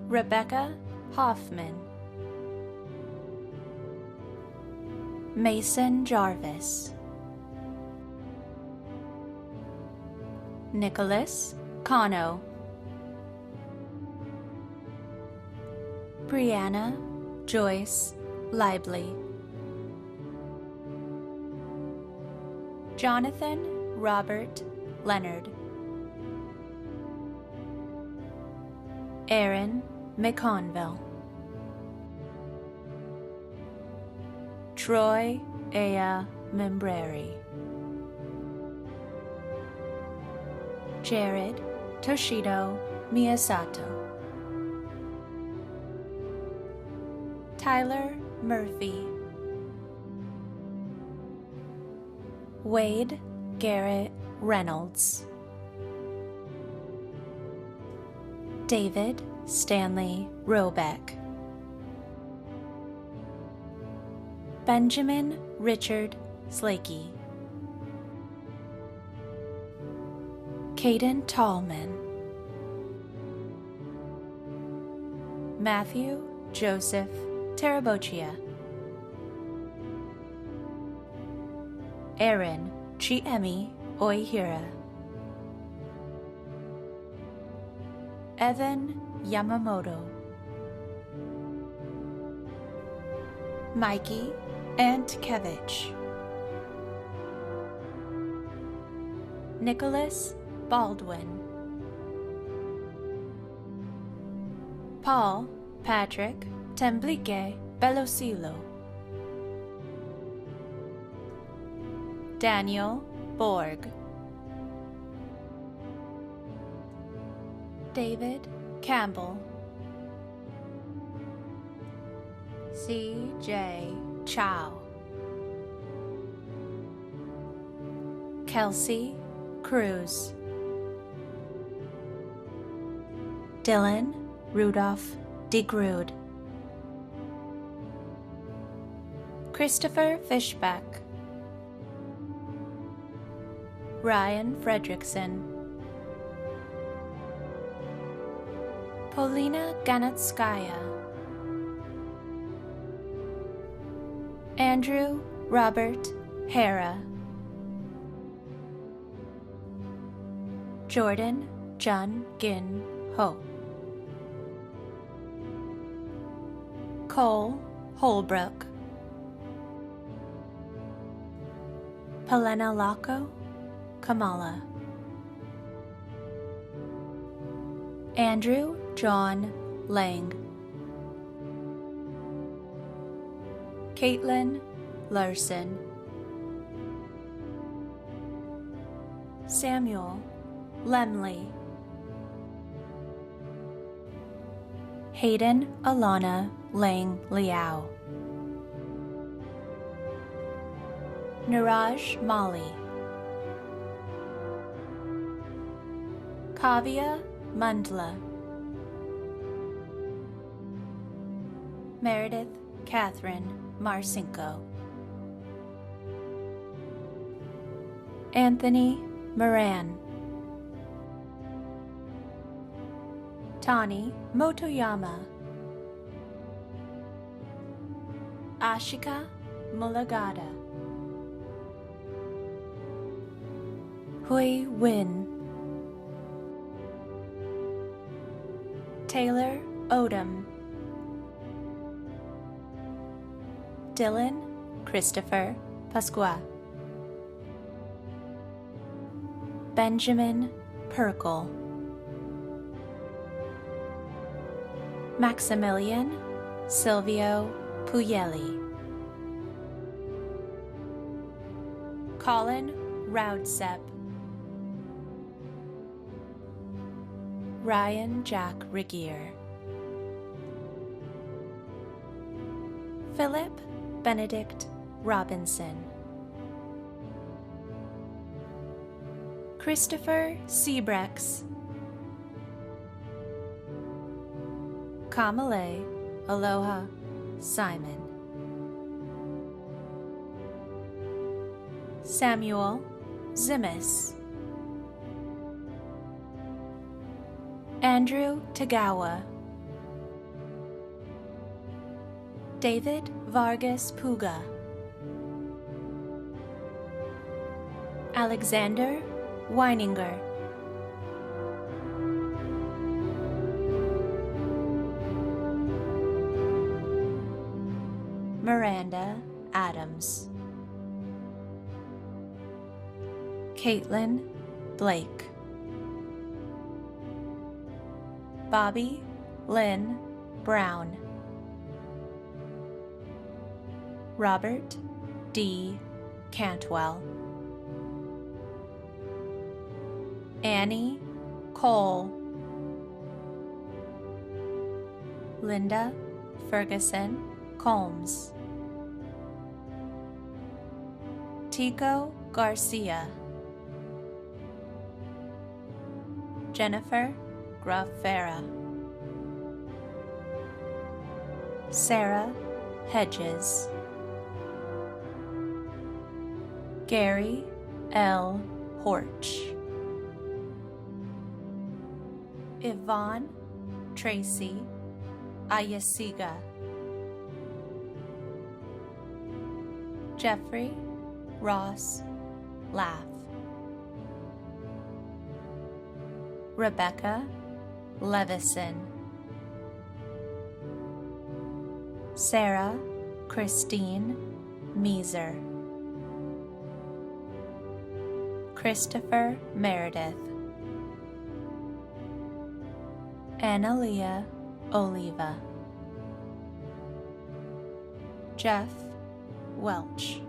Rebecca Hoffman, Mason Jarvis, Nicholas Cano, Brianna Joyce Lively, Jonathan Robert Leonard, Aaron McConville, Troy Ea Membreri, Jared Toshido Miyasato, Tyler Murphy, Wade Garrett Reynolds, David Stanley Robeck, Benjamin Richard Slakey, Caden Tallman, Matthew Joseph Tarabochia, Aaron Chiemi Oihira, Evan Yamamoto, Mikey Antkevich, Nicholas Baldwin, Paul Patrick Temblique Belosilo, Daniel Borg, David Campbell, C.J. Chow, Kelsey Cruz, Dylan Rudolph DeGrood, Christopher Fishback, Ryan Fredrickson, Polina Ganatskaya, Andrew Robert Hara, Jordan Jun Gin Ho, Cole Holbrook, Palena Laco Kamala, Andrew John Lang, Caitlin Larson, Samuel Lemley, Hayden Alana Lang Liao, Niraj Mali, Kavya Mundla, Meredith Catherine Marcinko, Anthony Moran, Tani Motoyama, Ashika Mulagada, Hui Win, Taylor Odom, Dylan Christopher Pasqua, Benjamin Perkle, Maximilian Silvio Puyelli. Colin Raudsep. Ryan Jack Regier. Philip Benedict Robinson. Christopher Sebrex. Kamale Aloha Simon. Samuel Zimis. Andrew Tagawa. David Vargas Puga. Alexander Weininger. Miranda Adams. Caitlin Blake. Bobby Lynn Brown. Robert D. Cantwell. Annie Cole. Linda Ferguson Combs. Tico Garcia. Jennifer Graffera. Sarah Hedges. Gary L. Horch. Yvonne Tracy Ayasiga. Jeffrey Ross Laugh. Rebecca Levison. Sarah Christine Meeser. Christopher Meredith. Analia Oliva. Jeff Welch.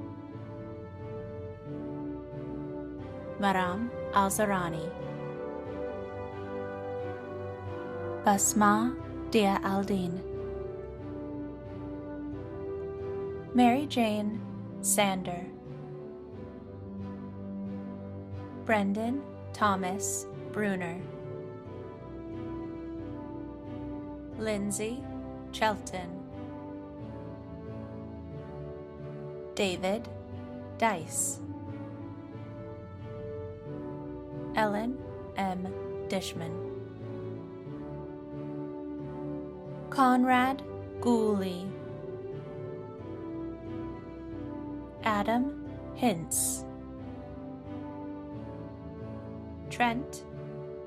Maram Alzarani. Basma Dia Aldin. Mary Jane Sander. Brendan Thomas Bruner. Lindsay Chelton. David Dice. Ellen M. Dishman. Conrad Gooley. Adam Hintz. Trent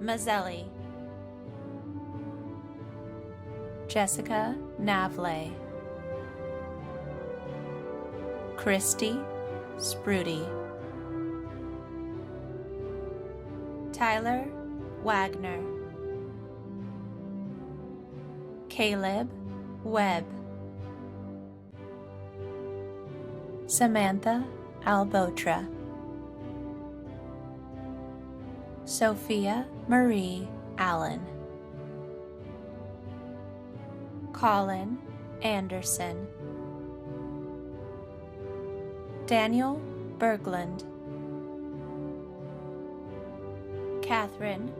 Mazzelli. Jessica Navle. Christy Sprudy. Tyler Wagner. Caleb Webb. Samantha Albotra. Sophia Marie Allen. Colin Anderson. Daniel Berglund. Catherine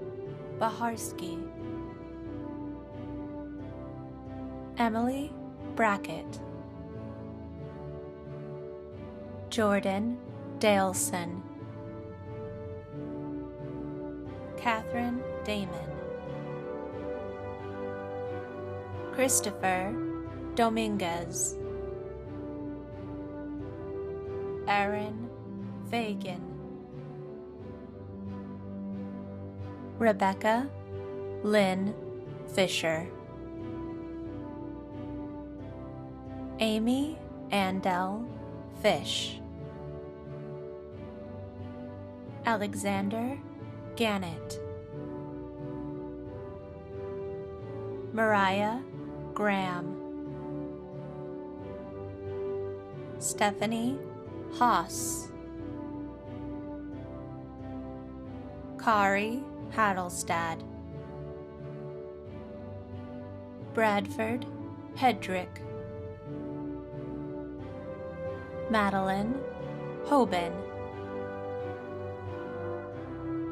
Baharski. Emily Brackett. Jordan Daleson. Catherine Damon. Christopher Dominguez. Aaron Fagan. Rebecca Lynn Fisher. Amy Andel Fish. Alexander Gannett. Mariah Graham. Stephanie Haas, Kari Hadelstad, Bradford Hedrick, Madeline Hoban,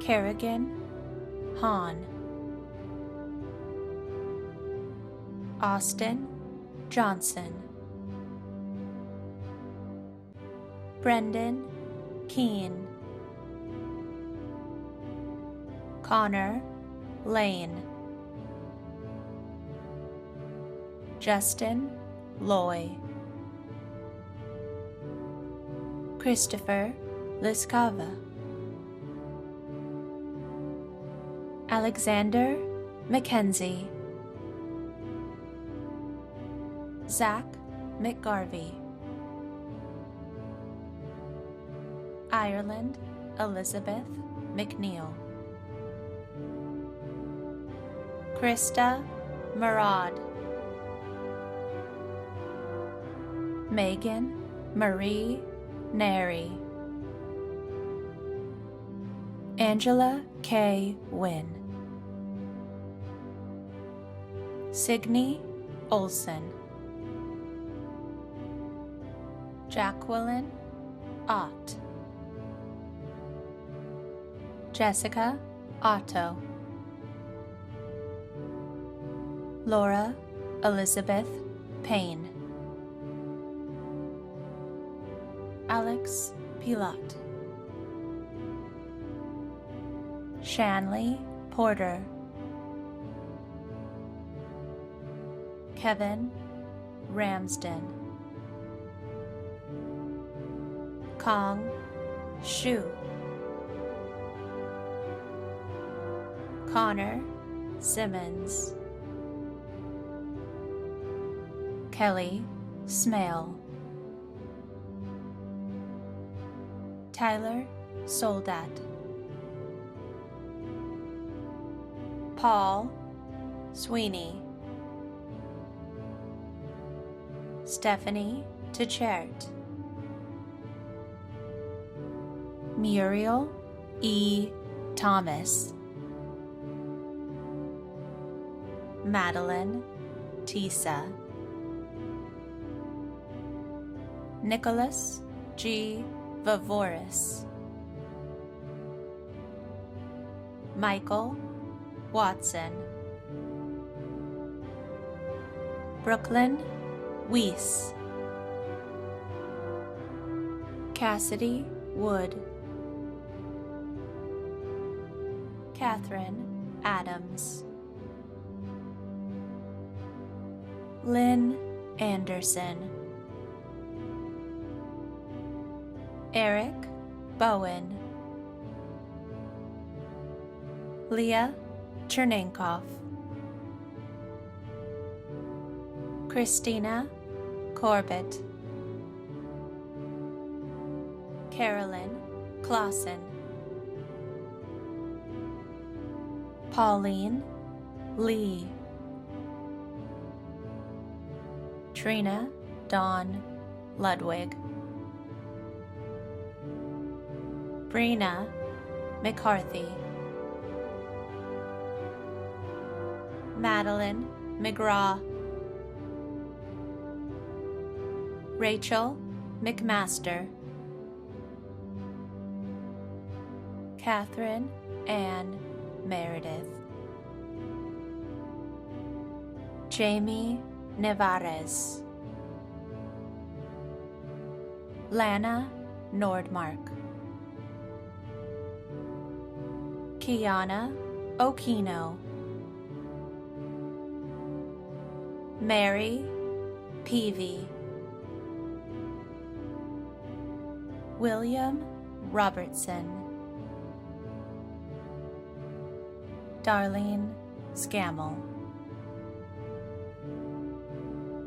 Kerrigan Hahn, Austin Johnson, Brendan Keene, Connor Lane, Justin Loy, Christopher Liscava, Alexander Mackenzie, Zach McGarvey, Ireland Elizabeth McNeil, Krista Murad, Megan Marie Neri, Angela K. Wynn, Signe Olson, Jacqueline Ott, Jessica Otto, Laura Elizabeth Payne, Alex Pilat, Shanley Porter, Kevin Ramsden, Kong Shu, Connor Simmons, Kelly Smale, Tyler Soldat, Paul Sweeney, Stephanie Tichert, Muriel E. Thomas, Madeline Tisa, Nicholas G. Vavoris, Michael Watson, Brooklyn Weiss, Cassidy Wood, Catherine Adams, Lynn Anderson, Eric Bowen, Leah Chernenkov, Christina Corbett, Carolyn Clausen, Pauline Lee, Trina Dawn Ludwig, Brina McCarthy, Madeline McGraw, Rachel McMaster, Catherine Ann Meredith, Jamie Nevarez, Lana Nordmark, Kiana Okino, Mary Peavy, William Robertson, Darlene Scammell,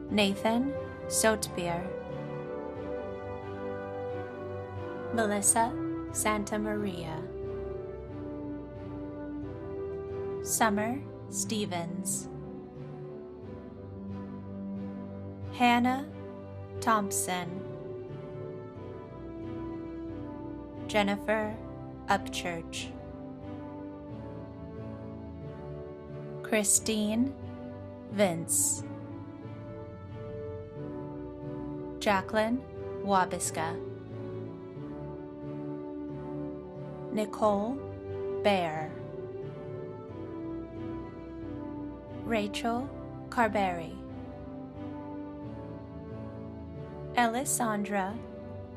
Nathan Sotebier, Melissa Santamaria, Summer Stevens, Hannah Thompson, Jennifer Upchurch. Christine Vince. Jacqueline Wabiska. Nicole Bear. Rachel Carberry. Alessandra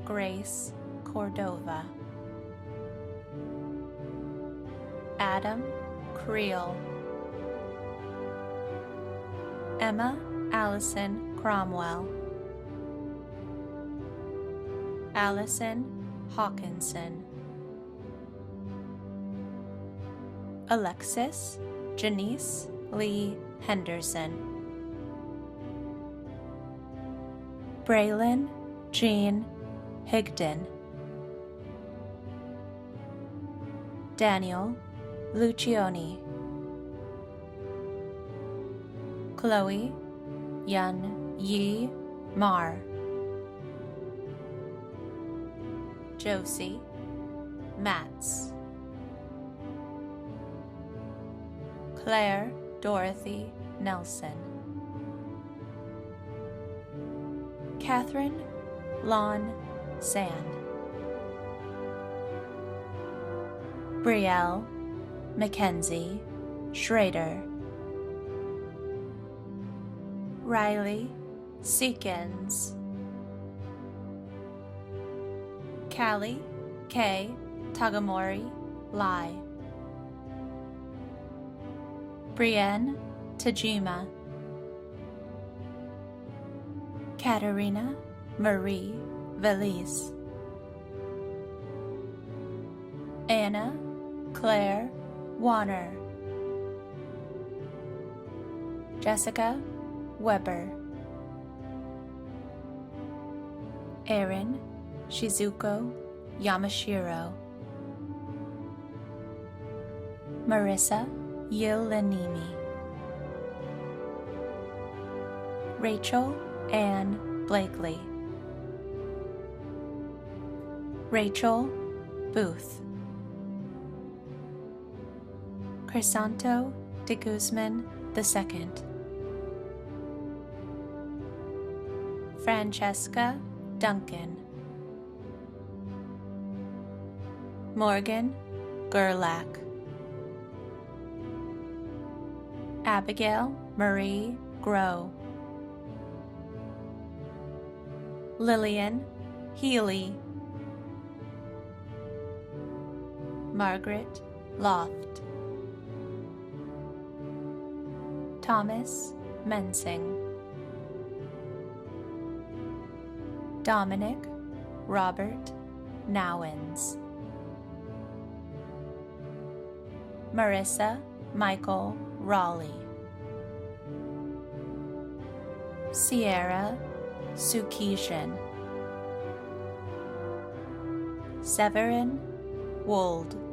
Grace Cordova. Adam Creel. Emma Allison Cromwell. Allison Hawkinson. Alexis Janice Lee Henderson. Braylon Jean Higdon. Daniel Lucioni. Chloe Yun Yi Mar. Josie Matz. Claire Dorothy Nelson. Catherine Lon Sand. Brielle Mackenzie Schrader. Riley Seekins. Callie K. Tagamori Lai. Brienne Tajima. Katerina Marie Valise. Anna Claire Warner. Jessica Weber. Erin Shizuko Yamashiro. Marissa Yilanimi. Rachel Ann Blakely. Rachel Booth. Crisanto de Guzman II. Francesca Duncan. Morgan Gerlach. Abigail Marie Grow. Lillian Healy. Margaret Loft. Thomas Mensing. Dominic Robert Nowens. Marissa Michael Raleigh. Sierra Sukishan. Severin Wold.